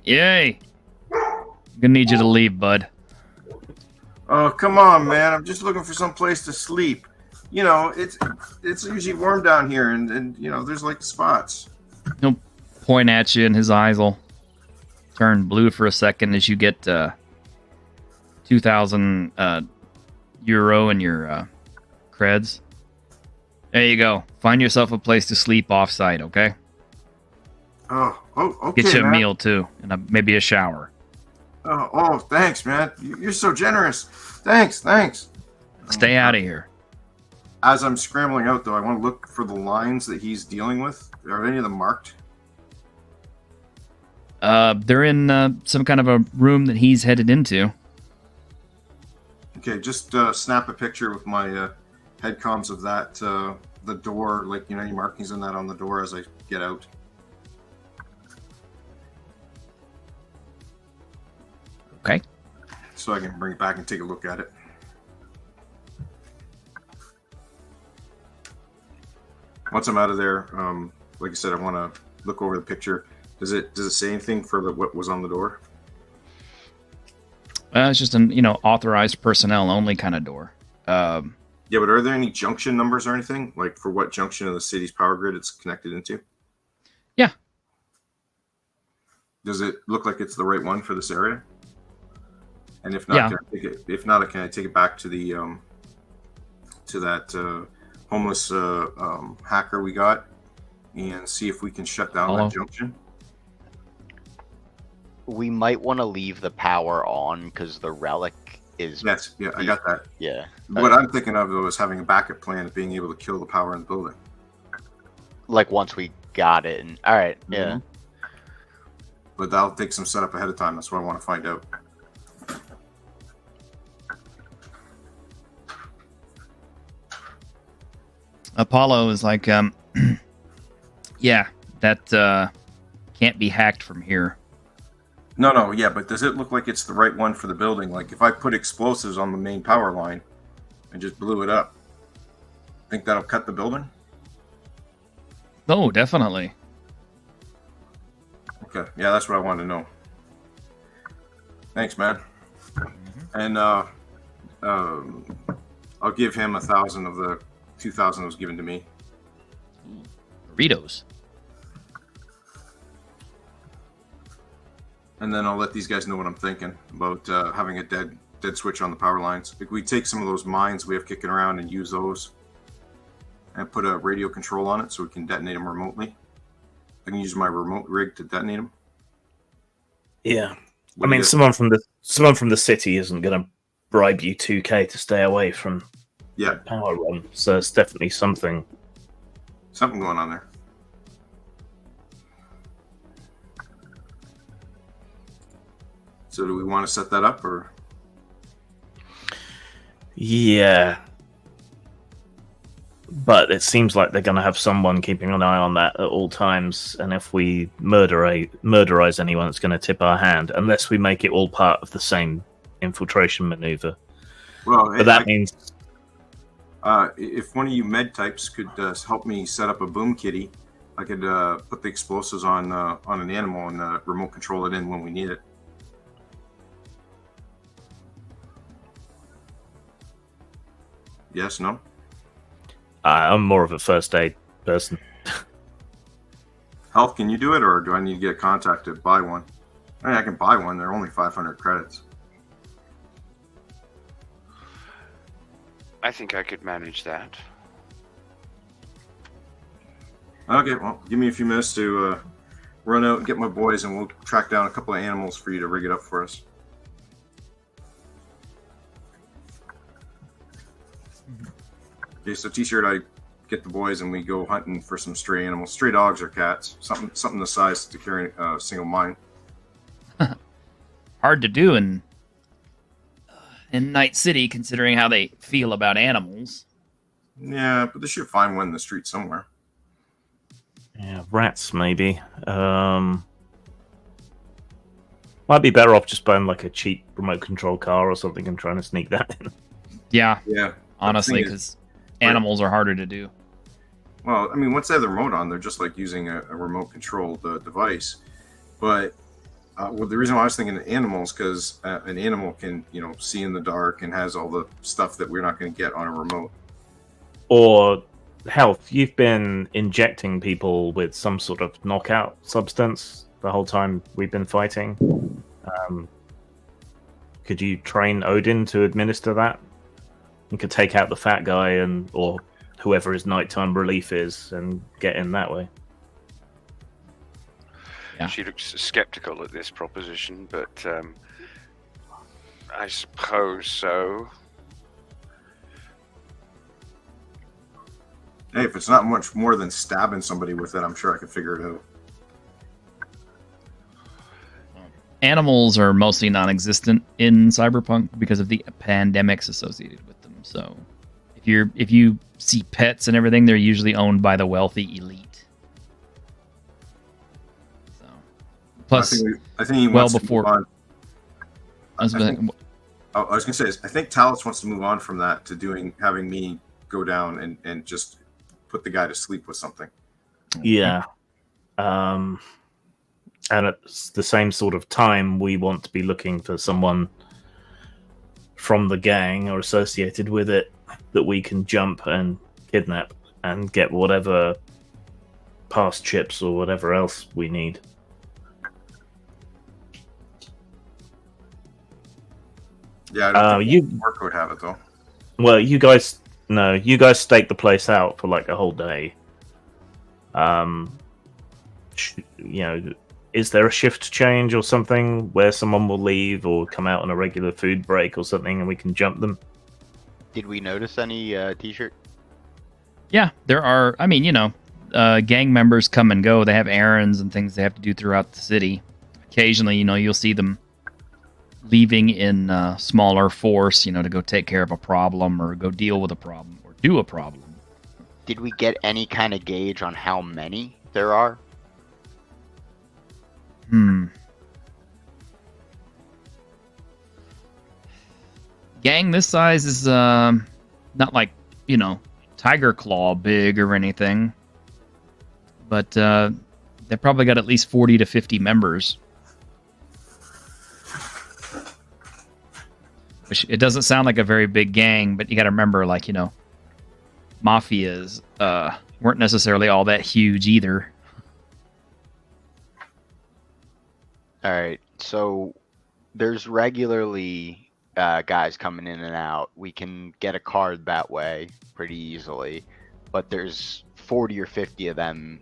"Yay! I'm gonna need you to leave, bud." Oh, come on, man! I'm just looking for some place to sleep. You know, it's usually warm down here, and you know, there's like spots. He'll point at you, and his eyes will turn blue for a second as you get 2,000 euro in your creds. There you go. Find yourself a place to sleep off-site, okay? Oh, okay, Get you a man. meal, too, and maybe a shower. Oh, thanks, man. You're so generous. Thanks. Stay out of here. As I'm scrambling out, though, I want to look for the lines that he's dealing with. Are any of them marked? They're in some kind of a room that he's headed into. Okay, just snap a picture with my head comms of that, the door, like, you know, any markings on that on the door as I get out. Okay. So I can bring it back and take a look at it. Once I'm out of there, like I said, I want to look over the picture. Does it say anything for what was on the door? It's just an authorized personnel only kind of door. Yeah, but are there any junction numbers or anything, like for what junction of the city's power grid it's connected into? Yeah. Does it look like it's the right one for this area? And if not, can I take it back to the to that homeless hacker we got and see if we can shut down that junction? We might want to leave the power on because the relic is. Yes, yeah, I got that. Yeah. What I'm thinking of, though, is having a backup plan of being able to kill the power in the building. Like once we got it, and all right, yeah. But that'll take some setup ahead of time. That's what I want to find out. Apollo is like, yeah, that can't be hacked from here. No, yeah, but does it look like it's the right one for the building? Like, if I put explosives on the main power line and just blew it up, think that'll cut the building? Oh, definitely. Okay, yeah, that's what I wanted to know. Thanks, man. And I'll give him 1,000 of the 2,000 was given to me. Burritos. And then I'll let these guys know what I'm thinking about having a dead switch on the power lines. If we take some of those mines we have kicking around and use those, and put a radio control on it so we can detonate them remotely. I can use my remote rig to detonate them. Yeah, What I do mean, you- someone from the city isn't going to bribe you 2K to stay away from Yeah, power run, so it's definitely something. something going on there. So do we want to set that up, or Yeah, but it seems like they're going to have someone keeping an eye on that at all times, and if we murderize anyone, it's going to tip our hand, unless we make it all part of the same infiltration maneuver. well, But that means if one of you med types could help me set up a boom kitty, I could put the explosives on an animal and remote control it in when we need it. Yes, no? I'm more of a first aid person. Health, can you do it, or do I need to get a contact to buy one? I mean, I can buy one. They're only 500 credits. I think I could manage that. Okay, well, give me a few minutes to run out and get my boys, and we'll track down a couple of animals for you to rig it up for us. Okay, so T-shirt, I get the boys and we go hunting for some stray animals, stray dogs or cats, something the size to carry a single mine. Hard to do in Night City, considering how they feel about animals. Yeah, but they should find one in the street somewhere. Yeah, rats maybe. Might be better off just buying like a cheap remote control car or something and trying to sneak that in. Yeah, Yeah, honestly, thing is- because animals are harder to do. well, I mean, once they have the remote on, they're just like using a remote controlled device. But well, the reason why I was thinking animals, because an animal can, see in the dark and has all the stuff that we're not going to get on a remote. Or health, you've been injecting people with some sort of knockout substance the whole time we've been fighting. Could you train Odin to administer that? You could take out the fat guy or whoever his nighttime relief is and get in that way. Yeah. She looks skeptical at this proposition, but I suppose so. Hey, if it's not much more than stabbing somebody with it, I'm sure I could figure it out. Animals are mostly non-existent in Cyberpunk because of the pandemics associated with them. So, if you see pets and everything, they're usually owned by the wealthy elite. So, plus, I think he well wants before- to move on. I was I gonna- think- I was going to say, I think Talus wants to move on from that to having me go down and just put the guy to sleep with something. Yeah. And at the same sort of time, we want to be looking for someone from the gang or associated with it that we can jump and kidnap and get whatever past chips or whatever else we need. Yeah, I don't think you work would have it though. Well, you guys stake the place out for like a whole day. Is there a shift change or something where someone will leave or come out on a regular food break or something, and we can jump them? Did we notice any T-shirt? yeah, there are. I mean, gang members come and go. They have errands and things they have to do throughout the city. Occasionally, you'll see them leaving in smaller force, to go take care of a problem or go deal with a problem or do a problem. Did we get any kind of gauge on how many there are? Gang this size is not like, Tiger Claw big or anything. But they probably got at least 40 to 50 members. Which it doesn't sound like a very big gang, but you got to remember, mafias weren't necessarily all that huge either. All right, so there's regularly guys coming in and out. We can get a card that way pretty easily, but there's 40 or 50 of them.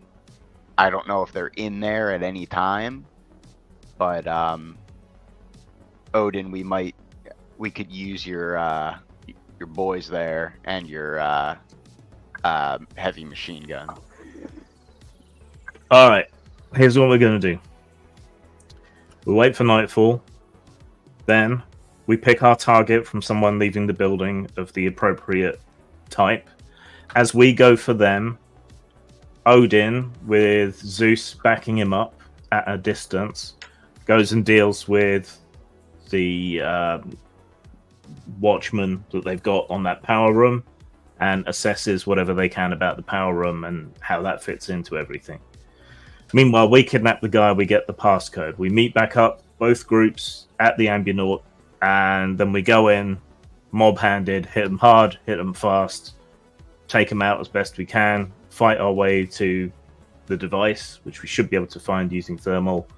I don't know if they're in there at any time, but Odin, we could use your boys there and your heavy machine gun. All right, here's what we're going to do. We wait for nightfall. Then we pick our target from someone leaving the building of the appropriate type. As we go for them, Odin, with Zeus backing him up at a distance, goes and deals with the watchman that they've got on that power room and assesses whatever they can about the power room and how that fits into everything. Meanwhile, we kidnap the guy, we get the passcode. We meet back up, both groups, at the Ambinaut, and then we go in, mob-handed, hit them hard, hit them fast, take them out as best we can, fight our way to the device, which we should be able to find using thermal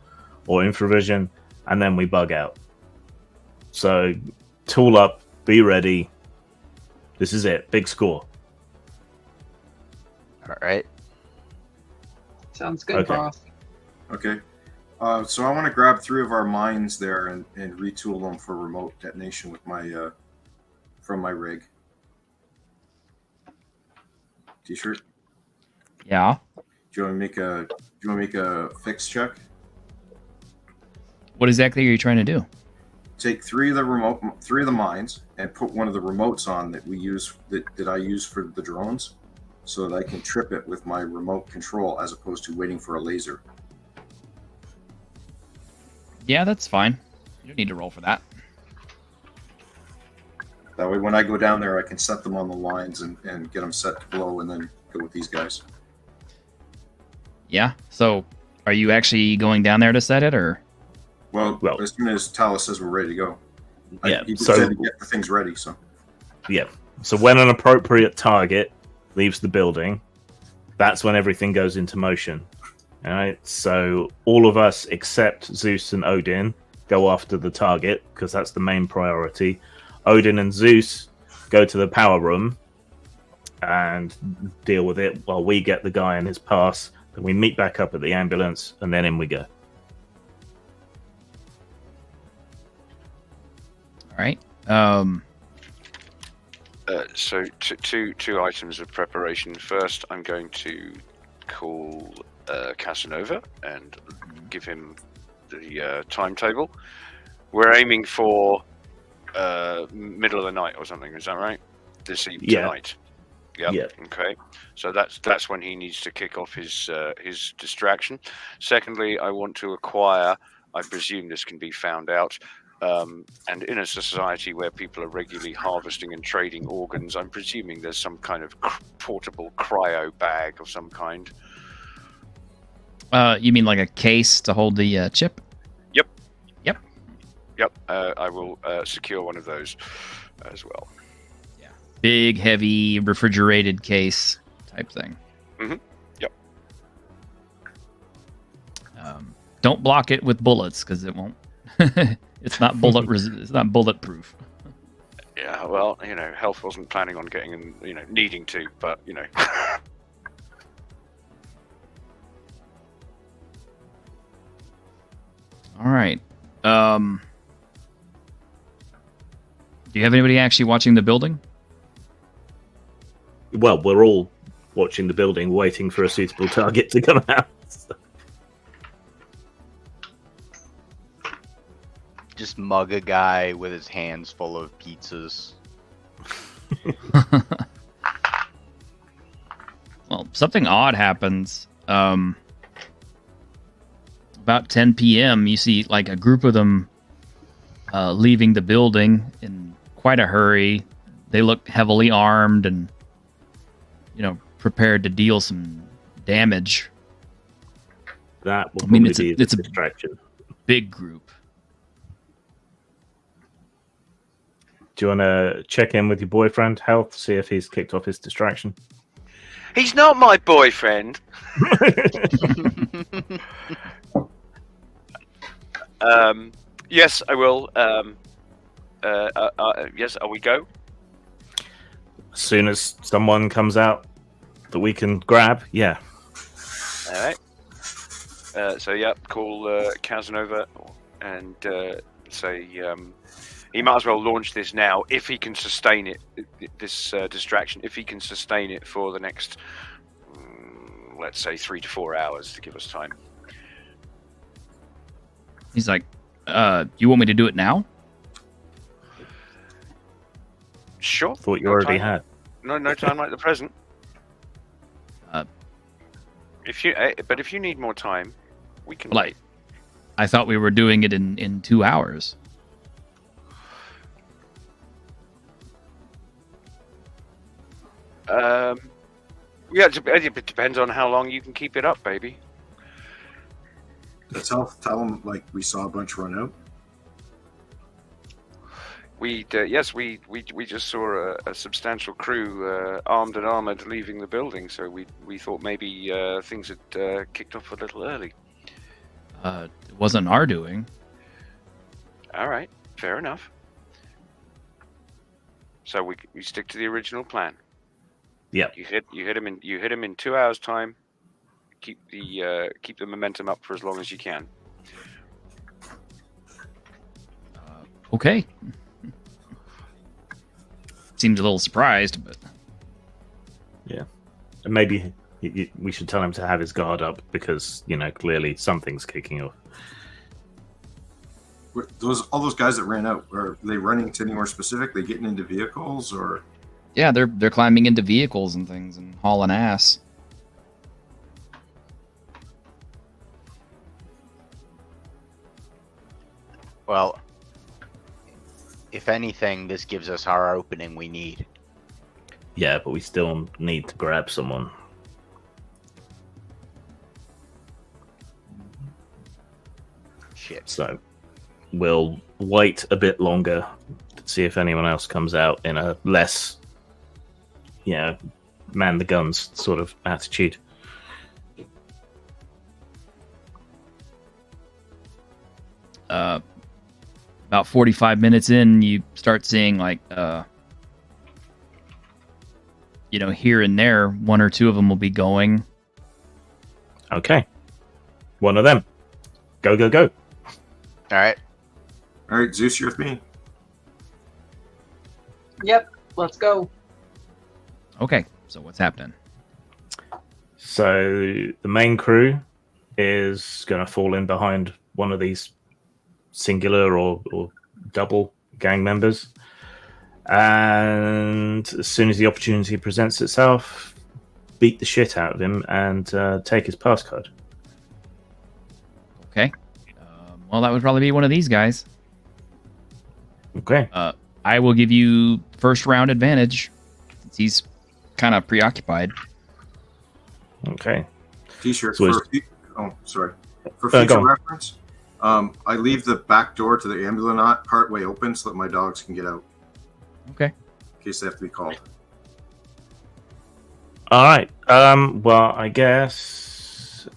or infravision, and then we bug out. So, tool up, be ready. This is it. Big score. All right. Sounds good, Okay. boss. Okay. So I want to grab 3 of our mines there and retool them for remote detonation with my from my rig. T-shirt. Yeah. Do you want to make a fix check? What exactly are you trying to do? Take 3 of the mines and put one of the remotes on that we use that I use for the drones, so that I can trip it with my remote control as opposed to waiting for a laser. Yeah, that's fine. You don't need to roll for that. That way, when I go down there, I can set them on the lines and get them set to blow, and then go with these guys. Yeah. So, are you actually going down there to set it, or? Well, Well- as soon as Talos says we're ready to go. Yeah, He so- said to get the things ready, so. Yeah. So when an appropriate target leaves the building, that's when everything goes into motion. All right. So all of us except Zeus and Odin go after the target because that's the main priority. Odin and Zeus go to the power room and deal with it while we get the guy in his pass. Then we meet back up at the ambulance, and then in we go. All right. So two items of preparation. First, I'm going to call Casanova and give him the timetable. We're aiming for middle of the night or something. Is that right? This evening tonight. Yep. Yeah. Okay. So that's when he needs to kick off his distraction. Secondly, I want to acquire. I presume this can be found out. And in a society where people are regularly harvesting and trading organs, I'm presuming there's some kind of portable cryo bag of some kind. You mean like a case to hold the chip? Yep. I will secure one of those as well. Big, heavy, refrigerated case type thing. Mhm. Yep. Don't block it with bullets because it won't. It's not it's not bulletproof. Yeah. Well, Health wasn't planning on getting, needing to, but All right. Do you have anybody actually watching the building? Well, we're all watching the building, waiting for a suitable target to come out. Just mug a guy with his hands full of pizzas. Well, something odd happens. About 10 p.m., you see like a group of them leaving the building in quite a hurry. They look heavily armed and, prepared to deal some damage. That will I mean, probably be it's a the distraction. big group. Do you want to check in with your boyfriend, Health, see if he's kicked off his distraction? He's not my boyfriend. Yes, I will. Yes, we go? As soon as someone comes out that we can grab, yeah. All right. So yeah, call Casanova and say he might as well launch this now if he can sustain it. This distraction, if he can sustain it for the next, let's say, 3 to 4 hours to give us time. He's like, you want me to do it now? Sure. Thought you No already time. had. No time like the present. Uh, But if you need more time, we can. Like, I thought we were doing it in 2 hours. Yeah, it depends on how long you can keep it up, baby. Tell them like we saw a bunch run out. We just saw a substantial crew, armed and armored, leaving the building. So we thought maybe things had kicked off a little early. It wasn't our doing. All right, fair enough. So we stick to the original plan. Yeah. You hit him in 2 hours time. Keep the momentum up for as long as you can. Okay. Seems a little surprised, but Yeah. And maybe we should tell him to have his guard up because, clearly something's kicking off. All those guys that ran out, are they running to anywhere specific? They getting into vehicles or? yeah, they're climbing into vehicles and things and hauling ass. Well, if anything, this gives us our opening we need. Yeah, but we still need to grab someone. Shit. So we'll wait a bit longer to see if anyone else comes out in a less, man the guns sort of attitude. About 45 minutes in, you start seeing like, here and there, one or two of them will be going. Okay. One of them. Go, go, go. All right. All right, Zeus, you're with me. Yep, let's go. Okay, so what's happening? So the main crew is going to fall in behind one of these singular or double gang members. And as soon as the opportunity presents itself, beat the shit out of him and take his pass card. Okay. Well, that would probably be one of these guys. Okay. I will give you first round advantage since he's kind of preoccupied. Okay. T-shirt. So Sorry. For go future on. reference, I leave the back door to the ambulance partway open so that my dogs can get out Okay. in case they have to be called. All right. Well, I guess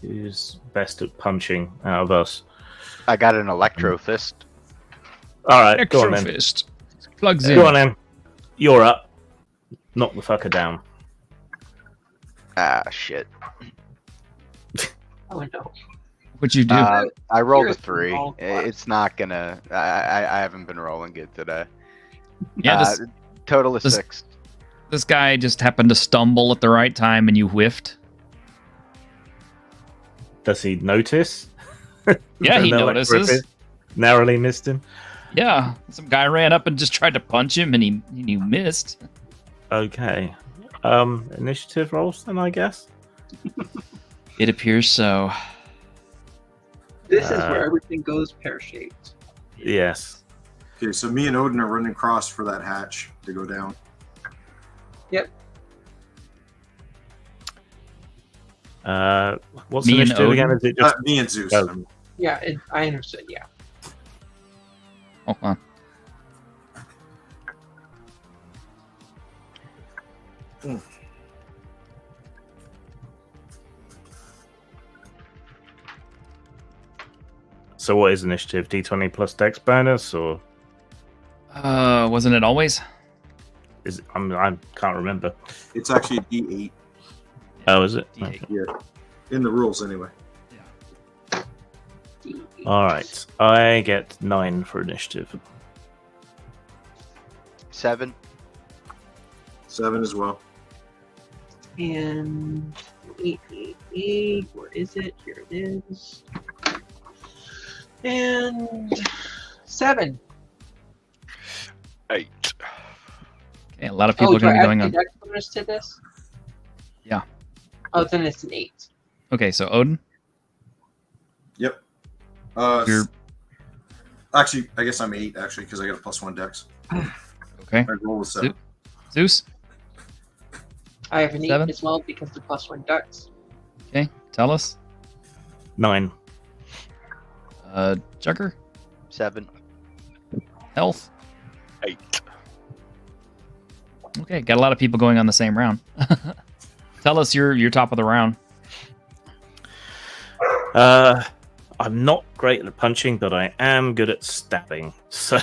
who's best at punching out of us? I got an electro fist. All right. Go on then. Fist. Plugs in. Go on then. You're up. Knock the fucker down. Ah, shit. Oh no. What'd you do? I rolled a Here's the 3. ball. It's not gonna. I haven't been rolling good today. yeah, Total is this- 6. this guy just happened to stumble at the right time and you whiffed. Does he notice? Yeah, he The electro notices. fist narrowly missed him. Yeah, some guy ran up and just tried to punch him and he missed. Okay. Initiative rolls then, I guess. It appears so. This is where everything goes pear-shaped. Yes. Okay, so me and Odin are running across for that hatch to go down. Yep. What's Me and initiative again? Odin? Is it just Me and Zeus. Oh. Yeah, I understood. Yeah. Hold on. So what is initiative? D20 plus Dex bonus, or Wasn't it always? is I can't remember. It's actually a D8. Oh, is it? D8. Okay. Yeah. In the rules, anyway. All right, I get 9 for initiative. 7. 7 as well. And 8. Where is it? Here it is. And 7. 8. Okay, a lot of people are going to be going on. Dex bonus to this? Yeah. Oh, then it's an 8. Okay, so Odin, Yep. you're Actually, I guess I'm 8, actually, because I got a +1 dex. okay. I roll with 7. Zeus, I have an 8 7? as well because the +1 Dex. okay. Tell us. 9. Chucker, 7. health. 8. Okay, got a lot of people going on the same round. Tell us you're top of the round. I'm not great at punching, but I am good at stabbing. So,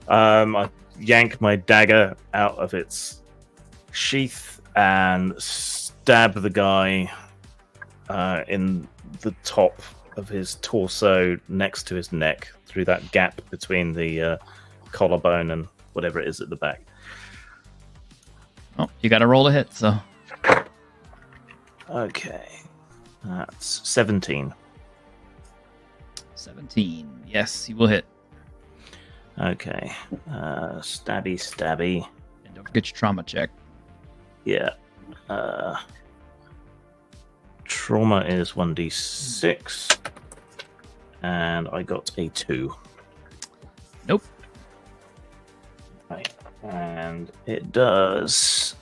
I yank my dagger out of its sheath and stab the guy in the top of his torso, next to his neck, through that gap between the collarbone and whatever it is at the back. Oh, you got to roll to hit. So Okay, that's 17. 17. Yes, you will hit. Okay, stabby. And don't forget your trauma check. Yeah. Trauma is 1d6. And I got a 2. Nope. Right. And it does.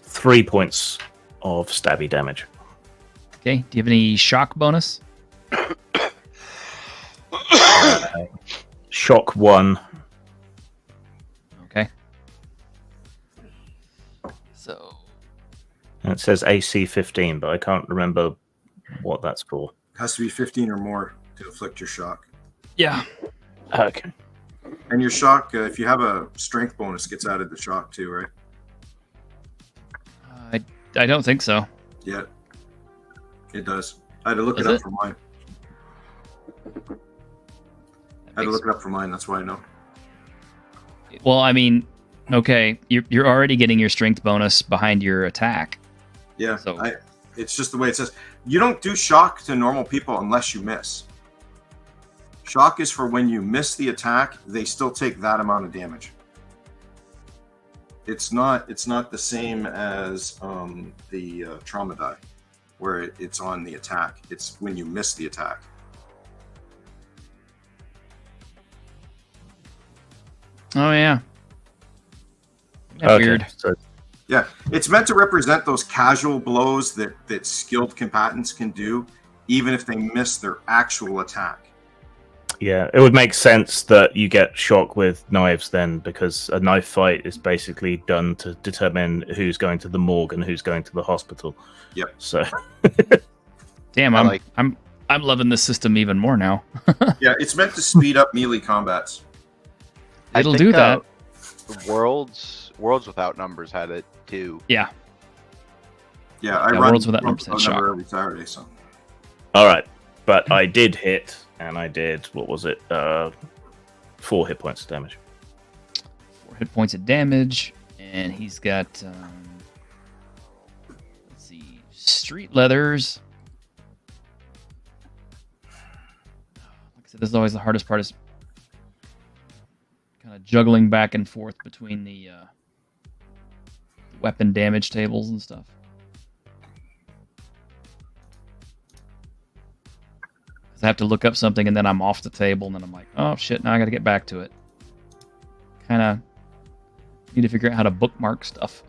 3 points of stabby damage. Okay. Do you have any shock bonus? Shock 1. Okay. So And it says AC 15, but I can't remember what that's for. Has to be 15 or more to inflict your shock. yeah. Okay. And your shock, if you have a strength bonus, gets added to shock too, right? I don't think so. Yeah. It does. I had to look Does it up it? for mine. I had to look it up for mine. That's why I know. Well, I mean, okay, you're already getting your strength bonus behind your attack. Yeah. So- It's just the way it says. You don't do shock to normal people unless you miss. Shock is for when you miss the attack, they still take that amount of damage. It's not the same as the trauma die, where it's on the attack. It's when you miss the attack. Oh yeah. That's Okay, weird. So Yeah, it's meant to represent those casual blows that skilled combatants can do, even if they miss their actual attack. yeah, it would make sense that you get shock with knives then, because a knife fight is basically done to determine who's going to the morgue and who's going to the hospital. Yep. So Damn, I like- I'm loving this system even more now. Yeah, it's meant to speed up melee combats. It'll do that. Worlds Without Numbers had it too. Yeah. Yeah, I Yeah, run Worlds Without Numbers had Worlds shock. Number every Saturday, so all right, but I did hit, and I did, what was it? 4 hit points of damage. 4 hit points of damage, and he's got let's see, street leathers. Like I said, this is always the hardest part, is kind of juggling back and forth between the weapon damage tables and stuff. I have to look up something and then I'm off the table and then I'm like, oh shit, now I got to get back to it. Kind of need to figure out how to bookmark stuff.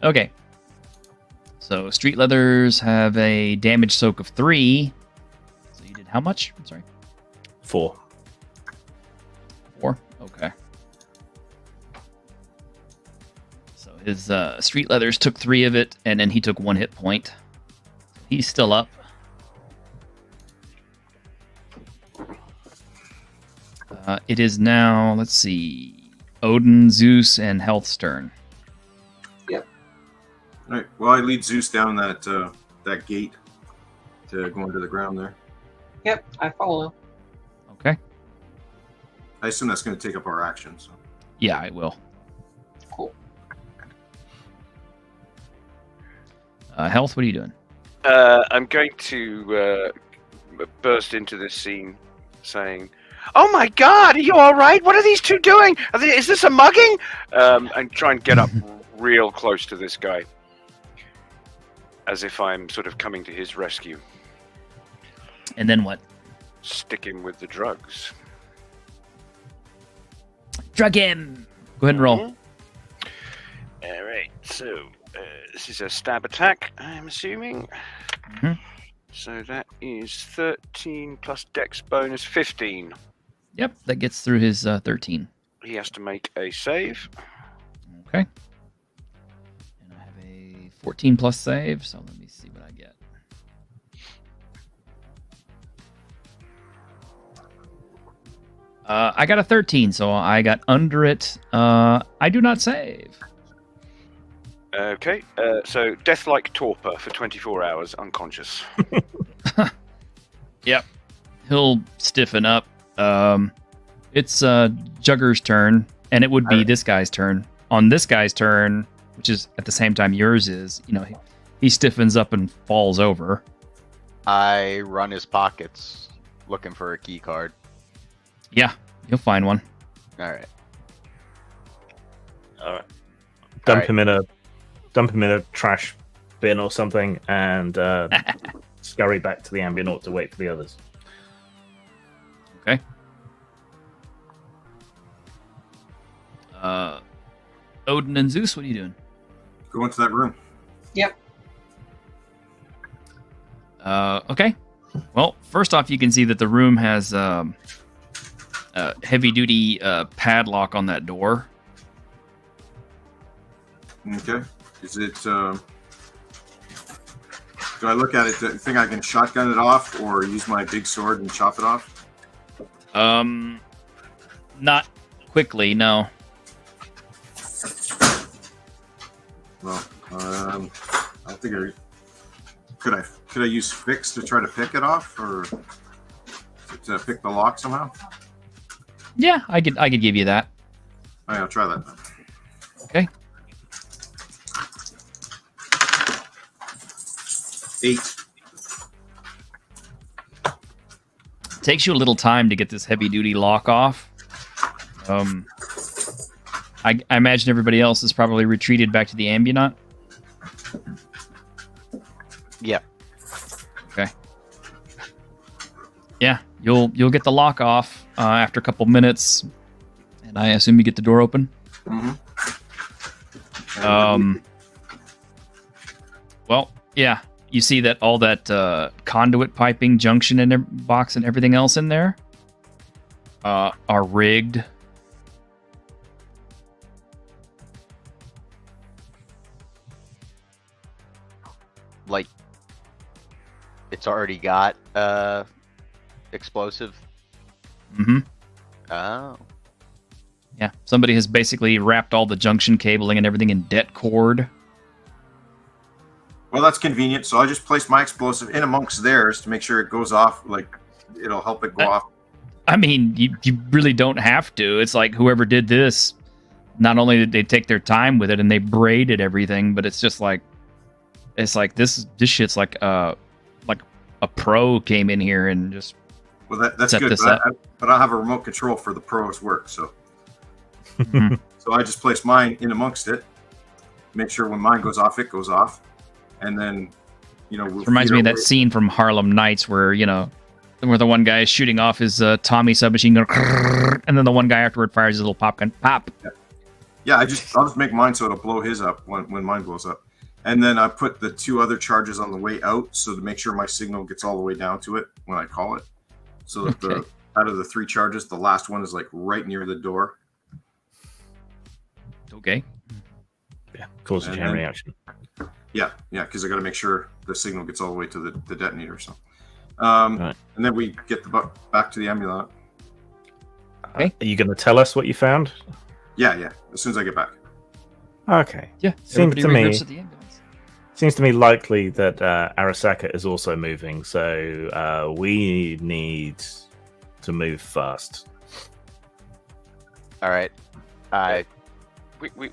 Okay. So street leathers have a damage soak of 3. So you did how much? I'm sorry. 4. 4? Okay. So his street leathers took 3 of it, and then he took 1 hit point. He's still up. It is now, let's see, Odin, Zeus, and Health's turn. All right. Well, I lead Zeus down that that gate to go into the ground there. Yep, I follow. Okay. I assume that's going to take up our action. So. Yeah, it will. Cool. Health, what are you doing? I'm going to burst into this scene saying, "Oh my God, are you all right? What are these two doing? Is this a mugging?" And try and get up real close to this guy, as if I'm sort of coming to his rescue. And then what? Stick him with the drugs. Drug him! Go ahead and roll. All right, so this is a stab attack, I'm assuming. Mhm. So that is 13 plus dex bonus 15. Yep, that gets through his 13. He has to make a save. Okay. And I have a 14 plus save, so let me see what I get. I got a 13, so I got under it. I do not save. Okay, so death-like torpor for 24 hours, unconscious. Yep. He'll stiffen up. It's Jugger's turn, and it would be this guy's turn. On this guy's turn, which is at the same time yours is, he stiffens up and falls over. I run his pockets looking for a key card. Yeah, you'll find one. All right. All right. Dump right. him in a trash bin or something, and scurry back to the ambient to wait for the others. Okay. Odin and Zeus, what are you doing? Go into that room. Yep. Okay. Well, first off, you can see that the room has a heavy-duty padlock on that door. Okay. Is it? Do I look at it? Do you think I can shotgun it off, or use my big sword and chop it off? Not quickly, no. Well, I don't think I could I use fix to try to pick it off, or to pick the lock somehow? Yeah, I could give you that. All right, I'll try that then. Okay. 8. Takes you a little time to get this heavy-duty lock off. I imagine everybody else is probably retreated back to the ambient. Yeah. Okay. Yeah, you'll get the lock off after a couple minutes, and I assume you get the door open. Mm-hmm. Well, yeah, you see that all that conduit piping, junction, and box, and everything else in there are rigged. Like, it's already got explosive. Mm-hmm. Oh. Yeah, somebody has basically wrapped all the junction cabling and everything in det cord. Well, that's convenient. So I just place my explosive in amongst theirs to make sure it goes off. Like, it'll help it go off. I mean, you really don't have to. It's like whoever did this, not only did they take their time with it and they braided everything, but it's just like, this shit's like a pro came in here and just Well, that's set good. this up. But I have a remote control for the pros work. So, Mhm. so I just place mine in amongst it. Make sure when mine goes off, it goes off, and then, we'll It reminds feed me of our that way- scene from Harlem Nights where where the one guy is shooting off his Tommy submachine gun, and then the one guy afterward fires his little pop gun. Pop. Yep, Yeah, I'll just make mine so it'll blow his up when mine blows up. And then I put the 2 other charges on the way out, so to make sure my signal gets all the way down to it when I call it. So that out of the 3 charges, the last one is like right near the door. Okay. Yeah, cause a chain reaction. Yeah, because I got to make sure the signal gets all the way to the detonator. So, and then we get the back to the amulet. Okay. Are you going to tell us what you found? Yeah. As soon as I get back. Okay. Yeah. Seems to me. At the ambulance. Seems to me likely that Arasaka is also moving, so we need to move fast. All right.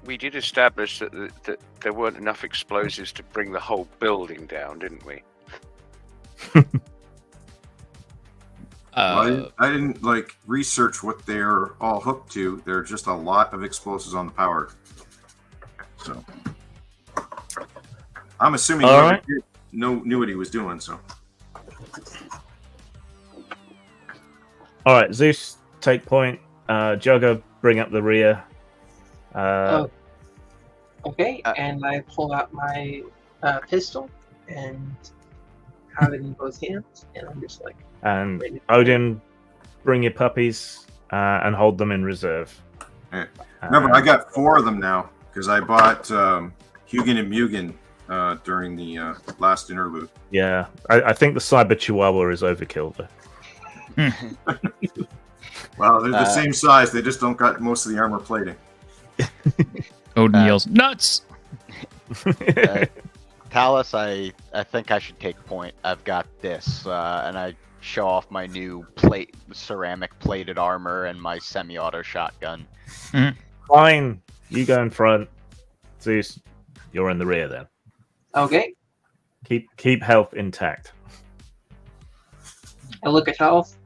We did establish that there weren't enough explosives to bring the whole building down, didn't we? I didn't research what they're all hooked to. There are just a lot of explosives on the power. So I'm assuming All knew what he was doing. So all right, Zeus, take point. Jugger, bring up the rear. Okay, and I pull out my pistol and have it in both hands, and I'm just like. And Odin, bring your puppies and hold them in reserve. Right. Remember, I got 4 of them now because I bought Hugin and Mugen during the last interlude. Yeah, I think the Cyber Chihuahua is overkill there. Well, they're the same size. They just don't got most of the armor plating. Odin yells, "Nuts!" Talus, I think I should take point. I've got this, and I show off my new ceramic plated armor and my semi-auto shotgun. Fine, you go in front. Zeus, you're in the rear then. Okay. Keep health intact. I look at health.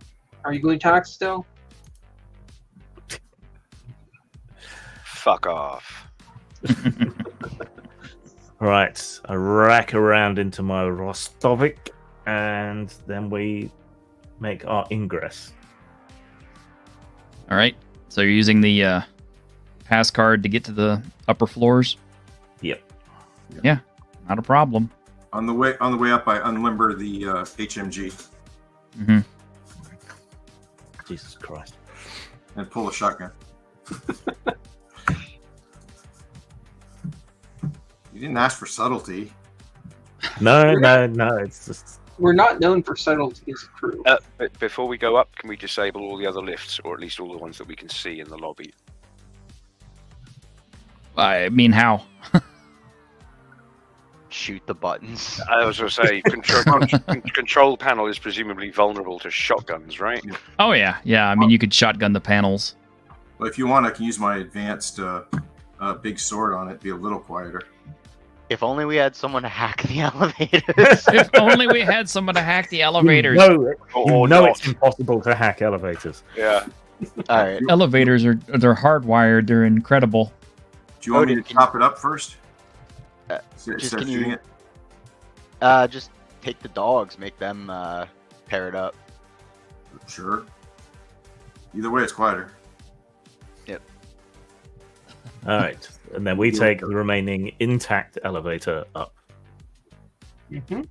Are you going tax still? Fuck off. Right, I rack around into my Rostovik, and then we make our ingress. All right. So you're using the pass card to get to the upper floors? Yep. Yeah, not a problem. On the way up, I unlimber the HMG Mm-hmm. Jesus Christ. and pull a shotgun. You didn't ask for subtlety. No, it's just... We're not known for subtlety as a crew. But before we go up, can we disable all the other lifts, or at least all the ones that we can see in the lobby? I mean, how? Shoot the buttons. I was going to say, control panel is presumably vulnerable to shotguns, right? Oh, yeah. Yeah, I mean, you could shotgun the panels. Well, if you want, I can use my advanced big sword on it. Be a little quieter. If only we had someone to hack the elevators. If only we had someone to hack the elevators. You know it's impossible to hack elevators. Yeah. All right. Elevators they're hardwired. They're incredible. Do you want me to chop it up first? Just Start can shooting you it? just take the dogs, make them pair it up. Sure. Either way, it's quieter. Yep. All right, and then we take the remaining intact elevator up. Mm-hmm.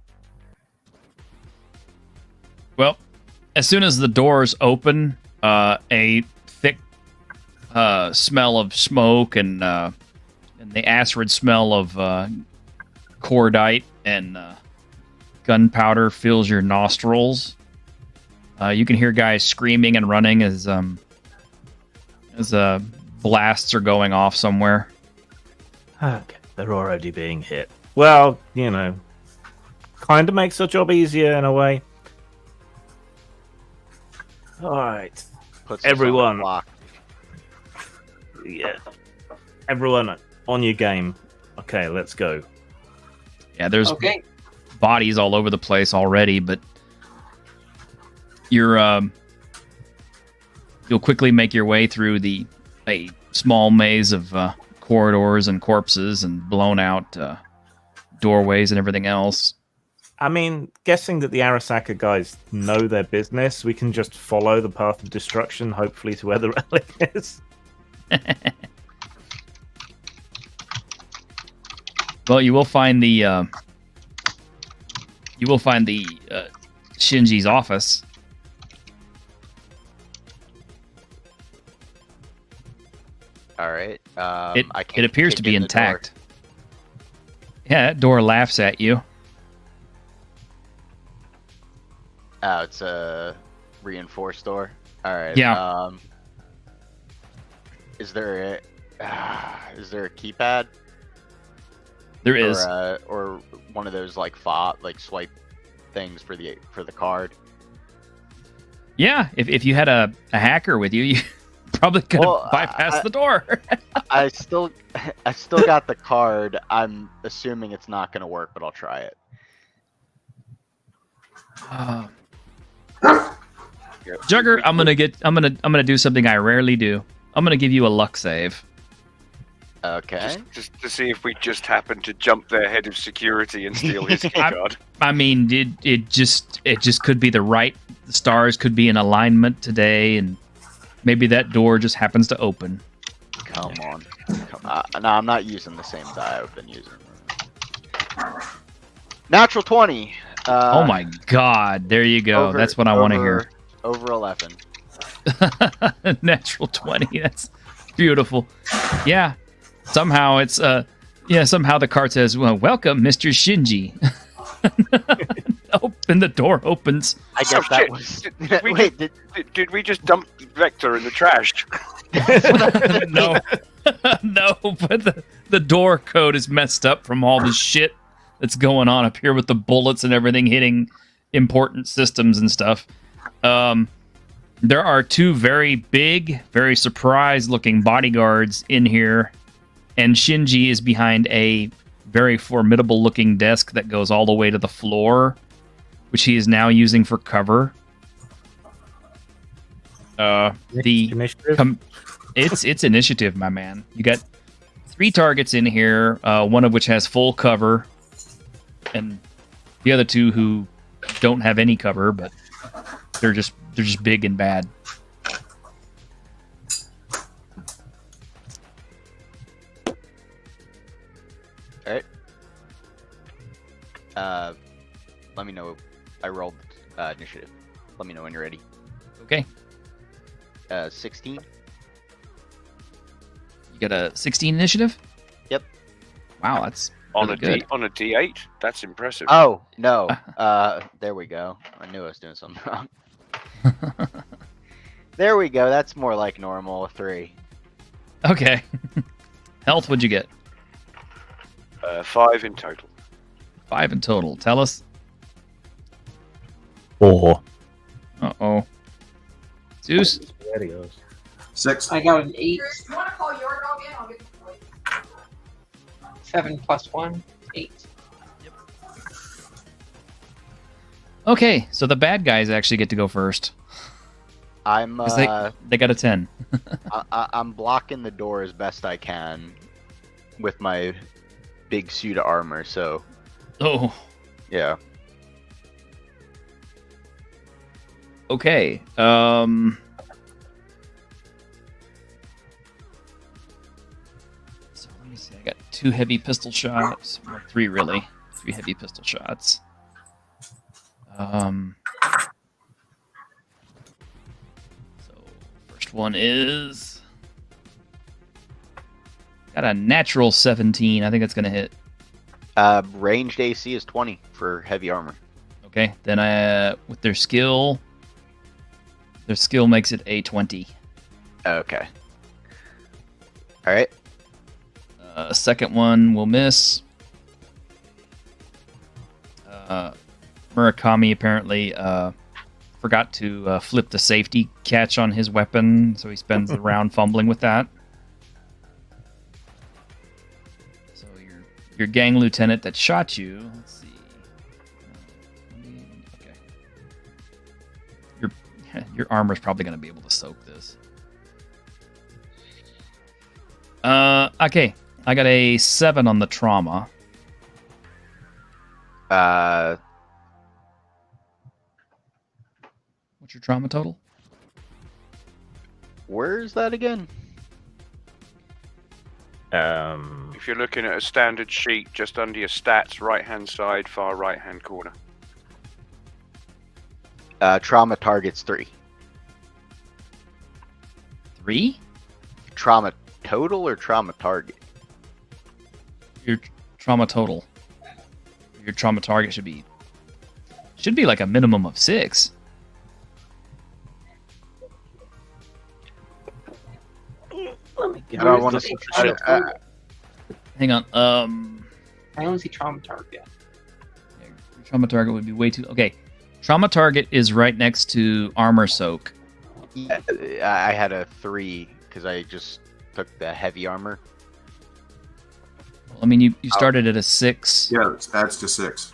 Well, as soon as the doors open, a thick smell of smoke and the acrid smell of cordite and gunpowder fills your nostrils. You can hear guys screaming and running as blasts are going off somewhere. Okay, they're already being hit. Well, kind of makes our job easier in a way. All right, Puts us on everyone. the block. Yeah, everyone on your game. Okay, let's go. Yeah, there's Okay. bodies all over the place already, but you'll quickly make your way through a small maze of corridors and corpses and blown out doorways and everything else. I mean, guessing that the Arasaka guys know their business, we can just follow the path of destruction, hopefully to where the relic is. Well, you will find the Shinji's office. All right. It I can appears kick to be in the door. intact. Yeah, that door laughs at you. Oh, it's a reinforced door. All right. Yeah. Is there a keypad? There is. Or one of those like fob, like swipe things for the card? Yeah, if you had a hacker with you, you probably could have bypassed the door. I still got the card. I'm assuming it's not going to work, but I'll try it. Jugger, I'm gonna do something I rarely do. I'm gonna give you a luck save. Okay. Just to see if we just happen to jump their head of security and steal his keycard. I mean, it just could be the stars could be in alignment today, and maybe that door just happens to open. Come on. No, I'm not using the same die I've been using. Natural 20. Oh my God! There you go. That's what I want to hear. Over 11. Natural 20. That's beautiful. Yeah. Somehow it's somehow the card says, "Well, welcome, Mr. Shinji." And the door opens. I guess that was. Did we just dump Vector in the trash? No, no. But the door code is messed up from all the shit that's going on up here with the bullets and everything hitting important systems and stuff. There are two very big, very surprised-looking bodyguards in here, and Shinji is behind a very formidable-looking desk that goes all the way to the floor, which he is now using for cover. It's initiative, my man. You got 3 targets in here, one of which has full cover, and the other 2 who don't have any cover, but they're just big and bad. All right. Let me know. I rolled initiative. Let me know when you're ready. Okay. 16. You got a 16 initiative? Yep. Wow, that's On really a good. on a D8? That's impressive. Oh, no. There we go. I knew I was doing something wrong. There we go. That's more like normal. 3. Okay. Health, what'd you get? 5 in total. 5 in total. Tell us. 4. Uh-oh. Zeus? There he goes. 6. I got an 8. You want to call your dog in? I'll get the toy. 7 plus 1, 8. Okay, so the bad guys actually get to go first. I'm 'Cause they got a 10. I'm blocking the door as best I can with my big suit of armor. So Oh, yeah. okay. So let me see. I got 2 heavy pistol shots. Well, 3 really. 3 heavy pistol shots. So first one is got a natural 17. I think that's gonna hit. Ranged AC is 20 for heavy armor. Okay, then with their skill makes it a 20. Okay. All right. Second one will miss. Murakami apparently forgot to flip the safety catch on his weapon, so he spends the round fumbling with that. So your gang lieutenant that shot you, let's see. Okay. Your armor's probably going to be able to soak this. Okay. I got a 7 on the trauma. What's your trauma total? Where is that again? If you're looking at a standard sheet, just under your stats, right-hand side, far right-hand corner. Trauma targets 3. 3? Trauma total or trauma target? Your trauma total. Your trauma target should be like a minimum of 6. Let me get I don't Where's want the to. trauma target? Hang on. I only see trauma target. Your trauma target would be way too. Okay, trauma target is right next to armor soak. Yeah, I had a 3 because I just took the heavy armor. I mean, you started at a 6. Yeah, it adds to 6.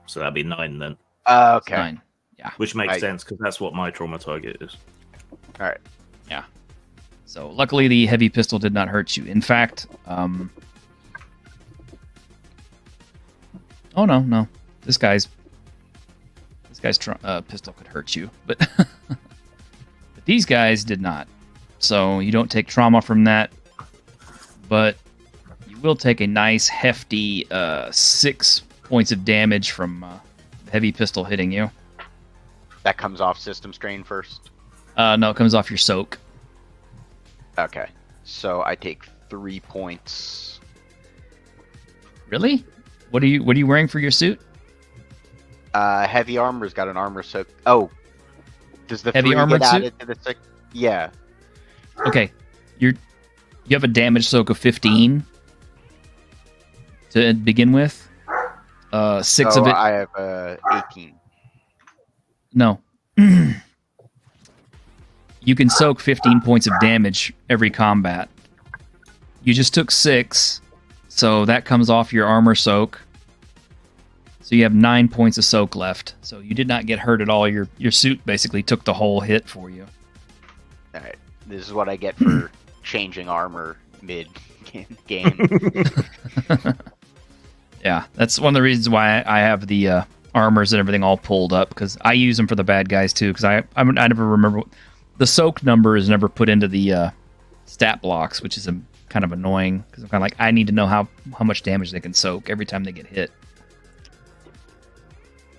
So that'd be 9 then. Okay. 9. Yeah. Which makes sense because that's what my trauma target is. All right. Yeah. So luckily, the heavy pistol did not hurt you. In fact, oh no, this guy's pistol could hurt you, but but these guys did not. So you don't take trauma from that, but you will take a nice hefty 6 points of damage from the heavy pistol hitting you. That comes off system strain first. No, it comes off your soak. Okay. So I take 3 points. Really? What are you wearing for your suit? Heavy armor's got an armor soak. Oh, does the Heavy 3 armored get suit? added to the 6? Yeah. Okay, you have a damage soak of 15 to begin with. 6 of it. I have 18. No. You can soak 15 points of damage every combat. You just took 6, so that comes off your armor soak. So you have 9 points of soak left. So you did not get hurt at all. Your suit basically took the whole hit for you. All right. This is what I get for changing armor mid game. Yeah, that's one of the reasons why I have the armors and everything all pulled up, because I use them for the bad guys too. Because I never remember the soak number is never put into the stat blocks, which is kind of annoying because I'm kind of like I need to know how much damage they can soak every time they get hit.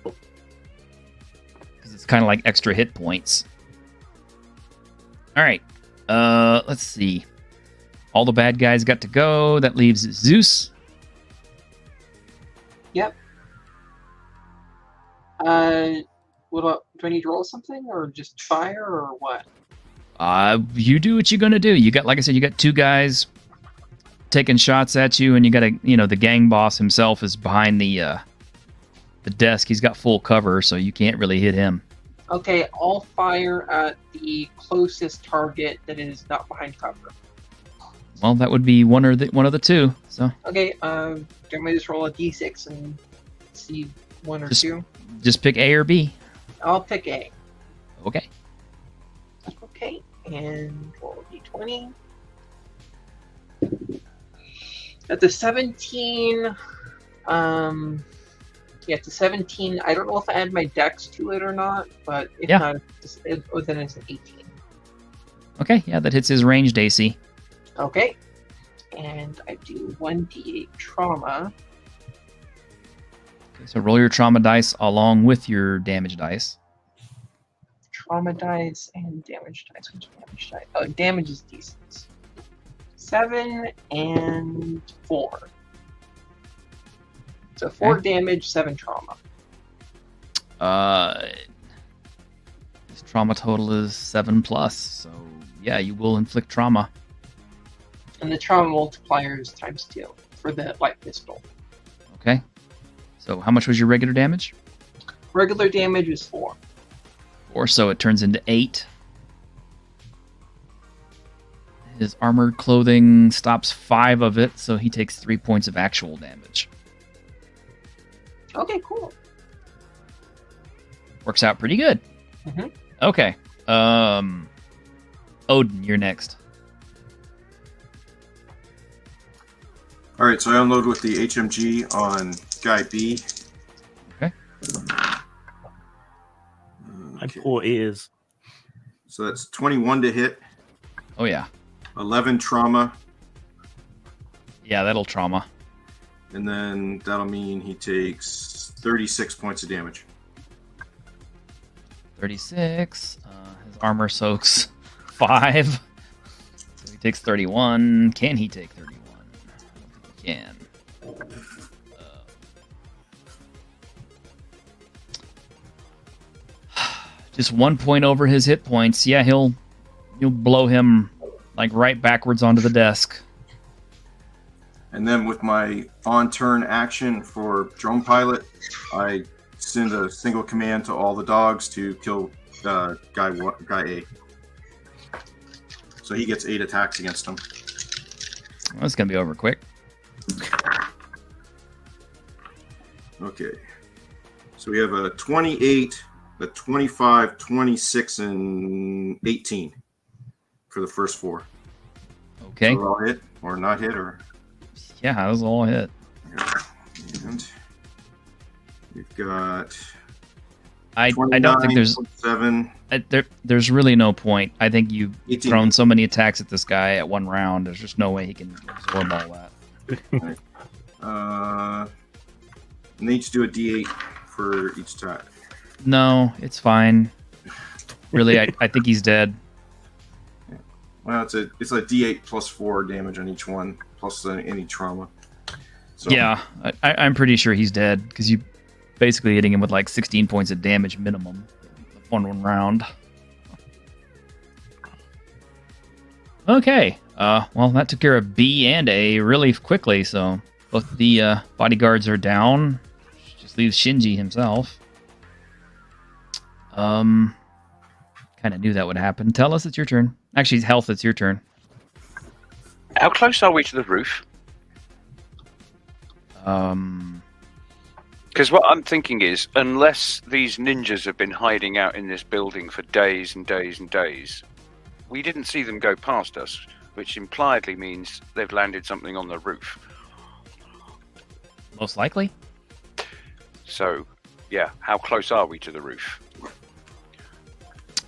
Because it's kind of like extra hit points. All right, let's see. All the bad guys got to go. That leaves Zeus. Yep. What about? Do I need to roll something, or just fire, or what? You do what you're gonna do. You got, like I said, you got 2 guys taking shots at you, and you got the gang boss himself is behind the desk. He's got full cover, so you can't really hit him. Okay, I'll fire at the closest target that is not behind cover. Well, that would be one of the 2. So Okay, do you want me to just roll a d6 and see 1 or 2? just pick A or B. I'll pick A. Okay. Okay, and roll a d20. At the 17, it's a 17. I don't know if I add my dex to it or not, but if Yeah. not, then it's an 18. Okay, yeah, that hits his ranged AC. Okay, and I do 1d8 trauma. Okay, so roll your trauma dice along with your damage dice. Trauma dice and damage dice. Which damage dice? Oh, damage is d6. 7 and 4. So 4 damage, 7 trauma. His trauma total is 7+. So yeah, you will inflict trauma. And the trauma multiplier is ×2 for the light pistol. Okay. So how much was your regular damage? Regular damage is 4. Or so it turns into 8. His armored clothing stops 5 of it, so he takes 3 points of actual damage. Okay, cool. Works out pretty good. Mhm. Okay. Odin, you're next. All right, so I unload with the HMG on guy B. Okay. My poor ears. So that's 21 to hit. Oh yeah. 11 trauma, Yeah, that'll trauma. and then that'll mean he takes 36 points of damage. 36. His armor soaks 5. So he takes 31. Can he take 31? I don't think he can. Just 1 point over his hit points. Yeah, you'll blow him like right backwards onto the desk. And then with my on-turn action for drone pilot, I send a single command to all the dogs to kill guy A. So he gets 8 attacks against him. Well, that's gonna be over quick. Okay. So we have a 28, a 25, 26, and 18 for the first 4. Okay. So all hit or not hit or. Yeah, that was all hit. And we've got. I don't think there's 7. there's really no point. I think you've 18. thrown so many attacks at this guy at one round. There's just no way he can absorb all that. And they each do a D8 for each attack. No, it's fine. Really, I think he's dead. Well, it's a D8 plus 4 damage on each one, plus any trauma. So, Yeah, I'm pretty sure he's dead because you basically hitting him with like 16 points of damage minimum one round. Okay, well that took care of B and A really quickly. So both the bodyguards are down. Just leaves Shinji himself. Kind of knew that would happen. Tell us, it's your turn. Actually, Health, it's your turn. How close are we to the roof? Because what I'm thinking is, unless these ninjas have been hiding out in this building for days and days and days, we didn't see them go past us, which impliedly means they've landed something on the roof. Most likely. So, yeah, how close are we to the roof?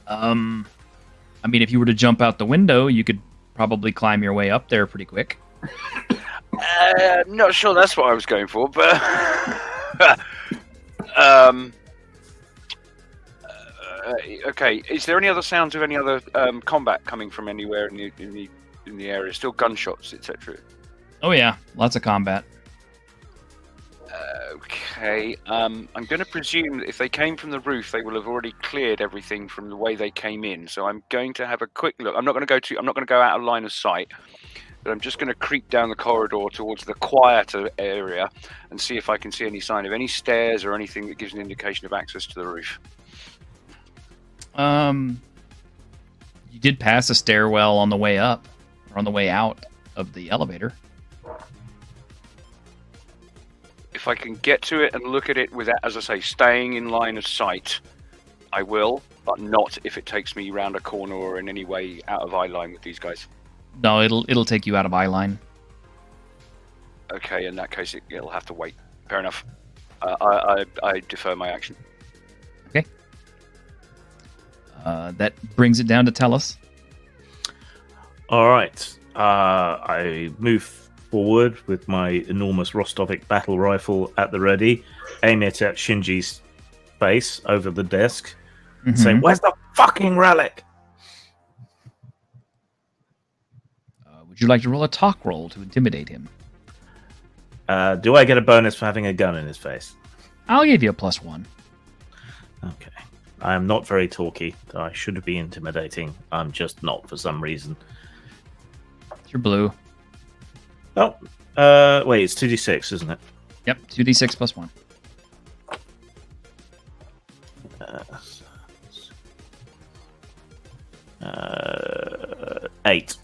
I mean, if you were to jump out the window, you could probably climb your way up there pretty quick. Not sure that's what I was going for, but okay. Is there any other sounds of any other combat coming from anywhere in the area? Still gunshots, etc. Oh yeah, lots of combat. Okay. I'm going to presume that if they came from the roof, they will have already cleared everything from the way they came in. So I'm going to have a quick look. I'm not going to go out of line of sight. But I'm just going to creep down the corridor towards the quieter area and see if I can see any sign of any stairs or anything that gives an indication of access to the roof. You did pass a stairwell on the way up, or on the way out of the elevator. If I can get to it and look at it without, as I say, staying in line of sight, I will, but not if it takes me round a corner or in any way out of eye line with these guys. No, it'll take you out of eye line. Okay, in that case, it'll have to wait. Fair enough. I defer my action. Okay. That brings it down to Tellus. All right. I move forward with my enormous Rostovic battle rifle at the ready, aim it at Shinji's face over the desk, and say, "Where's the fucking relic?" Would you like to roll a talk roll to intimidate him? Do I get a bonus for having a gun in his face? I'll give you a +1. Okay. I am not very talky. I should be intimidating. I'm just not for some reason. You're blue. Oh, wait, it's 2d6, isn't it? Yep, 2d6 +1. 8.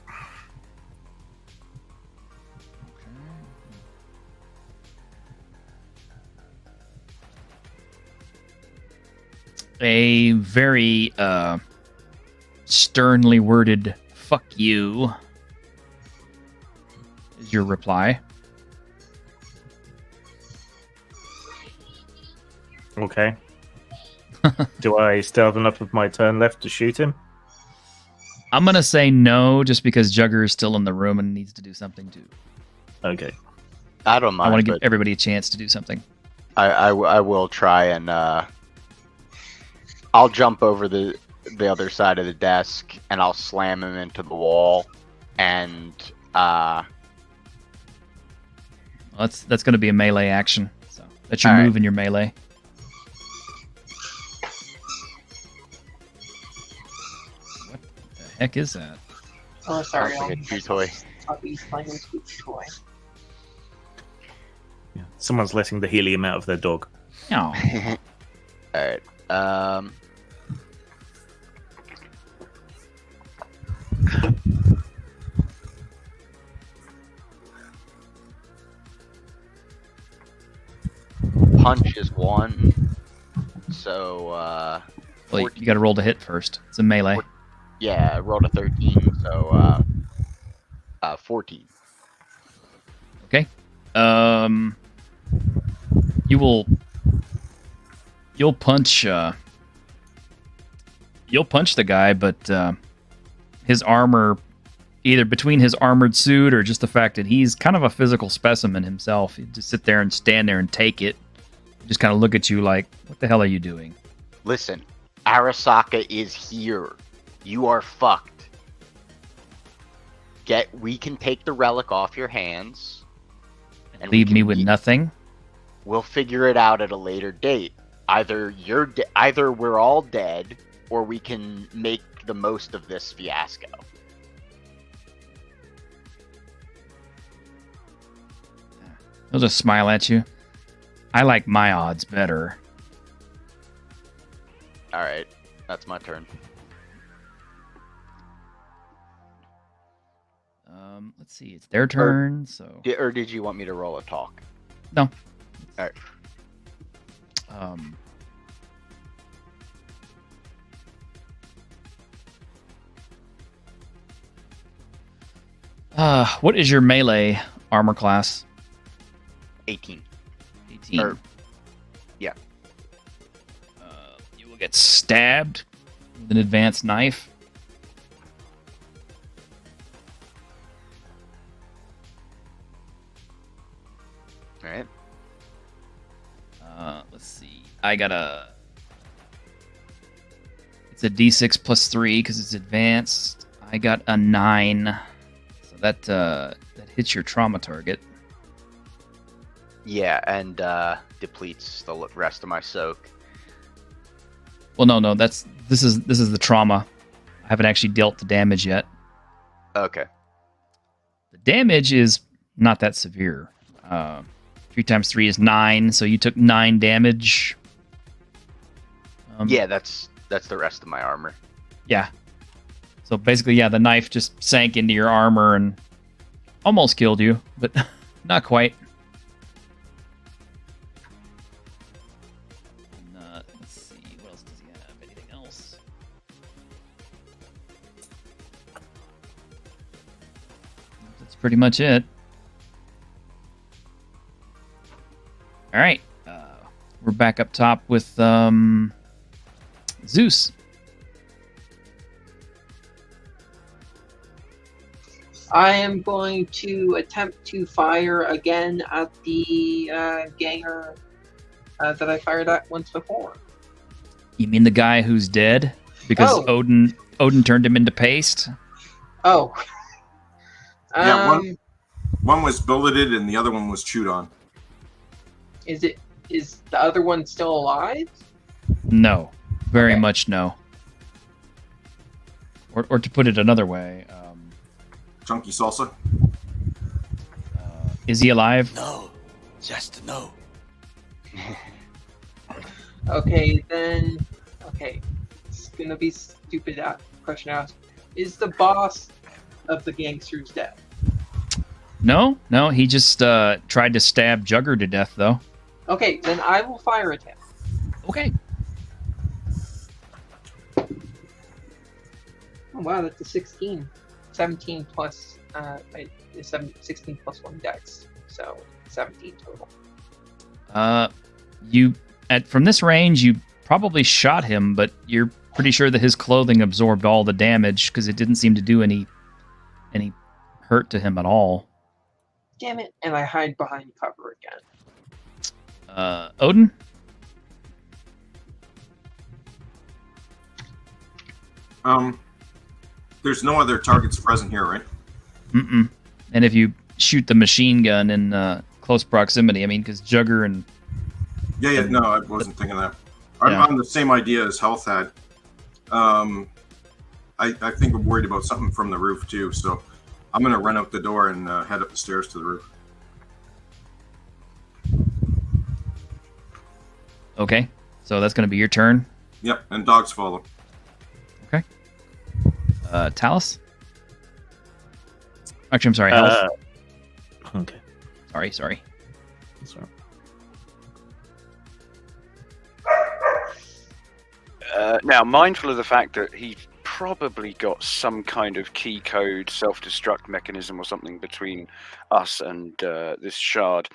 A very sternly worded "fuck you" is your reply. Okay. Do I still have enough of my turn left to shoot him? I'm gonna say no, just because Jugger is still in the room and needs to do something too. Okay. I don't I want mind, to give but everybody a chance to do something. I will try and I'll jump over the other side of the desk and I'll slam him into the wall, and Well, that's gonna be a melee action. So that's your All right. move in your melee. What the heck is that? Oh, sorry. sounds like a chew toy. Puppies playing with Squeaky toy. Yeah. Someone's letting the helium out of their dog. Oh, All right. Punch is 1. So well, you got to roll to hit first. It's a melee. yeah, I rolled a 13, so 14. Okay. You'll punch. You'll punch the guy, but his armor, either between his armored suit or just the fact that he's kind of a physical specimen himself, he just sit there and stand there and take it. Just kind of look at you like, what the hell are you doing? Listen, Arasaka is here. You are fucked. We can take the relic off your hands. And we Leave can me with nothing? We'll figure it out at a later date. Either either we're all dead, or we can make the most of this fiasco. He'll just smile at you. I like my odds better. All right, that's my turn. Let's see. It's their turn, so... Or did you want me to roll a talk? No. All right. What is your melee armor class? 18. 18. Yeah. You will get stabbed with an advanced knife. All right. Let's see. I got a... It's a d6 plus 3 because it's advanced. I got a 9. So that hits your trauma target. Yeah, and depletes the rest of my soak. Well, no. This is the trauma. I haven't actually dealt the damage yet. Okay. The damage is not that severe. 3 times 3 is 9, so you took 9 damage. Yeah, that's the rest of my armor. Yeah. So basically, yeah, the knife just sank into your armor and almost killed you, but not quite. And, let's see, what else does he have? Anything else? That's pretty much it. All right, we're back up top with Zeus. I am going to attempt to fire again at the ganger that I fired at once before. You mean the guy who's dead because Oh. Odin turned him into paste? Oh. Yeah, one was bulleted and the other one was chewed on. Is the other one still alive? No, very Okay. much no. Or to put it another way, Chunky salsa. is he alive? No, just no. Okay, then. Okay, it's gonna be stupid question to ask. Is the boss of the gangsters dead? No, he just tried to stab Jugger to death, though. Okay, then I will fire at him. Okay. Oh, wow, that's a 16. 17 plus 16 plus 1 dex, so 17 total. From this range, you probably shot him, but you're pretty sure that his clothing absorbed all the damage because it didn't seem to do any hurt to him at all. Damn it! And I hide behind cover again. Odin? There's no other targets present here, right? Mm-mm. And if you shoot the machine gun in close proximity, I mean, because Jugger and... Yeah, no, I wasn't thinking that. I'm on the same idea as Health had. I think I'm worried about something from the roof, too, so I'm going to run out the door and head up the stairs to the roof. Okay, so that's going to be your turn. Yep, and dogs follow. Okay. Talus? Actually, I'm sorry, Health. Okay. Sorry. Sorry. Now, mindful of the fact that he's probably got some kind of key code self-destruct mechanism or something between us and this shard.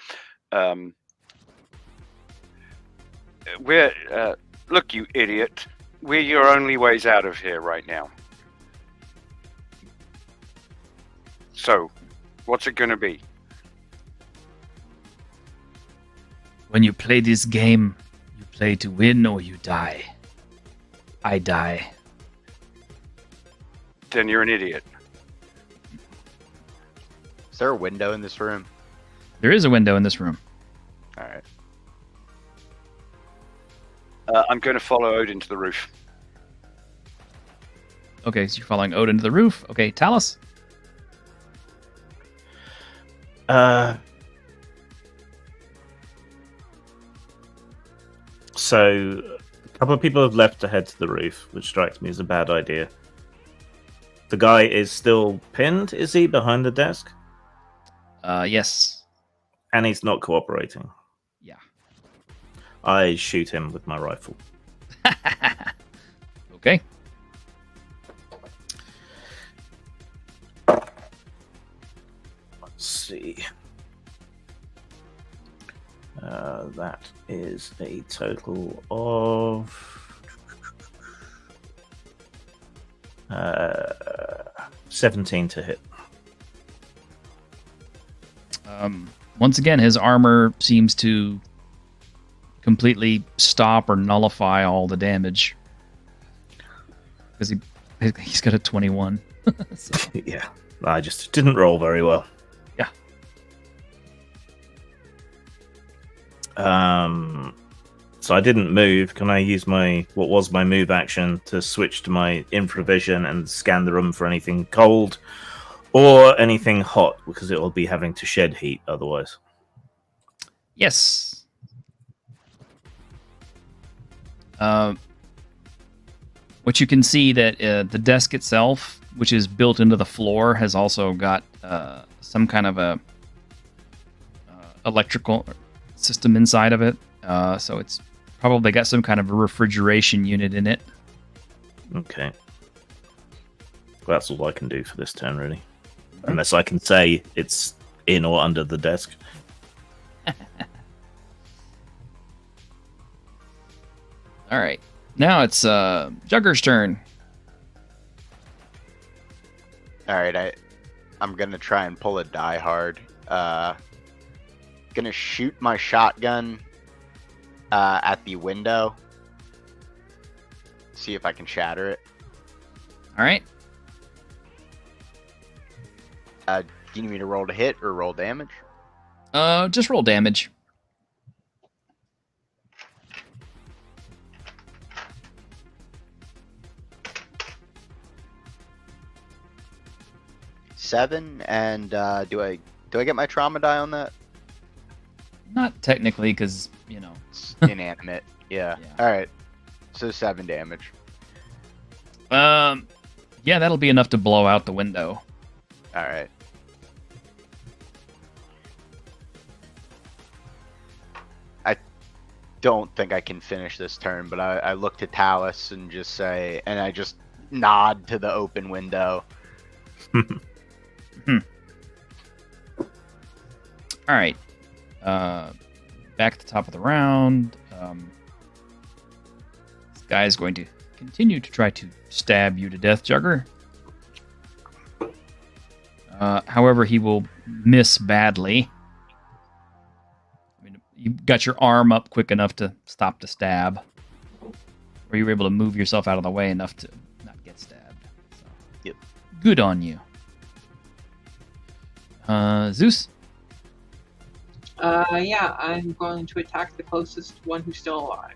Look, you idiot. We're your only ways out of here right now. So, what's it going to be? When you play this game, you play to win or you die. I die. Then you're an idiot. Is there a window in this room? There is a window in this room. All right. I'm going to follow Odin to the roof. Okay, so you're following Odin to the roof. Okay, Talus? So, a couple of people have left to head to the roof, which strikes me as a bad idea. The guy is still pinned, is he, behind the desk? Yes. And he's not cooperating. Yeah. I shoot him with my rifle. Okay. Let's see. That is a total of 17 to hit. Once again, his armor seems to completely stop or nullify all the damage. Because he's got a 21. So. Yeah, I just didn't roll very well. Yeah. So I didn't move. Can I use what was my move action to switch to my infravision and scan the room for anything cold or anything hot? Because it will be having to shed heat otherwise. Yes. What you can see that the desk itself, which is built into the floor, has also got some kind of a electrical system inside of it. So it's probably got some kind of a refrigeration unit in it. Okay. Well, that's all I can do for this turn, really. Unless I can say it's in or under the desk. All right. Now it's Jugger's turn. All right, I'm gonna try and pull a Die Hard. Gonna shoot my shotgun at the window. See if I can shatter it. All right. Do you need me to roll to hit or roll damage? Just roll damage. Seven, and do I get my trauma die on that? Not technically, because It's inanimate. Yeah. All right. So 7 damage. Yeah, that'll be enough to blow out the window. All right. I don't think I can finish this turn, but I look to Talus and just say, and I just nod to the open window. All right. Back at the top of the round. This guy is going to continue to try to stab you to death, Jugger. However, he will miss badly. I mean, you got your arm up quick enough to stop the stab, or you were able to move yourself out of the way enough to not get stabbed. So, Yep. Good on you. Zeus? Yeah, I'm going to attack the closest one who's still alive.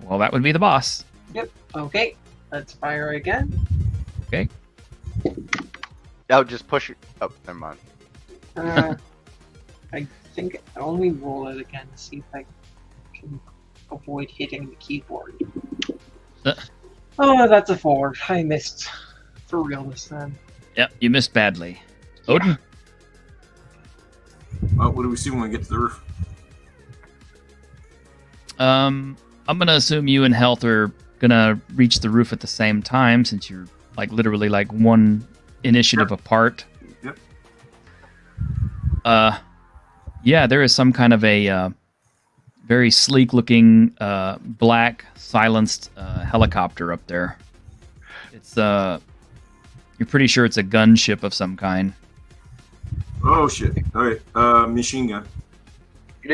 Well, that would be the boss. Yep. Okay. Let's fire again. Okay. Oh, just push it. Oh, never mind. I think I'll only roll it again to see if I can avoid hitting the keyboard. Oh, that's a 4. I missed for real this time. Yep, you missed badly. Odin? Well, what do we see when we get to the roof? I'm gonna assume you and Health are gonna reach the roof at the same time, since you're like literally like one initiative apart. Yep. Yeah, there is some kind of a very sleek-looking black silenced helicopter up there. It's you're pretty sure it's a gunship of some kind. Oh shit! All right, machine gun. Can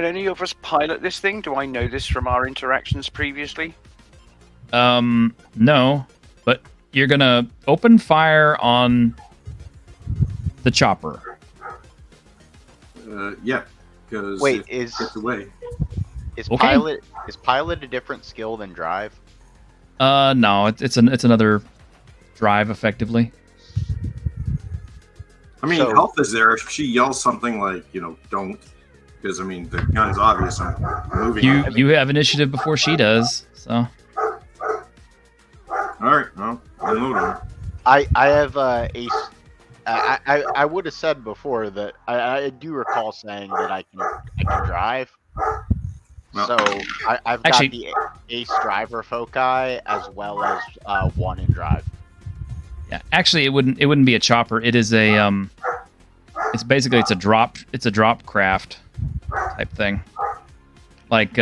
any of us pilot this thing? Do I know this from our interactions previously? No, but you're gonna open fire on the chopper. Yeah, because Wait, it is gets away. is Okay. pilot a different skill than drive? No, it's another drive effectively. I mean, So- Health is there. If she yells something like, don't, because I mean the gun's obvious. I'm moving. You have initiative before she does, so All right, well, I'm moving. I have ace. I would have said before that I do recall saying that I can drive. Well- So I've got Actually- the ace driver foci as well as 1 in drive. yeah. Actually, it wouldn't be a chopper. It is a it's basically it's a drop craft type thing, like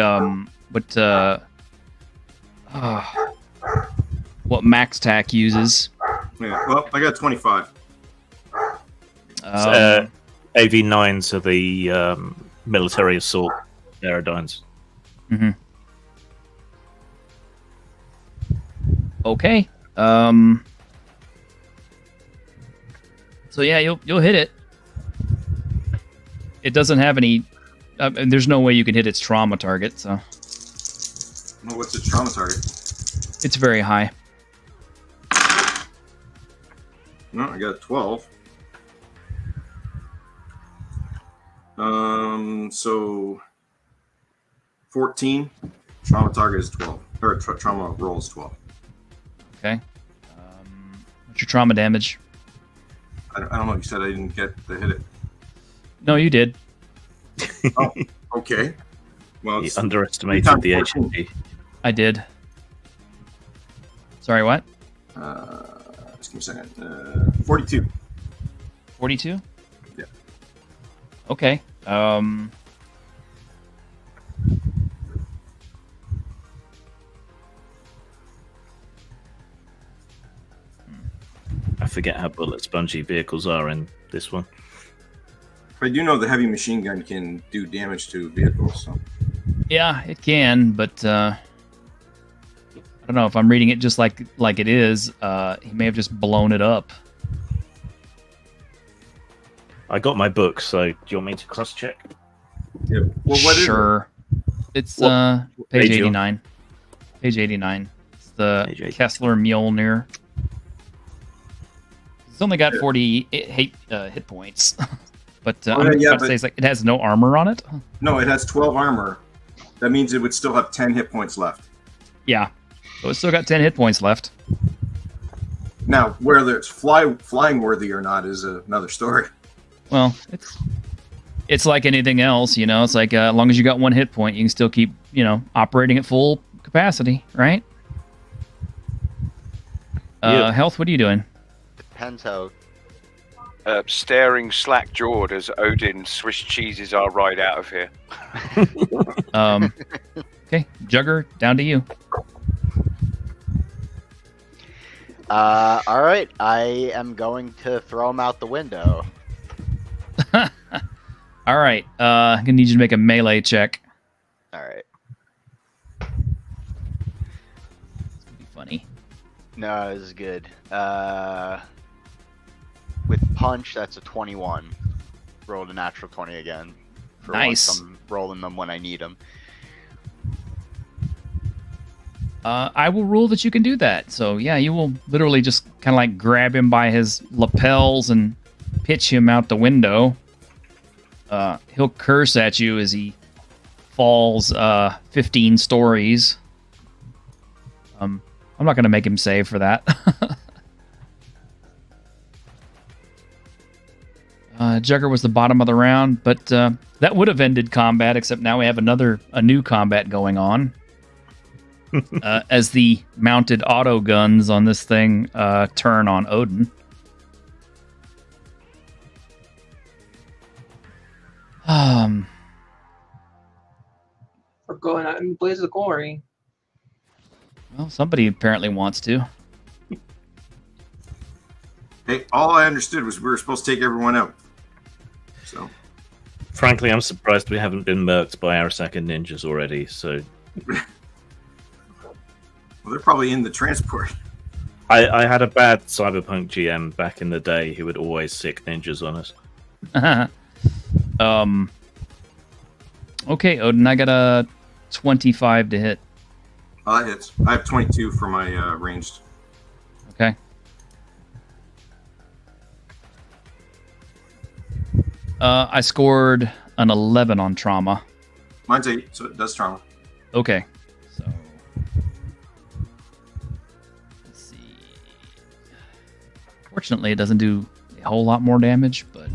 what Max Tac uses. Yeah, well, I got 25. AV9s are the military assault aerodynes. Mhm. Okay. So yeah, you'll hit it. It doesn't have any. And there's no way you can hit its trauma target, so Well, what's the trauma target? it's very high. No, I got 12. So 14. Trauma target is 12. Or trauma roll is 12. Okay. What's your trauma damage? I don't know. You said I didn't get to hit it. No, you did. Oh, okay. Well, You it's underestimated the 14. HP. I did. Sorry, what? Just give me a second. 42. 42? Yeah. Okay. I forget how bullet spongy vehicles are in this one. I do know the heavy machine gun can do damage to vehicles. So. Yeah, it can, but I don't know if I'm reading it just like it is. He may have just blown it up. I got my book, so do you want me to cross-check? Yeah. Well, what is it? Sure. It's What page page you on? 89. Page 89. It's the Page 89. Kessler Mjolnir. It's only got 40 hit points. But I'm yeah, about to but- say it's like it has no armor on it. No, it has 12 armor. That means it would still have 10 hit points left. Yeah. So it's still got 10 hit points left. Now, whether it's flying worthy or not is another story. Well, it's like anything else, you know. It's like as long as you got 1 hit point, you can still keep, operating at full capacity, right? Yeah. Health, what are you doing? Depends how. Staring slack-jawed as Odin Swiss cheeses our ride out of here. Okay, Jugger, down to you. All right. I am going to throw him out the window. All right, I'm gonna need you to make a melee check. All right. This would be funny. No, this is good. With punch, that's a 21. Rolled a natural 20 again. For Nice. once I'm rolling them when I need them. I will rule that you can do that. So yeah, you will literally just kind of like grab him by his lapels and pitch him out the window. He'll curse at you as he falls 15 stories. I'm not going to make him save for that. Jugger was the bottom of the round, but that would have ended combat, except now we have a new combat going on. As the mounted auto guns on this thing turn on Odin. For going out in blaze of glory. Well, somebody apparently wants to. Hey, all I understood was we were supposed to take everyone out. So, Frankly, I'm surprised we haven't been murked by our second ninjas already. So, well, they're probably in the transport. I had a bad Cyberpunk GM back in the day who would always sick ninjas on us. Okay, Odin, I got a 25 to hit. Oh, that hits. I have 22 for my ranged. Okay. I scored an 11 on trauma. Mine's 8, so it does trauma. Okay. So let's see. Fortunately, it doesn't do a whole lot more damage, but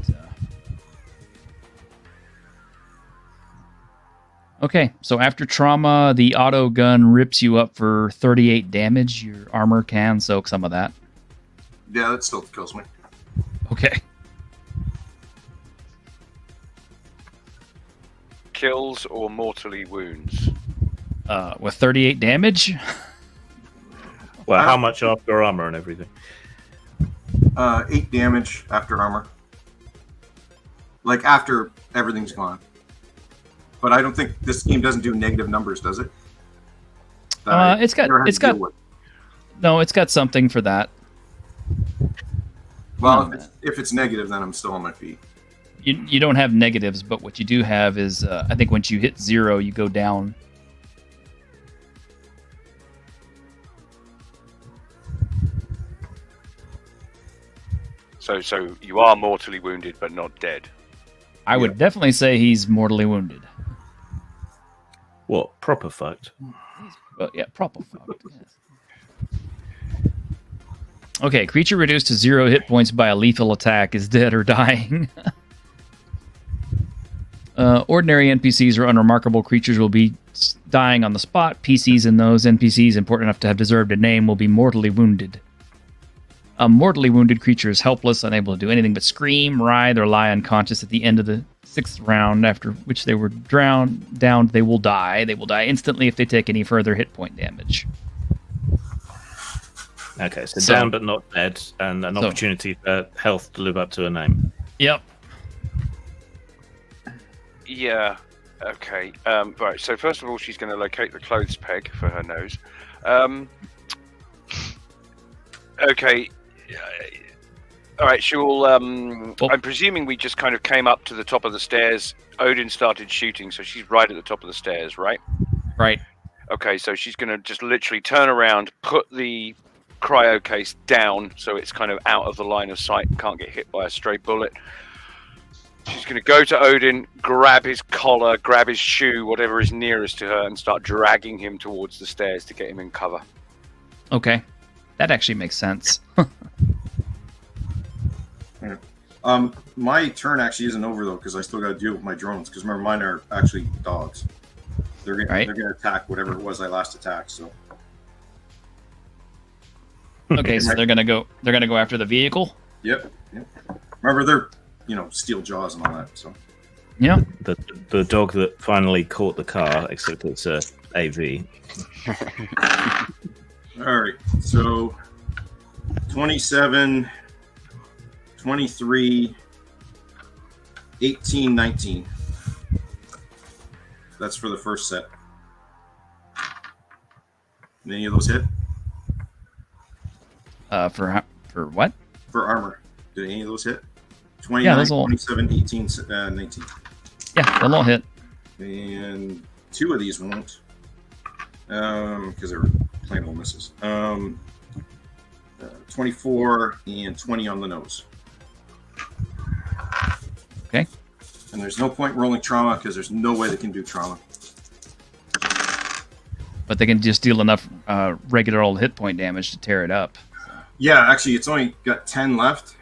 okay. So after trauma, the auto gun rips you up for 38 damage. Your armor can soak some of that. Yeah, that still kills me. Okay. Kills or mortally wounds? With 38 damage? Well, how much after armor and everything? 8 damage after armor. Like after everything's gone. But I don't think this game doesn't do negative numbers, does it? It's got something for that. Well, if it's negative, then I'm still on my feet. You don't have negatives, but what you do have is I think once you hit 0, you go down. So you are mortally wounded, but not dead. I would definitely say he's mortally wounded. What? Proper fucked? Well, yeah, proper fucked. Yes. Okay, creature reduced to 0 hit points by a lethal attack is dead or dying. Ordinary NPCs or unremarkable creatures will be dying on the spot. PCs and those NPCs important enough to have deserved a name will be mortally wounded. A mortally wounded creature is helpless, unable to do anything but scream, writhe, or lie unconscious at the end of the 6th round, after which they were down, they will die. They will die instantly if they take any further hit point damage. Okay, so down but not dead, and an opportunity for health to live up to a name. Yep. Yeah. Okay. Right. So first of all, she's going to locate the clothes peg for her nose. Okay. All right. She'll. I'm presuming we just kind of came up to the top of the stairs. Odin started shooting, so she's right at the top of the stairs, right? Right. Okay. So she's going to just literally turn around, put the cryo case down, so it's kind of out of the line of sight, can't get hit by a stray bullet. She's going to go to Odin, grab his collar, grab his shoe, whatever is nearest to her, and start dragging him towards the stairs to get him in cover. Okay. That actually makes sense. Yeah. My turn actually isn't over, though, because I still got to deal with my drones, because remember, mine are actually dogs. They're going to attack whatever it was I last attacked, so... Okay, so they're gonna go after the vehicle? Yep. Remember, they're steel jaws and all that. So yeah, the dog that finally caught the car, except it's a AV. All right. So 27, 23, 18, 19. That's for the first set. Did any of those hit? For what? For armor. Did any of those hit? 29, Yeah, those all- 27, 18, 19. Yeah, they'll all hit. And 2 of these won't. Because they're plain old misses. 24 and 20 on the nose. Okay. And there's no point rolling trauma because there's no way they can do trauma. But they can just deal enough regular old hit point damage to tear it up. Yeah, actually, it's only got 10 left.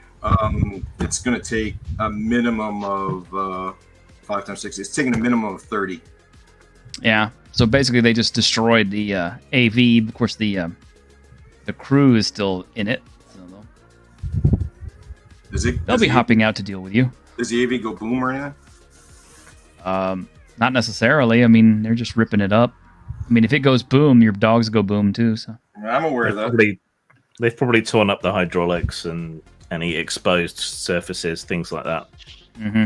It's going to take a minimum of 5 times 6. It's taking a minimum of 30. Yeah. So basically, they just destroyed the AV. Of course, the crew is still in it. So they'll be hopping out to deal with you. Does the AV go boom or anything? Not necessarily. I mean, they're just ripping it up. I mean, if it goes boom, your dogs go boom too. So I'm aware of that. They've probably torn up the hydraulics and any exposed surfaces, things like that. Mm-hmm.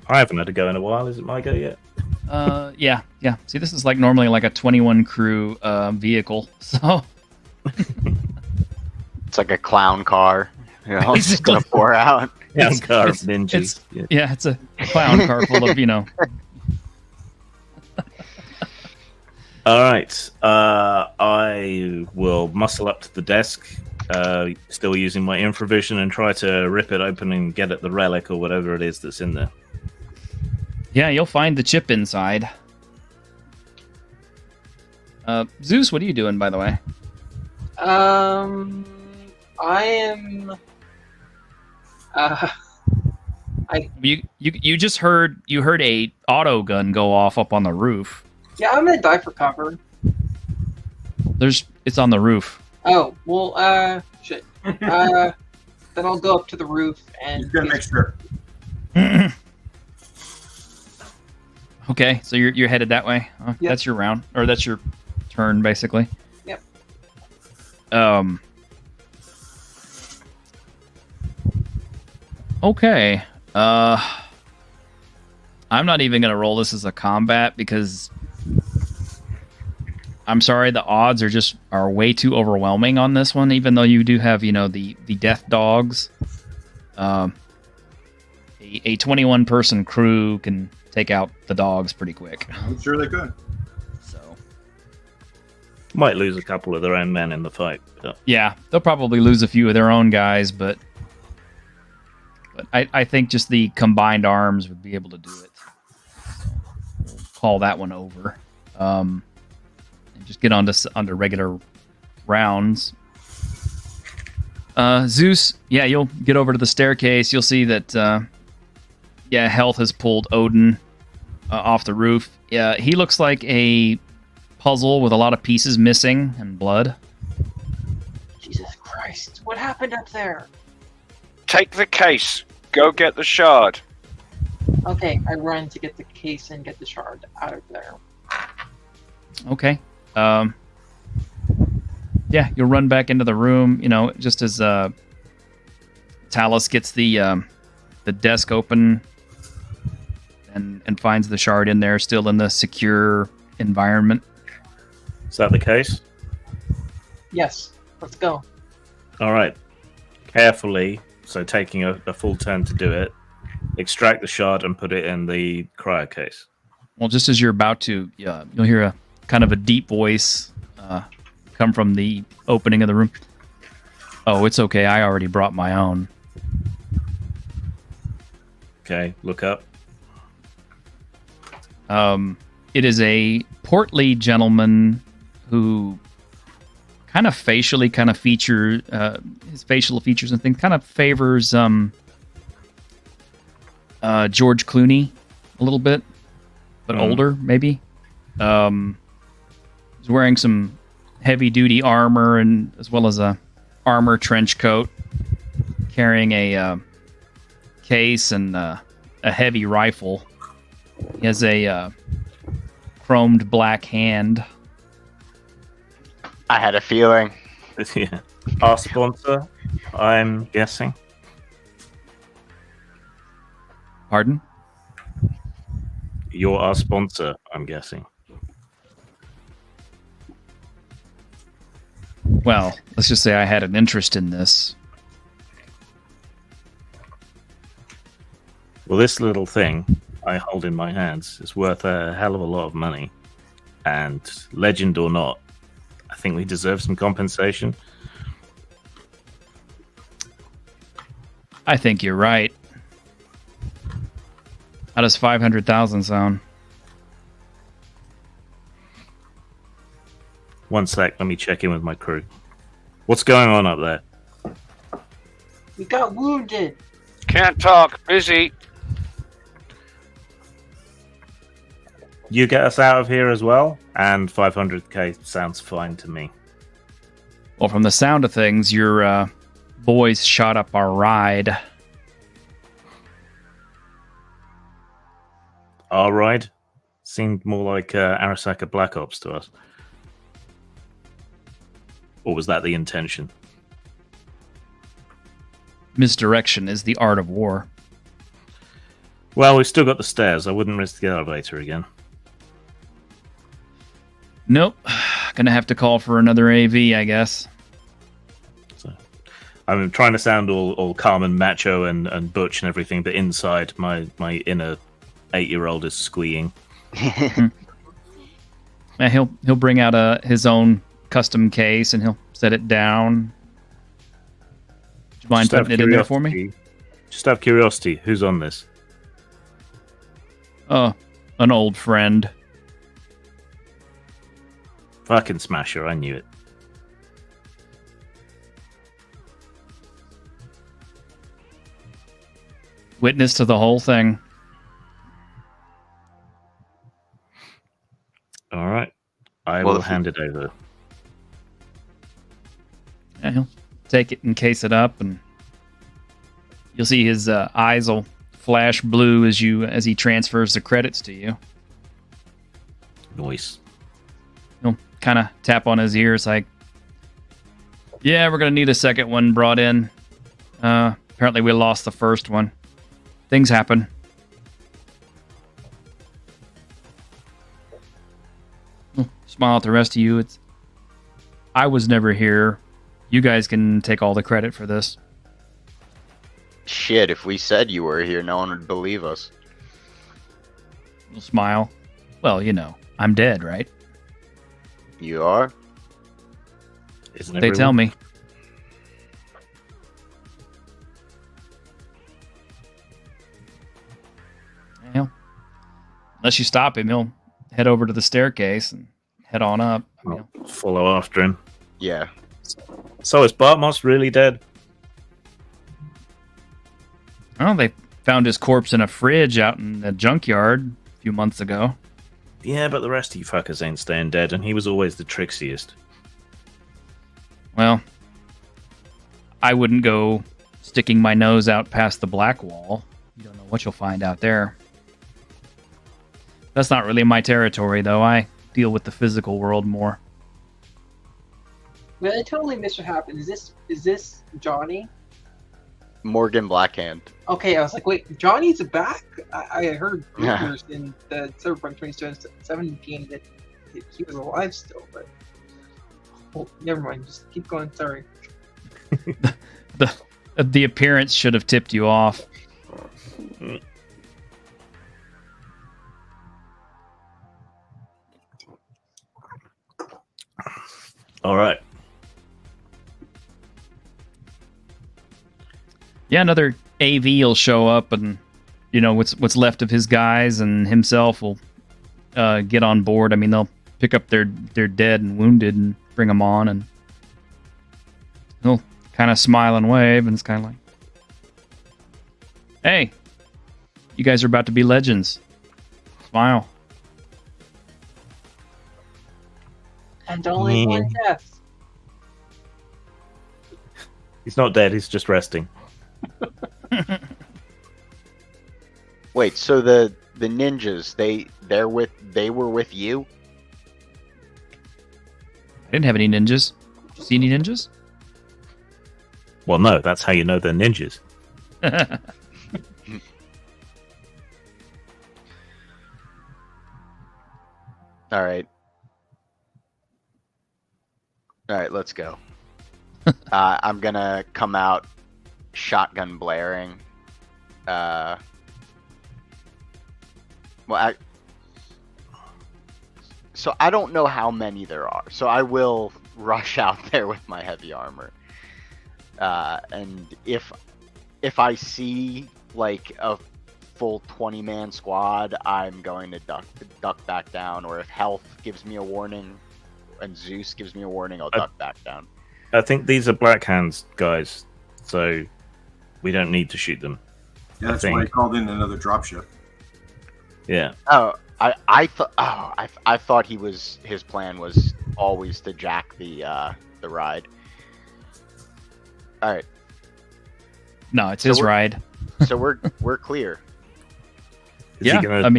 I haven't had a go in a while. Is it my go yet? Yeah. See, this is like normally like a 21 crew vehicle. So It's like a clown car. You know, it's just gonna pour out. Yeah, car of ninjas. It's a clown car full of, All right. I will muscle up to the desk, still using my infravision, and try to rip it open and get at the relic or whatever it is that's in there. Yeah, you'll find the chip inside. Zeus, what are you doing, by the way? I am. You just heard a auto gun go off up on the roof. Yeah, I'm gonna die for cover. It's on the roof. Oh well, shit. Then I'll go up to the roof and. He's gonna make sure. Okay, so you're headed that way. Yep. That's your round, or that's your turn, basically. Yep. Okay. I'm not even gonna roll this as a combat because I'm sorry, the odds are way too overwhelming on this one. Even though you do have, the death dogs, a 21 person crew can take out the dogs pretty quick. I'm sure they could. So might lose a couple of their own men in the fight. But... yeah, they'll probably lose a few of their own guys, but I think just the combined arms would be able to do it. So we'll call that one over. And just get onto regular rounds. Zeus, yeah, you'll get over to the staircase. You'll see that, Health has pulled Odin off the roof. He looks like a puzzle with a lot of pieces missing and blood. Jesus Christ! What happened up there? Take the case. Go get the shard. Okay, I run to get the case and get the shard out of there. Okay. Yeah, you'll run back into the room, just as Talus gets the desk open and finds the shard in there, still in the secure environment. Is that the case? Yes, let's go. All right. Carefully, so taking a full turn to do it, extract the shard and put it in the cryo case. Well, just as you're about to, you'll hear a kind of a deep voice come from the opening of the room. Oh, it's okay. I already brought my own. Okay, look up. It is a portly gentleman who kind of facially features his facial features and things kind of favors George Clooney a little bit, but older maybe. He's wearing some heavy duty armor and as well as a armor trench coat. carrying a case and a heavy rifle. He has a chromed black hand. I had a feeling. Yeah. Our sponsor, I'm guessing. Pardon? You're our sponsor, I'm guessing. Well, let's just say I had an interest in this. Well, this little thing I hold in my hands is worth a hell of a lot of money. And legend or not, I think we deserve some compensation. I think you're right. How does 500,000 sound? One sec, let me check in with my crew. What's going on up there? We got wounded. Can't talk. Busy. You get us out of here as well, and 500k sounds fine to me. Well, from the sound of things, your boys shot up our ride. Our ride seemed more like Arasaka Black Ops to us. Or was that the intention? Misdirection is the art of war. Well, we've still got the stairs. I wouldn't risk the elevator again. Nope. Gonna have to call for another AV, I guess. So, I'm trying to sound all calm and macho and butch and everything, but inside, my inner 8-year-old is squeeing. Yeah, he'll bring out his own custom case and he'll set it down. Do you mind putting it in there for me? Just out of curiosity, who's on this? Oh, an old friend. Fucking smasher, I knew it. Witness to the whole thing. All right. I Well, will if hand it over. Yeah, he'll take it and case it up, and you'll see his eyes will flash blue as he transfers the credits to you. Nice. He'll kind of tap on his ears like, yeah, we're going to need a second one brought in. Apparently we lost the first one. Things happen. He'll smile at the rest of you. I was never here. You guys can take all the credit for this. Shit, if we said you were here, no one would believe us. He'll smile. Well, you know, I'm dead, right? You are? Isn't They tell me. Yeah, unless you stop him, he'll head over to the staircase and head on up. I'll follow after him. Yeah. So is Bartmoss really dead? Oh, they found his corpse in a fridge out in the junkyard a few months ago. Yeah, but the rest of you fuckers ain't staying dead, and he was always the trixiest. Well, I wouldn't go sticking my nose out past the black wall. You don't know what you'll find out there. That's not really my territory, though. I deal with the physical world more. Man, I totally missed what happened. Is this Johnny? Morgan Blackhand. Okay, I was like, wait, Johnny's back? I heard Yeah. rumors in the Cyberpunk 2077 game that he was alive still, but never mind. Just keep going. Sorry. The appearance should have tipped you off. All right. Yeah, another AV will show up, and you know what's left of his guys and himself will get on board. I mean, they'll pick up their dead and wounded and bring them on, and he'll kind of smile and wave, and it's kind of like, "Hey, you guys are about to be legends." Smile. And only one death. He's not dead, he's just resting. Wait, so the ninjas, they were with you? I didn't have any ninjas. Did you see any ninjas? Well, no, that's how you know they're ninjas. All right. All right, let's go. I'm gonna come out, shotgun blaring. Well, so I don't know how many there are. So I will rush out there with my heavy armor. And if I see like a full 20-man squad, I'm going to duck back down. Or if health gives me a warning and Zeus gives me a warning, I'll duck back down. I think these are Black Hands guys, so we don't need to shoot them. Yeah, that's why I called in another dropship. Yeah. Oh, I thought his plan was always to jack the ride. All right. No, it's his ride. So we're clear. Is he gonna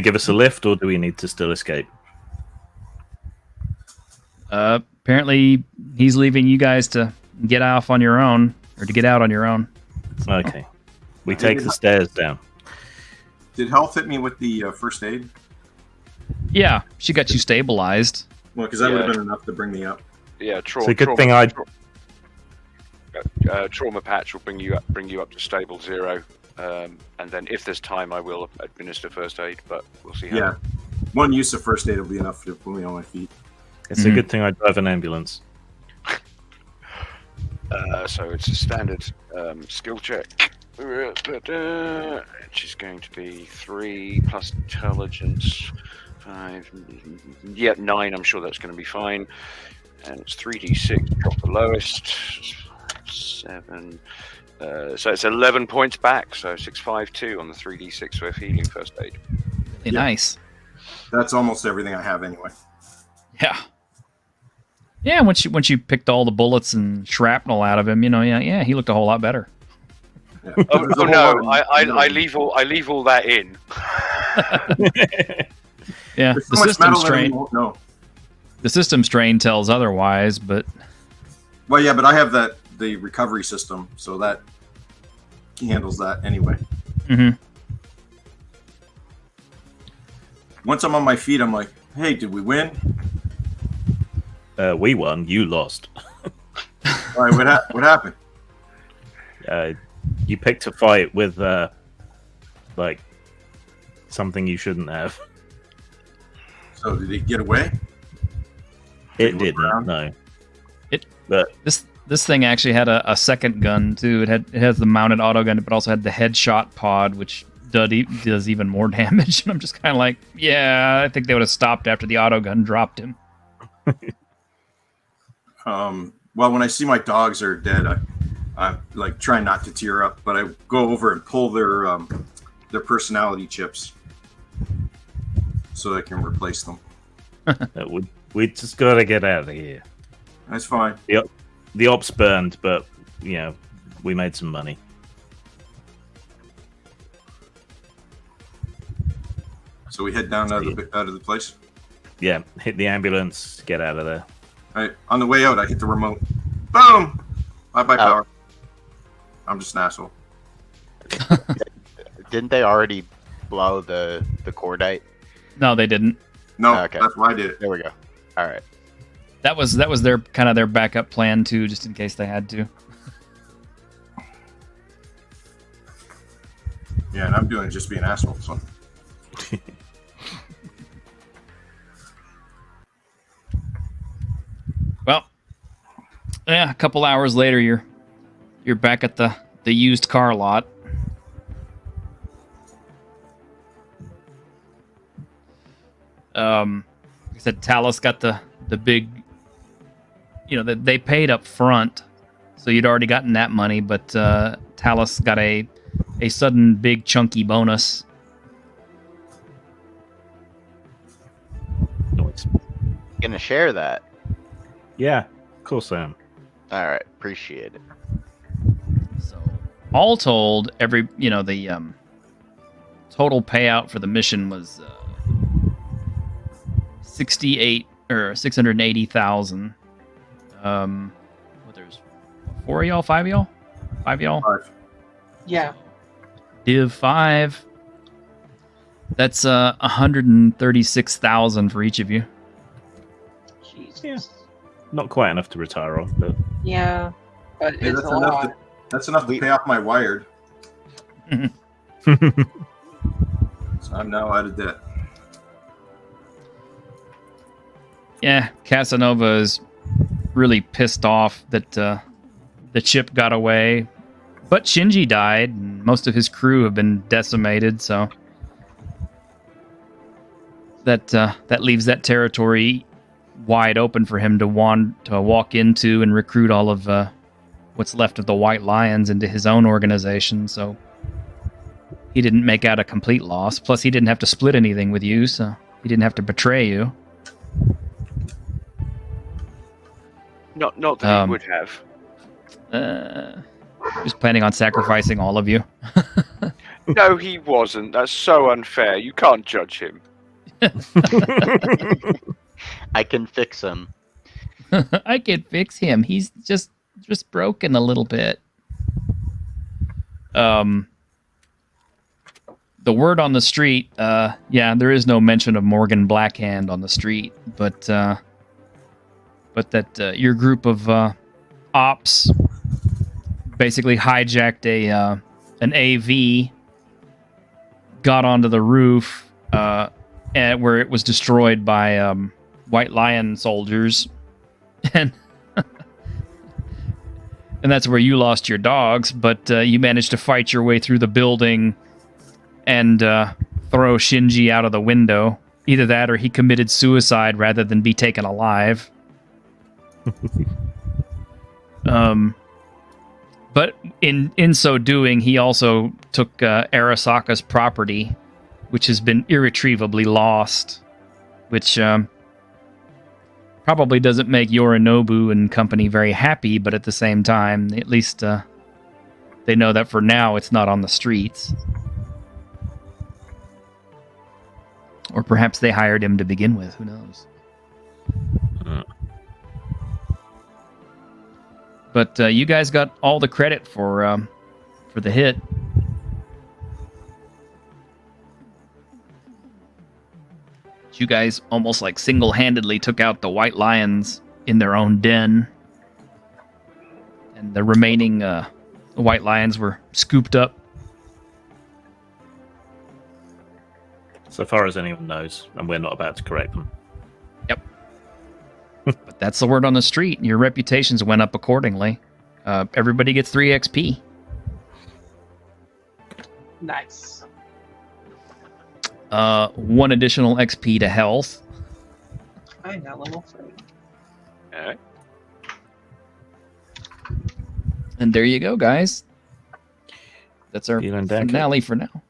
give us a lift, or do we need to still escape? Apparently, he's leaving you guys to get off on your own, or to get out on your own. Okay. We take the stairs down. Did health hit me with the first aid? Yeah, she got you stabilized. Well, because that would have been enough to bring me up. Yeah, It's a good thing I. Trauma patch will bring you up to stable 0, and then if there's time, I will administer first aid. But we'll see how. Yeah, one use of first aid will be enough to put me on my feet. It's a good thing I drive an ambulance. So it's a standard skill check. Which is going to be 3 plus intelligence, 5. Yeah, 9. I'm sure that's going to be fine. And it's 3d6. Drop the lowest. 7. So it's 11 points back. So 652 on the 3d6 with healing first aid. Really nice. That's almost everything I have anyway. Yeah. Yeah, once you picked all the bullets and shrapnel out of him, yeah, he looked a whole lot better. Yeah. Oh no, I leave all that in. Yeah, There's the so much system metal that strain. we won't know. The system strain tells otherwise, but Well, yeah, but I have the recovery system, so that handles that anyway. Mhm. Once I'm on my feet, I'm like, hey, did we win? We won. You lost. All right, what happened? You picked a fight with like something you shouldn't have. So did he get away? It didn't. No. But this thing actually had a second gun too. It has the mounted auto gun, but also had the headshot pod, which does even more damage. And I'm just kind of like, yeah, I think they would have stopped after the auto gun dropped him. Well, when I see my dogs are dead, I like try not to tear up, but I go over and pull their personality chips so I can replace them. we just gotta get out of here. That's fine. The ops burned, but we made some money. So we head down out of the place. Yeah, hit the ambulance, get out of there. All right, on the way out, I hit the remote. Boom! Bye-bye power. I'm just an asshole. Didn't they already blow the cordite? No, they didn't. No, Okay. that's why I did it. There we go. All right. That was their kind of their backup plan too, just in case they had to. Yeah, and I'm doing it just being an asshole. So. Well, yeah, a couple hours later, you're back at the used car lot. Like I said, Talus got the big, that they paid up front, so you'd already gotten that money, but Talus got a sudden big chunky bonus. Gonna share that. Yeah, of course I am. All right. Appreciate it. So all told, the total payout for the mission was 68 or 680,000. There's 4 of y'all, 5 of y'all, 5 of y'all. 5. Yeah. Div 5. That's 136,000 for each of you. Jesus. Yeah. Not quite enough to retire on, but Yeah. But Hey, it's that's a enough. lot. That's enough to pay off my wired. So I'm now out of debt. Yeah, Casanova is really pissed off that the chip got away, but Shinji died, and most of his crew have been decimated. So that leaves that territory wide open for him to walk into and recruit all of what's left of the White Lions into his own organization. So he didn't make out a complete loss. Plus, he didn't have to split anything with you, so he didn't have to betray you. Not that he would have. He was planning on sacrificing all of you. No, he wasn't. That's so unfair. You can't judge him. I can fix him. I can fix him. He's just broken a little bit. The word on the street, there is no mention of Morgan Blackhand on the street, but that your group of ops basically hijacked an AV, got onto the roof, where it was destroyed by White Lion soldiers, and that's where you lost your dogs. But you managed to fight your way through the building and throw Shinji out of the window. Either that, or he committed suicide rather than be taken alive. But in so doing, he also took Arasaka's property, which has been irretrievably lost, which probably doesn't make Yorinobu and company very happy, but at the same time, at least they know that for now it's not on the streets. Or perhaps they hired him to begin with, who knows? But you guys got all the credit for the hit. You guys almost like single-handedly took out the White Lions in their own den. And the remaining White Lions were scooped up. so far as anyone knows, and we're not about to correct them. Yep. But that's the word on the street, and your reputations went up accordingly. Everybody gets 3 XP. Nice. 1 additional XP to health. I'm now level 3. Alright. And there you go, guys. That's our Feeling down, finale for now.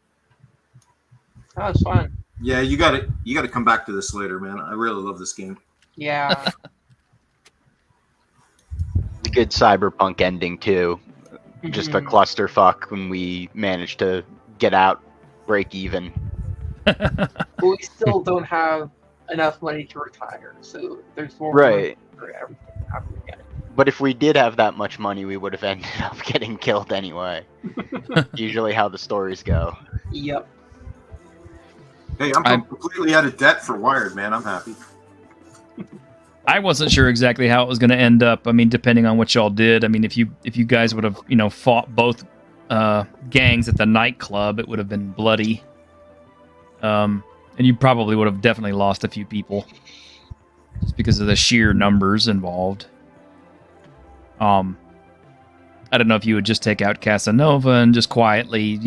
That was fun. Yeah, you got it. You got to come back to this later, man. I really love this game. Yeah. A good cyberpunk ending too. Just a clusterfuck when we managed to get out, break even. But we still don't have enough money to retire, so there's more Right. money for everything to happen again. But if we did have that much money, we would have ended up getting killed anyway. Usually how the stories go. Yep. Hey, I'm completely out of debt for Wired, man. I'm happy. I wasn't sure exactly how it was going to end up. I mean, depending on what y'all did. I mean, if you guys would have, fought both gangs at the nightclub, it would have been bloody. And you probably would have definitely lost a few people just because of the sheer numbers involved. I don't know if you would just take out Casanova and just quietly,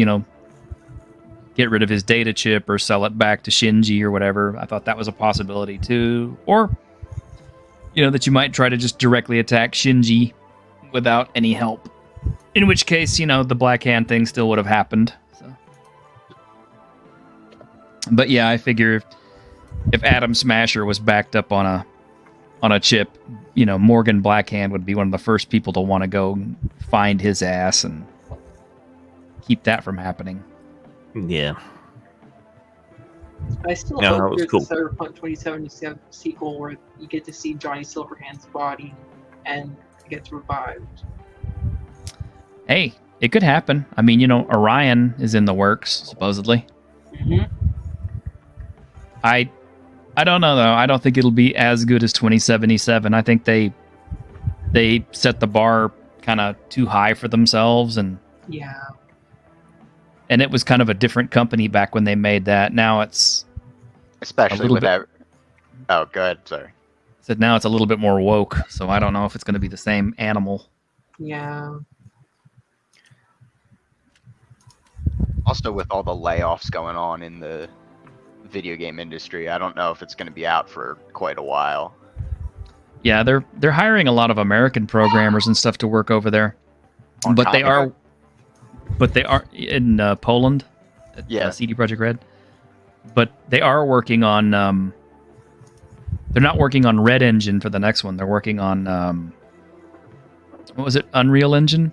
get rid of his data chip or sell it back to Shinji or whatever. I thought that was a possibility too. Or, that you might try to just directly attack Shinji without any help. In which case, the Black Hand thing still would have happened. So. But yeah, I figure if Atom Smasher was backed up on a chip, Morgan Blackhand would be one of the first people to want to go find his ass and keep that from happening. Yeah. I still Yeah, that hope was there's cool. a Cyberpunk 2077 sequel where you get to see Johnny Silverhand's body and he gets revived. Hey, it could happen. I mean, you know, Orion is in the works, supposedly. Mm-hmm. I don't know, though. I don't think it'll be as good as 2077. I think they set the bar kind of too high for themselves, and Yeah. it was kind of a different company back when they made that. Now it's Especially little with bit- Oh, good. Sorry. now it's a little bit more woke. So I don't know if it's going to be the same animal. Yeah. Also, with all the layoffs going on in the video game industry, I don't know if it's going to be out for quite a while. Yeah, they're hiring a lot of American programmers and stuff to work over there, On but they Comic-Con? are in Poland. At, Yeah. CD Projekt Red. But they are working on. They're not working on Red Engine for the next one. They're working on what was it? Unreal Engine.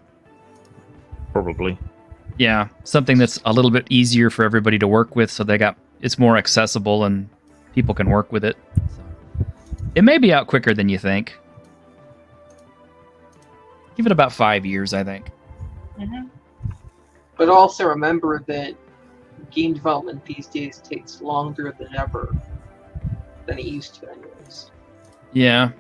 Probably. Yeah, something that's a little bit easier for everybody to work with, so it's more accessible and people can work with it. So, it may be out quicker than you think. Give it about 5 years, I think. Mm-hmm. But also remember that game development these days takes longer than ever than it used to, anyways. Yeah,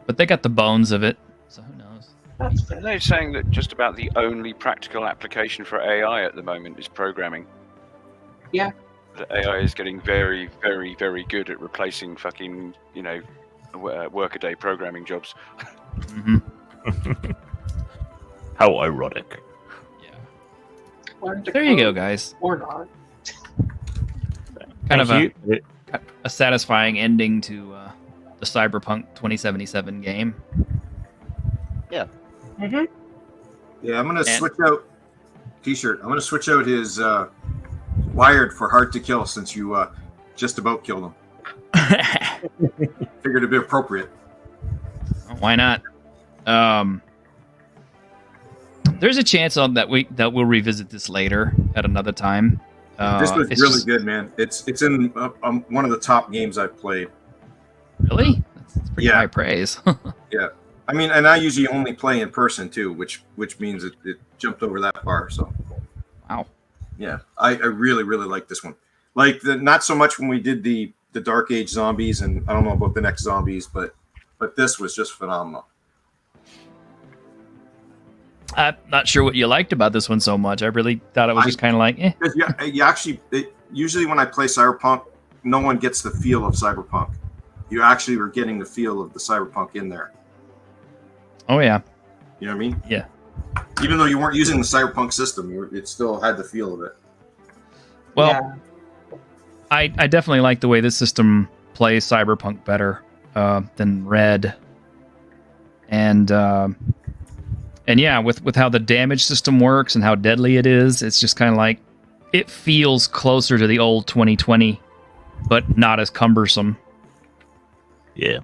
but they got the bones of it, so who knows? That's fair. They're saying that just about the only practical application for AI at the moment is programming. Yeah. The AI is getting very, very, very good at replacing fucking, workaday programming jobs. Mm-hmm. How ironic. Learn to There you go, code, guys. Or not. Kind of Thank you. a satisfying ending to the Cyberpunk 2077 game. Mm-hmm. Yeah, I'm gonna And- switch out T-shirt. I'm gonna switch out his Wired for Hard to Kill since you just about killed him. Figured it'd be appropriate. Why not? There's a chance that we'll revisit this later at another time. This was it's really just- good, man. It's in one of the top games I've played. Really? That's pretty Yeah. high praise. Yeah, I mean, and I usually only play in person too, which means it jumped over that bar. So Wow. yeah, I really like this one. Like not so much when we did the Dark Age zombies, and I don't know about the next zombies, but this was just phenomenal. I'm not sure what you liked about this one so much. I really thought it was just kind of like, eh. Because you actually usually when I play Cyberpunk, no one gets the feel of Cyberpunk. You actually were getting the feel of the Cyberpunk in there. Oh yeah. You know what I mean? Yeah. Even though you weren't using the Cyberpunk system, it still had the feel of it. Well, Yeah. I definitely like the way this system plays Cyberpunk better than Red, and yeah, with how the damage system works and how deadly it is, it's just kind of like it feels closer to the old 2020, but not as cumbersome. Yeah.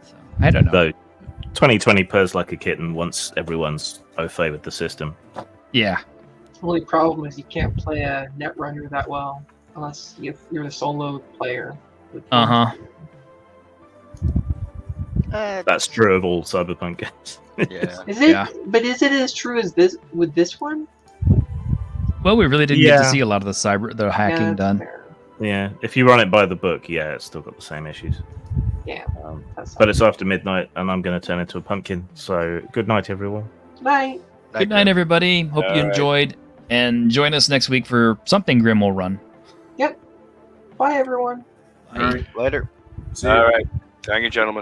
So, I don't know. Though 2020 purrs like a kitten once everyone's au fait with the system. Yeah, The only problem is you can't play a Netrunner that well unless you're a solo player. uh huh. That's true of all Cyberpunk games. Yeah. Is it? Yeah. But is it as true as this with this one? Well, we really didn't get to Yeah. see a lot of the hacking Yeah, that's done. fair. Yeah, if you run it by the book, yeah, it's still got the same issues. Yeah. Um, That's but it's after midnight, and I'm going to turn into a pumpkin. So good night, everyone. Night. Good night, everybody. Hope you All right. enjoyed, and join us next week for something Grim will run. Bye, everyone. All right. Later. See ya. All right. Thank you, gentlemen.